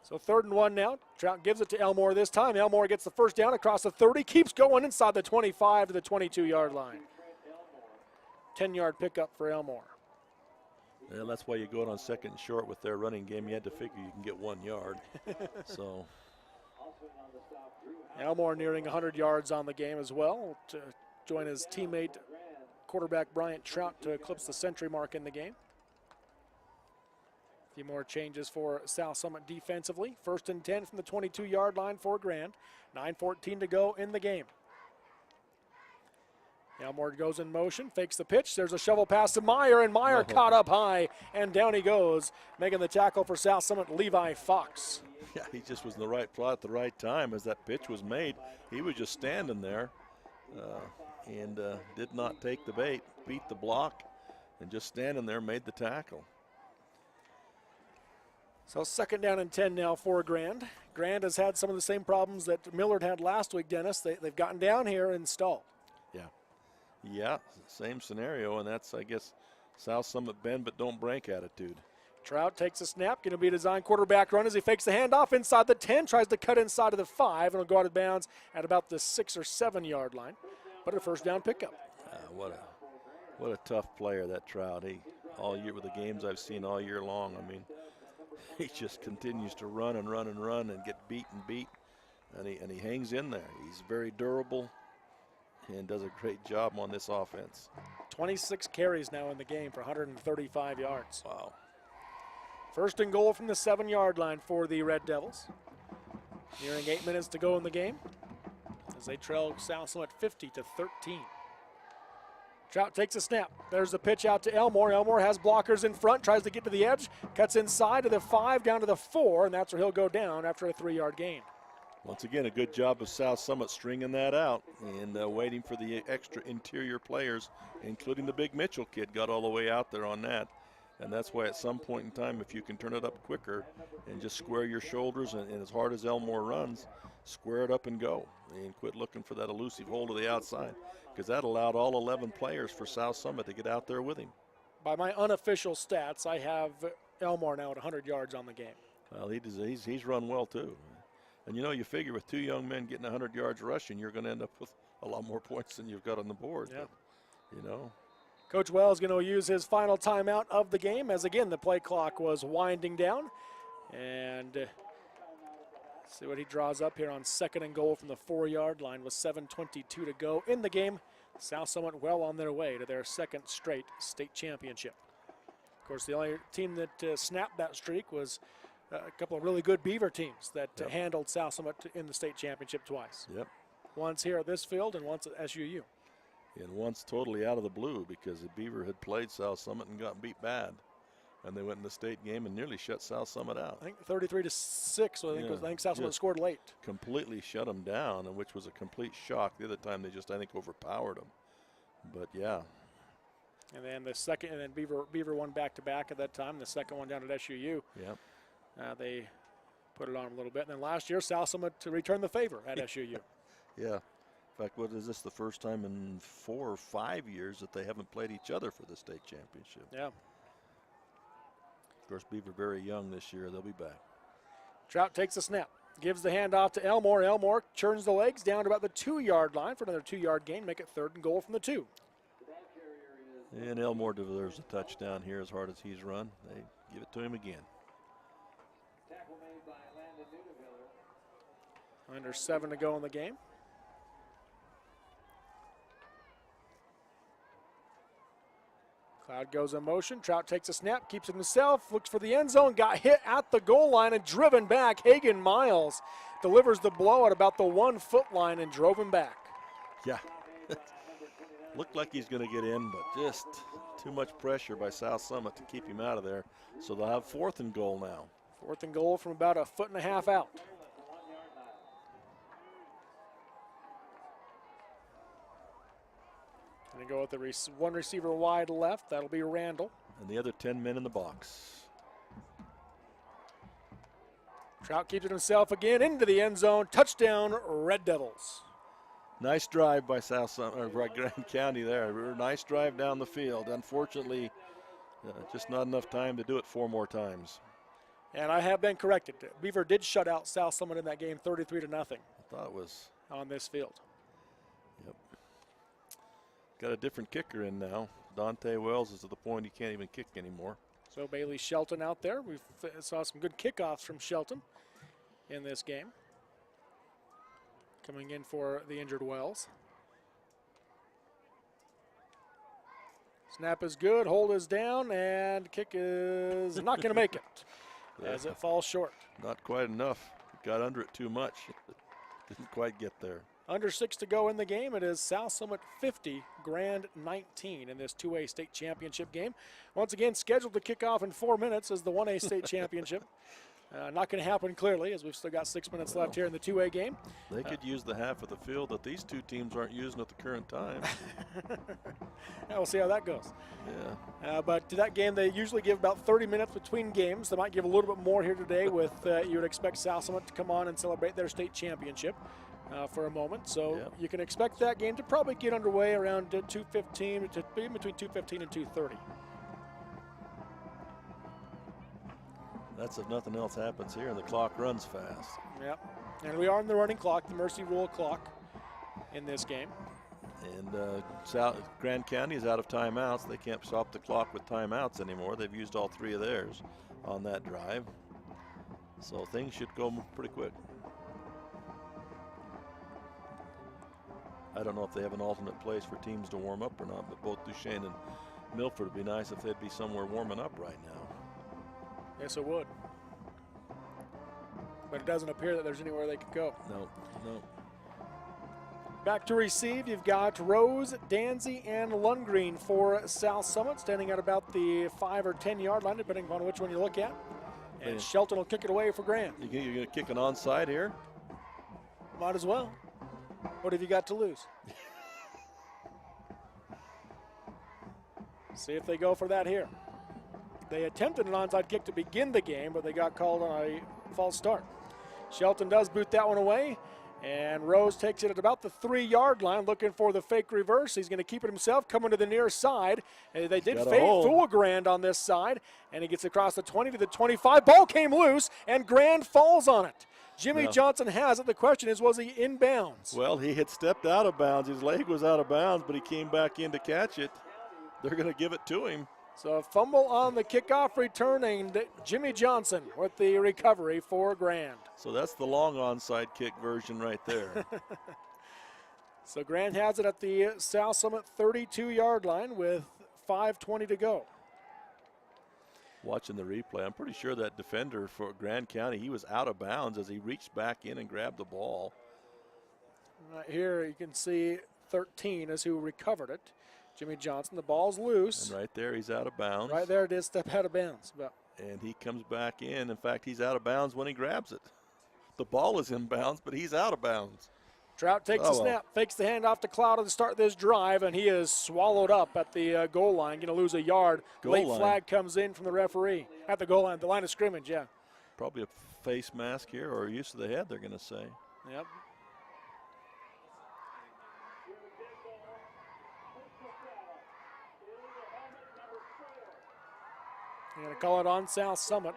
So 3rd and 1 now. Trout gives it to Elmore this time. Elmore gets the first down across the 30, keeps going inside the 25 to the 22-yard line. 10-yard pickup for Elmore. Yeah, that's why you go it on 2nd and short with their running game. You had to figure you can get 1 yard. So Elmore nearing 100 yards on the game as well to join his teammate quarterback Bryant Trout to eclipse the century mark in the game. A few more changes for South Summit defensively. 1st and 10 from the 22-yard line for Grand. 9:14 to go in the game. Elmore goes in motion, fakes the pitch. There's a shovel pass to Meyer, and Meyer caught up high, and down he goes. Making the tackle for South Summit, Levi Fox. yeah, he just was in the right plot at the right time as that pitch was made. He was just standing there and did not take the bait, beat the block, and just standing there made the tackle. So 2nd down and 10 now for Grand. Grand has had some of the same problems that Millard had last week, Dennis. They've gotten down here and stalled. Yeah, same scenario, and that's, I guess, South Summit bend but don't break attitude. Trout takes a snap, going to be a design quarterback run as he fakes the handoff inside the 10, tries to cut inside of the 5, and will go out of bounds at about the 6 or 7 yard line. But a 1st down pickup. What a tough player, that Trout. He, all year with the games I've seen all year long, I mean, he just continues to run and run and run and get beat and beat, and he hangs in there. He's very durable and does a great job on this offense. 26 carries now in the game for 135 yards. Wow. 1st and goal from the 7 yard line for the Red Devils. Nearing 8 minutes to go in the game as they trail South Summit 50-13. Trout takes a snap. There's the pitch out to Elmore. Elmore has blockers in front, tries to get to the edge, cuts inside to the 5, down to the 4, and that's where he'll go down after a 3-yard gain. Once again, a good job of South Summit stringing that out and waiting for the extra interior players, including the big Mitchell kid, got all the way out there on that. And that's why at some point in time, if you can turn it up quicker and just square your shoulders and as hard as Elmore runs, square it up and go. And quit looking for that elusive hole to the outside, because that allowed all 11 players for South Summit to get out there with him. By my unofficial stats, I have Elmore now at 100 yards on the game. Well, he's run well too. And you know, you figure with 2 young men getting 100 yards rushing, you're going to end up with a lot more points than you've got on the board. Yeah. But, you know. Coach Wells going to use his final timeout of the game as, again, the play clock was winding down. And see what he draws up here on 2nd and goal from the 4 yard line with 7:22 to go in the game. South Summit well on their way to their 2nd straight state championship. Of course, the only team that snapped that streak was a couple of really good Beaver teams that handled South Summit in the state championship twice. Yep. Once here at this field and once at SUU. And once totally out of the blue, because the Beaver had played South Summit and got beat bad. And they went in the state game and nearly shut South Summit out. I think 33-6. I think South Summit scored late. Completely shut them down, and which was a complete shock. The other time they just, I think, overpowered them. But yeah. And then the second, and then Beaver won back-to-back at that time. The second one down at SUU. Yep. They put it on a little bit. And then last year, South Summit to return the favor at SUU. Yeah. In fact, what is this, the first time in 4 or 5 years that they haven't played each other for the state championship? Yeah. Of course, Beaver very young this year. They'll be back. Trout takes a snap. Gives the handoff to Elmore. Elmore churns the legs down to about the 2 yard line for another 2 yard gain. Make it 3rd and goal from the 2. And Elmore deserves a touchdown here as hard as he's run. They give it to him again. Under 7 to go in the game. Cloud goes in motion. Trout takes a snap, keeps it himself, looks for the end zone, got hit at the goal line and driven back. Hagan Miles delivers the blow at about the 1 foot line and drove him back. Yeah. Looked like he's going to get in, but just too much pressure by South Summit to keep him out of there. So they'll have 4th and goal now. 4th and goal from about 1.5 feet out. Going to go with the one receiver wide left. That'll be Randall. And the other 10 men in the box. Trout keeps it himself again into the end zone. Touchdown, Red Devils. Nice drive by Grand County there. Nice drive down the field. Unfortunately, just not enough time to do it 4 more times. And I have been corrected. Beaver did shut out South Summit in that game 33-0. I thought it was on this field. Yep. Got a different kicker in now. Dante Wells is to the point he can't even kick anymore. So Bailey Shelton out there. We saw some good kickoffs from Shelton in this game. Coming in for the injured Wells. Snap is good, hold is down, and kick is not going to make it as it falls short. Not quite enough. Got under it too much. Didn't quite get there. Under 6 to go in the game. It is South Summit 50, Grand 19 in this 2A state championship game. Once again, scheduled to kick off in 4 minutes as the 1A state championship. Not going to happen clearly, as we've still got 6 minutes left here in the 2A game. They could use the half of the field that these two teams aren't using at the current time. We'll see how that goes. Yeah. But to that game, they usually give about 30 minutes between games. They might give a little bit more here today with, you would expect South Summit to come on and celebrate their state championship for a moment. So you can expect that game to probably get underway around 2:15, to be between 2:15 and 2:30. That's if nothing else happens here, and the clock runs fast. Yep. And we are in the running clock, the Mercy Rule clock in this game. And Grand County is out of timeouts. They can't stop the clock with timeouts anymore. They've used all 3 of theirs on that drive. So things should go pretty quick. I don't know if they have an alternate place for teams to warm up or not, but both Duchesne and Milford would be nice if they'd be somewhere warming up right now. Yes, it would. But it doesn't appear that there's anywhere they could go. No. Back to receive, you've got Rose, Danzy, and Lundgreen for South Summit, standing at about the 5 or 10 yard line, depending upon which one you look at. And Shelton will kick it away for Grant. You're going to kick an onside here? Might as well. What have you got to lose? See if they go for that here. They attempted an onside kick to begin the game, but they got called on a false start. Shelton does boot that one away, and Rose takes it at about the 3 yard line, looking for the fake reverse. He's going to keep it himself, coming to the near side. And they did fool Grand on this side, and he gets across the 20 to the 25. Ball came loose, and Grand falls on it. Jimmy Johnson has it. The question is, was he in bounds? Well, he had stepped out of bounds. His leg was out of bounds, but he came back in to catch it. They're going to give it to him. So a fumble on the kickoff return, and Jimmy Johnson with the recovery for Grand. So that's the long onside kick version right there. So Grand has it at the South Summit 32 yard line with 5:20 to go. Watching the replay, I'm pretty sure that defender for Grand County, he was out of bounds as he reached back in and grabbed the ball. Right here you can see 13 is who recovered it. Jimmy Johnson, the ball's loose. And right there, he's out of bounds. Right there, it is step out of bounds. And he comes back in. In fact, he's out of bounds when he grabs it. The ball is in bounds, but he's out of bounds. Trout takes the snap, fakes the handoff to Cloud to start this drive, and he is swallowed up at the goal line, going to lose a yard. Late flag comes in from the referee at the goal line, the line of scrimmage, Probably a face mask here or use of the head, they're going to say. Yep. They're going to call it on South Summit.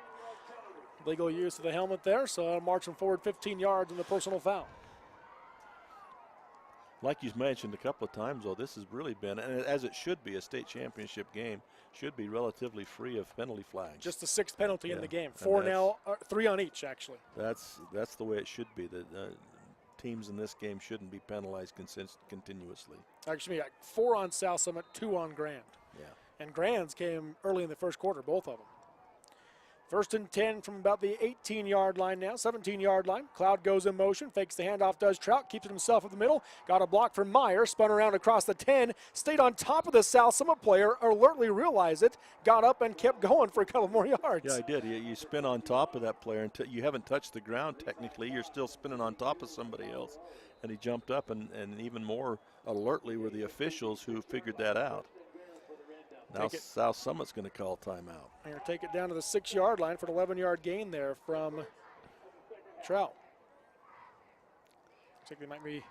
Legal use of the helmet there, so marching forward 15 yards in the personal foul. Like you mentioned a couple of times, though, this has really been, and as it should be, a state championship game, should be relatively free of penalty flags. Just the 6th penalty in the game. 4 now, 3 on each, actually. That's the way it should be. The teams in this game shouldn't be penalized continuously. Actually, 4 on South Summit, 2 on Grand. Yeah. And Grand's came early in the first quarter, both of them. 1st and 10 from about the 18-yard line now, 17-yard line. Cloud goes in motion, fakes the handoff, does Trout, keeps it himself in the middle. Got a block from Meyer, spun around across the 10, stayed on top of the South Summit player, alertly realized it, got up and kept going for a couple more yards. Yeah, I did. You spin on top of that player until you haven't touched the ground technically. You're still spinning on top of somebody else. And he jumped up, and even more alertly were the officials who figured that out. Now South Summit's going to call timeout. They're going to take it down to the 6-yard line for an 11-yard gain there from Trout. Looks like they might be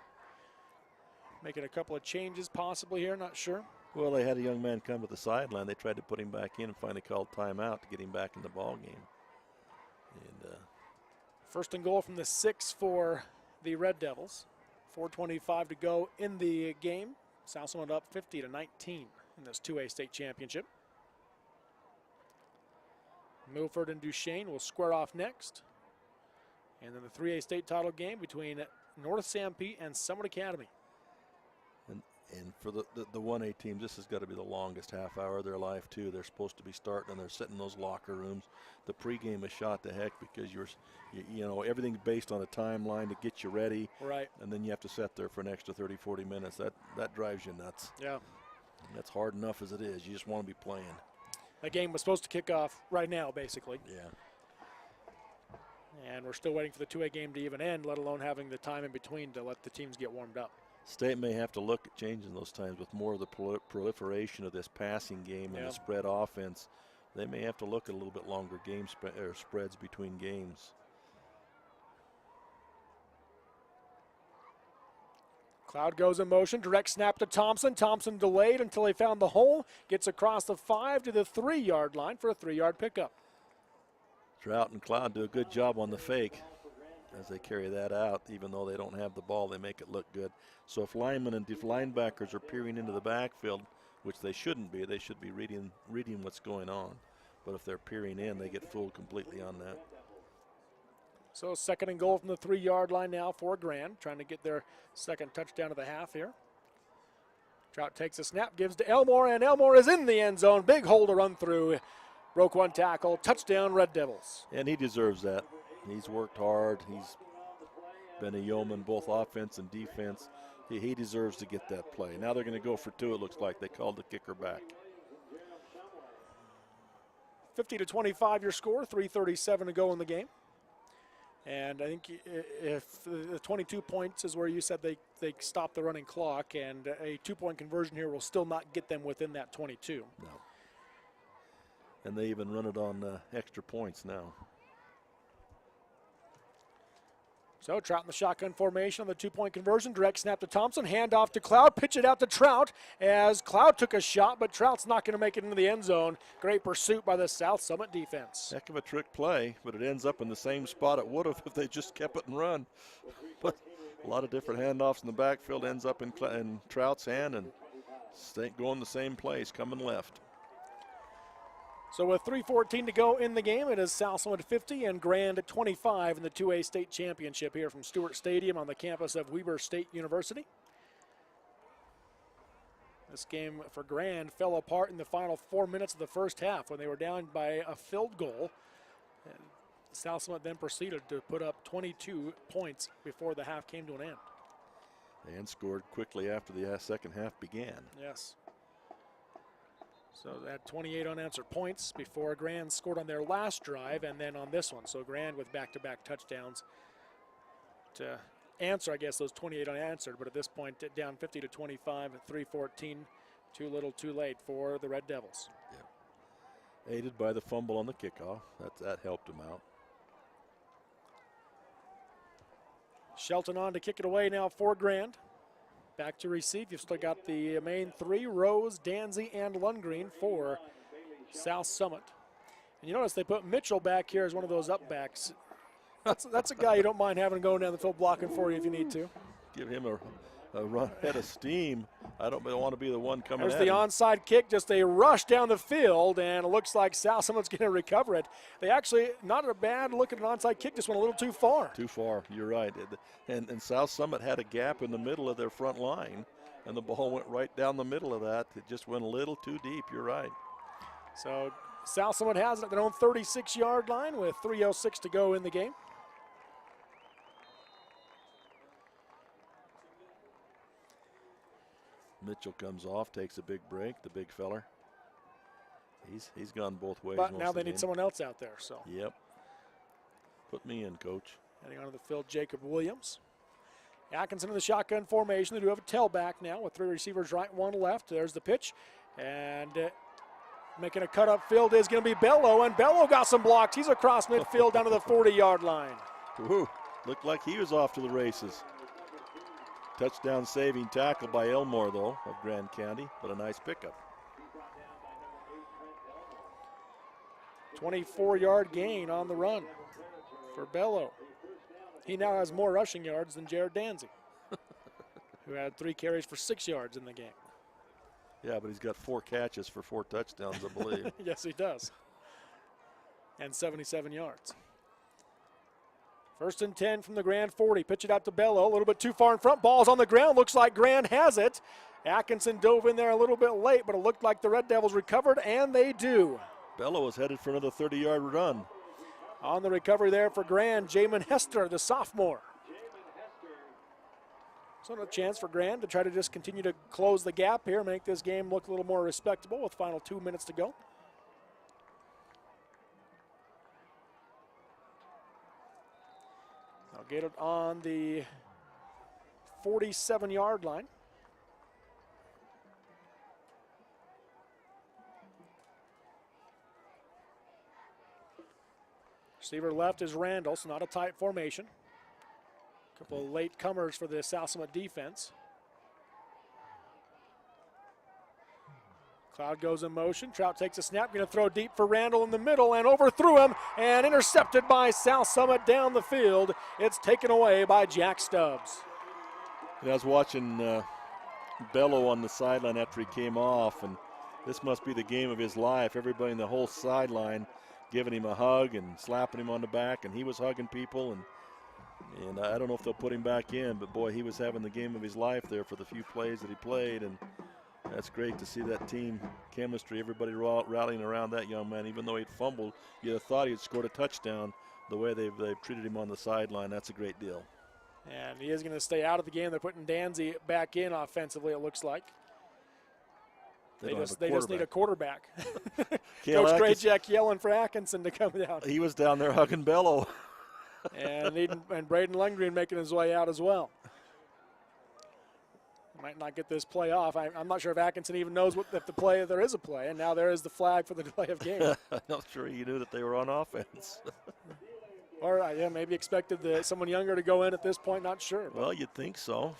making a couple of changes possibly here, not sure. Well, they had a young man come to the sideline. They tried to put him back in and finally called timeout to get him back in the ball game. And 1st and goal from the 6 for the Red Devils. 4:25 to go in the game. South Summit up 50-19. In this 2A state championship. Milford and Duchesne will square off next. And then the 3A state title game between North Sanpete and Summit Academy. And for the 1A team, this has got to be the longest half hour of their life, too. They're supposed to be starting, and they're sitting in those locker rooms. The pregame is shot to heck because you know, everything's based on a timeline to get you ready. Right. And then you have to sit there for an extra 30, 40 minutes. That drives you nuts. Yeah. That's hard enough as it is. You just want to be playing. That game was supposed to kick off right now, basically. Yeah. And we're still waiting for the 2A game to even end, let alone having the time in between to let the teams get warmed up. State may have to look at changing those times with more of the proliferation of this passing game and the spread offense. They may have to look at a little bit longer game spreads between games. Cloud goes in motion, direct snap to Thompson. Thompson delayed until he found the hole, gets across the 5 to the 3-yard line for a 3-yard pickup. Trout and Cloud do a good job on the fake as they carry that out. Even though they don't have the ball, they make it look good. So if linemen and linebackers are peering into the backfield, which they shouldn't be, they should be reading what's going on. But if they're peering in, they get fooled completely on that. So 2nd and goal from the 3-yard line now for Grand, trying to get their second touchdown of the half here. Trout takes a snap, gives to Elmore, and Elmore is in the end zone. Big hole to run through. Broke one tackle, touchdown Red Devils. And he deserves that. He's worked hard. He's been a yeoman, both offense and defense. He deserves to get that play. Now they're going to go for 2, it looks like. They called the kicker back. 50-25 your score, 3:37 to go in the game. And I think if the 22 points is where you said they stop the running clock, and a 2-point conversion here will still not get them within that 22. No. And they even run it on extra points now. So Trout in the shotgun formation on the 2-point conversion. Direct snap to Thompson. Hand off to Cloud. Pitch it out to Trout as Cloud took a shot, but Trout's not going to make it into the end zone. Great pursuit by the South Summit defense. Heck of a trick play, but it ends up in the same spot it would have if they just kept it and run. But a lot of different handoffs in the backfield, ends up in Trout's hand and going the same place, coming left. So with 3:14 to go in the game, it is South Summit 50 and Grand 25 in the 2A state championship here from Stewart Stadium on the campus of Weber State University. This game for Grand fell apart in the final 4 minutes of the first half when they were down by a field goal. And South Summit then proceeded to put up 22 points before the half came to an end. And scored quickly after the second half began. Yes. So they had 28 unanswered points before Grand scored on their last drive and then on this one. So Grand with back-to-back touchdowns to answer, I guess, those 28 unanswered. But at this point, down 50-25 at 3:14. Too little, too late for the Red Devils. Yeah. Aided by the fumble on the kickoff. That helped them out. Shelton on to kick it away now for Grand. Back to receive. You've still got the main 3, Rose, Danzy, and Lundgren for South Summit. And you notice they put Mitchell back here as one of those up backs. That's a guy you don't mind having going down the field blocking for you if you need to. Give him a run head of steam. I don't want to be the one coming There's at the him. onside kick, just a rush down the field, and it looks like South Summit's going to recover it. They actually, not a bad look at an onside kick, just went a little too far. Too far, you're right. And South Summit had a gap in the middle of their front line, and the ball went right down the middle of that. It just went a little too deep, you're right. So South Summit has it at their own 36-yard line with 3:06 to go in the game. Mitchell comes off, takes a big break, the big feller. He's gone both ways. But now they need someone else out there. So. Yep. Put me in, coach. Heading onto the field, Jacob Williams. Atkinson in the shotgun formation. They do have a tailback now with 3 receivers right, 1 left. There's the pitch. And making a cut up field is going to be Bello. And Bello got some blocks. He's across midfield down to the 40-yard line. Woo, looked like he was off to the races. Touchdown saving tackle by Elmore, though, of Grand County, but a nice pickup. 24-yard gain on the run for Bello. He now has more rushing yards than Jared Danzy, who had 3 carries for 6 yards in the game. Yeah, but he's got 4 catches for 4 touchdowns, I believe. Yes, he does. And 77 yards. 1st and 10 from the Grand 40. Pitch it out to Bello. A little bit too far in front. Ball's on the ground. Looks like Grand has it. Atkinson dove in there a little bit late, but it looked like the Red Devils recovered, and they do. Bello was headed for another 30-yard run. On the recovery there for Grand, Jamin Hester, the sophomore. So a chance for Grand to try to just continue to close the gap here, make this game look a little more respectable with final 2 minutes to go. They'll get it on the 47-yard line. Receiver left is Randall, so not a tight formation. A couple of late comers for the South Summit defense. Cloud goes in motion. Trout takes a snap, going to throw deep for Randall in the middle and overthrew him and intercepted by South Summit down the field. It's taken away by Jack Stubbs. I was watching Bello on the sideline after he came off, and this must be the game of his life. Everybody in the whole sideline giving him a hug and slapping him on the back, and he was hugging people, and I don't know if they'll put him back in, but boy, he was having the game of his life there for the few plays that he played, and that's great to see that team chemistry, everybody rallying around that young man. Even though he'd fumbled, you'd have thought he'd scored a touchdown. The way they've treated him on the sideline, that's a great deal. And he is going to stay out of the game. They're putting Danzy back in offensively, it looks like. They just need a quarterback. Coach Grayjack yelling for Atkinson to come down. He was down there hugging Bello. and Braden Lundgren making his way out as well. Might not get this play off. I'm not sure if Atkinson even knows if there is a play, and now there is the flag for the delay of game. I'm not sure he knew that they were on offense. Or maybe expected someone younger to go in at this point, not sure. Well, you'd think so.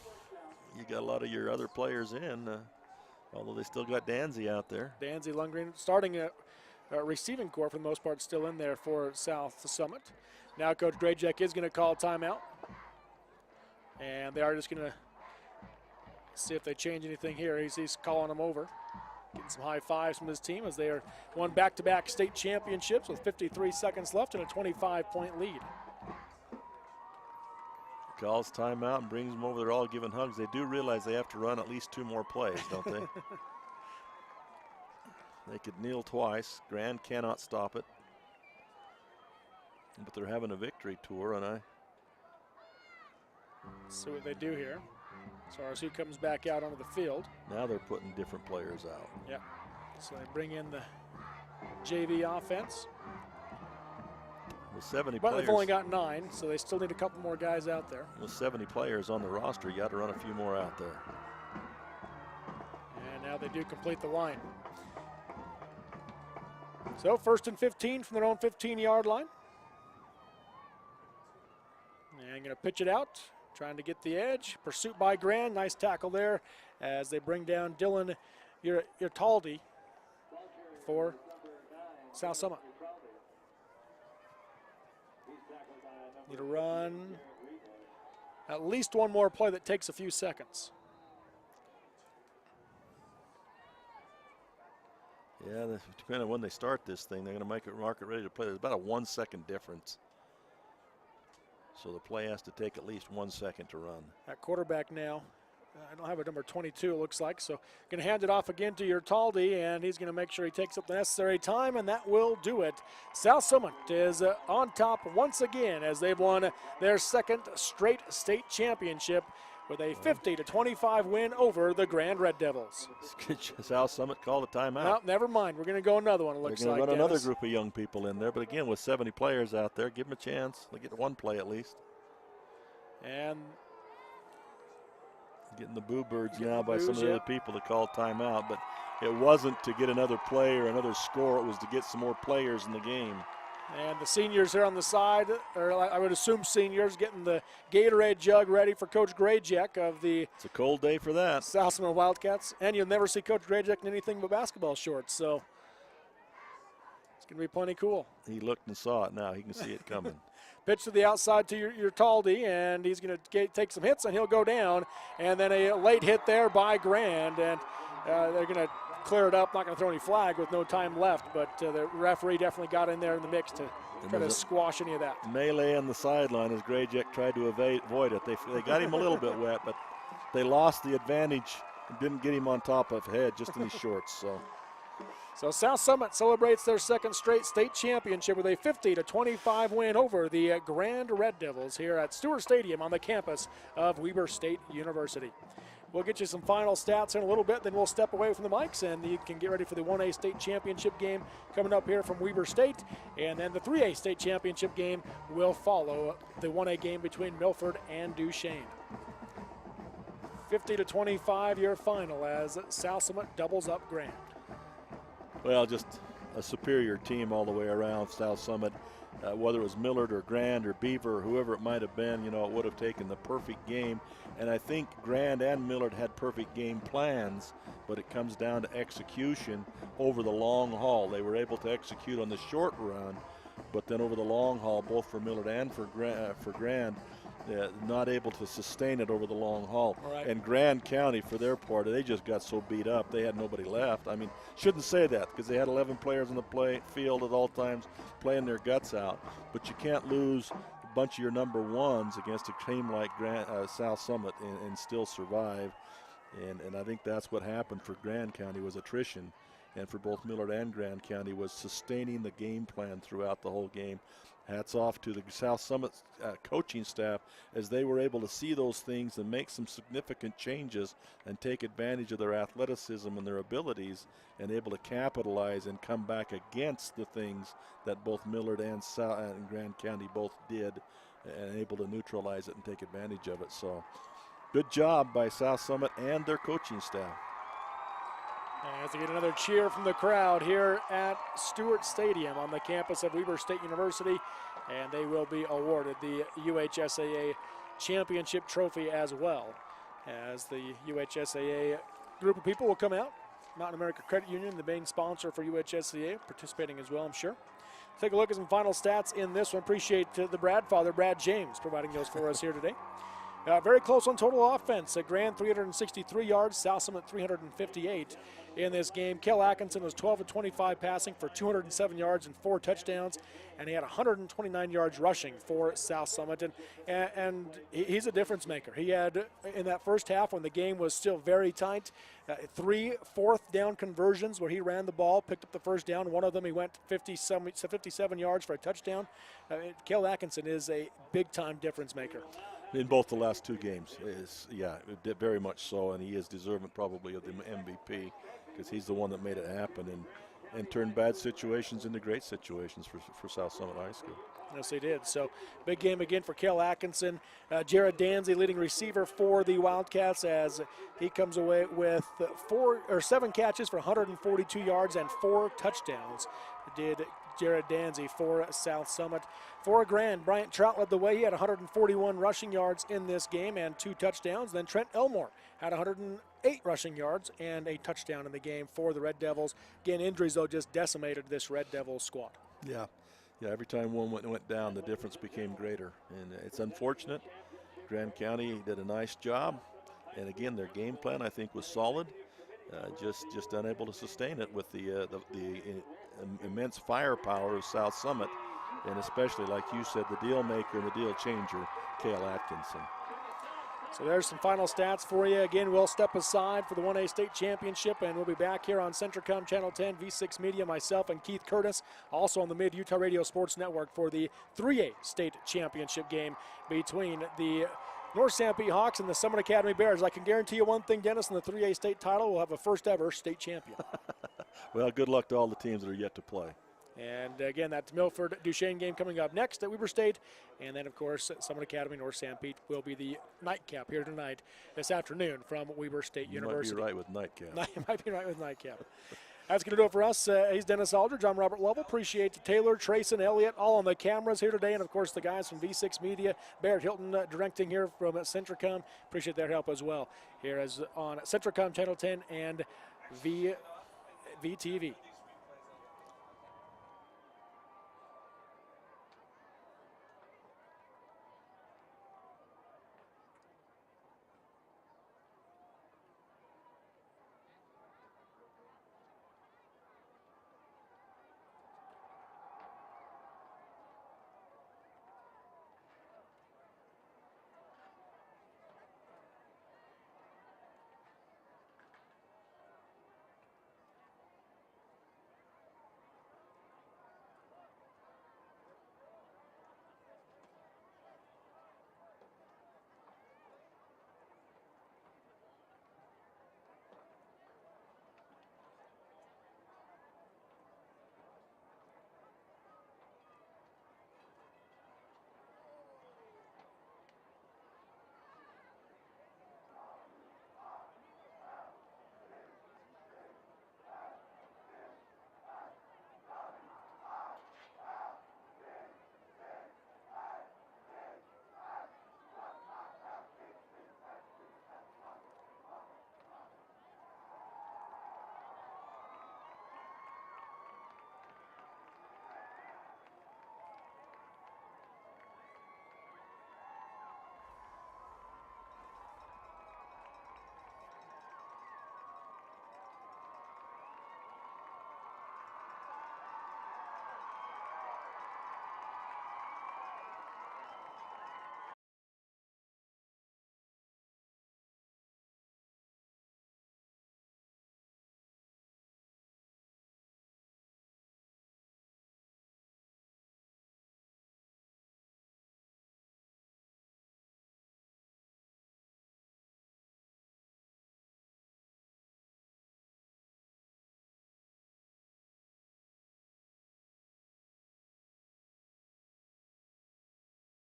You got a lot of your other players in, although they still got Danzy out there. Danzy, Lundgren, starting a receiving corps for the most part, still in there for South Summit. Now Coach Grayjack is going to call timeout. And they are just going to see if they change anything here. He's calling them over. Getting some high fives from his team as they are won back-to-back state championships with 53 seconds left and a 25-point lead. Calls timeout and brings them over. They're all giving hugs. They do realize they have to run at least 2 more plays, don't they? They could kneel twice. Grand cannot stop it. But they're having a victory tour, and Let's see what they do here. As far as who comes back out onto the field. Now they're putting different players out. Yeah. So they bring in the JV offense. With 70 but players. They've only got 9, so they still need a couple more guys out there. With 70 players on the roster, you got to run a few more out there. And now they do complete the line. So 1st and 15 from their own 15-yard line. And going to pitch it out. Trying to get the edge. Pursuit by Grand. Nice tackle there as they bring down Dylan Yertaldi for South Summit. Need to run at least one more play that takes a few seconds. Yeah, depending on when they start this thing, they're going to mark it ready to play. There's about a 1-second difference. So the play has to take at least 1 second to run. At quarterback now, I don't have a number 22, it looks like. So going to hand it off again to Yertaldi, and he's going to make sure he takes up the necessary time, and that will do it. South Summit is on top once again as they've won their 2nd straight state championship with a 50-25 win over the Grand Red Devils. South Summit called a timeout. No, never mind. We're going to go another one, it looks like. They're going to run another group of young people in there, but again, with 70 players out there, give them a chance. They get 1 play at least. And getting the boo birds now by some of the other people to call timeout, but it wasn't to get another play or another score. It was to get some more players in the game. And the seniors here on the side, or I would assume seniors, getting the Gatorade jug ready for Coach Grayjack of the It's a cold day for that. South Summit Wildcats. And you'll never see Coach Grayjack in anything but basketball shorts, so it's going to be plenty cool. He looked and saw it now. He can see it coming. Pitch to the outside to Yertaldi, and he's going to take some hits, and he'll go down. And then a late hit there by Grand, and they're going to clear it up. Not going to throw any flag with no time left, but the referee definitely got in there in the mix to try to squash any of that. Melee on the sideline as Grayjack tried to avoid it. They got him a little bit wet, but they lost the advantage and didn't get him on top of head, just in his shorts. So South Summit celebrates their 2nd straight state championship with a 50-25 win over the Grand Red Devils here at Stewart Stadium on the campus of Weber State University. We'll get you some final stats in a little bit, then we'll step away from the mics, and you can get ready for the 1A state championship game coming up here from Weber State. And then the 3A state championship game will follow the 1A game between Milford and Duchesne. 50-25 your final as South Summit doubles up Grand. Well, just a superior team all the way around. South Summit, whether it was Millard or Grand or Beaver or whoever it might have been, it would have taken the perfect game. And I think Grand and Millard had perfect game plans, but it comes down to execution over the long haul. They were able to execute on the short run, but then over the long haul, both for Millard and for Grand, not able to sustain it over the long haul. Right. And Grand County, for their part, they just got so beat up, they had nobody left. I mean, shouldn't say that because they had 11 players on the field at all times playing their guts out. But you can't lose a bunch of your number ones against a team like South Summit and still survive. And I think that's what happened for Grand County was attrition. And for both Millard and Grand County was sustaining the game plan throughout the whole game. Hats off to the South Summit coaching staff as they were able to see those things and make some significant changes and take advantage of their athleticism and their abilities and able to capitalize and come back against the things that both Millard and Grand County both did and able to neutralize it and take advantage of it. So good job by South Summit and their coaching staff. As we get another cheer from the crowd here at Stewart Stadium on the campus of Weber State University, and they will be awarded the UHSAA Championship Trophy as well, as the UHSAA group of people will come out. Mountain America Credit Union, the main sponsor for UHSAA, participating as well, I'm sure. Take a look at some final stats in this one. Appreciate the Bradfather, Brad James, providing those for us here today. Very close on total offense. Grand 363 yards, South Summit 358 in this game. Kel Atkinson was 12 of 25 passing for 207 yards and 4 touchdowns, and he had 129 yards rushing for South Summit. And he's a difference maker. He had, in that first half when the game was still very tight, 3 fourth-down conversions where he ran the ball, picked up the first down. One of them he went 57 yards for a touchdown. Kel Atkinson is a big-time difference maker. In both the last 2 games, very much so, and he is deserving probably of the MVP because he's the one that made it happen and turned bad situations into great situations for South Summit High School. Yes, he did. So big game again for Kel Atkinson. Jared Danzy, leading receiver for the Wildcats, as he comes away with 7 catches for 142 yards and 4 touchdowns. Did Jared Danzy for South Summit. For Grand, Bryant Trout led the way. He had 141 rushing yards in this game and 2 touchdowns. Then Trent Elmore had 108 rushing yards and a touchdown in the game for the Red Devils. Again, injuries, though, just decimated this Red Devils squad. Yeah, every time one went down, the difference became greater. And it's unfortunate. Grand County did a nice job. And, again, their game plan, I think, was solid. Just unable to sustain it with the immense firepower of South Summit, and especially, like you said, the deal maker and the deal changer, Cale Atkinson. So there's some final stats for you. Again, we'll step aside for the 1A state championship, and we'll be back here on Centricom Channel 10, V6 Media, myself and Keith Curtis, also on the Mid-Utah Radio Sports Network for the 3A state championship game between the North Sanpete Hawks and the Summit Academy Bears. I can guarantee you one thing, Dennis, in the 3A state title, we'll have a first ever state champion. Well, good luck to all the teams that are yet to play. And again, that Milford Duchesne game coming up next at Weber State. And then, of course, Summit Academy North Sanpete will be the nightcap here tonight, this afternoon from Weber State University. You might be right with nightcap. You might be right with nightcap. That's going to do it for us. He's Dennis Aldridge. I'm Robert Lovell. Appreciate Taylor, Trace, and Elliott all on the cameras here today. And, of course, the guys from V6 Media, Barrett Hilton directing here from Centricom. Appreciate their help as well here as on Centricom Channel 10 and VTV.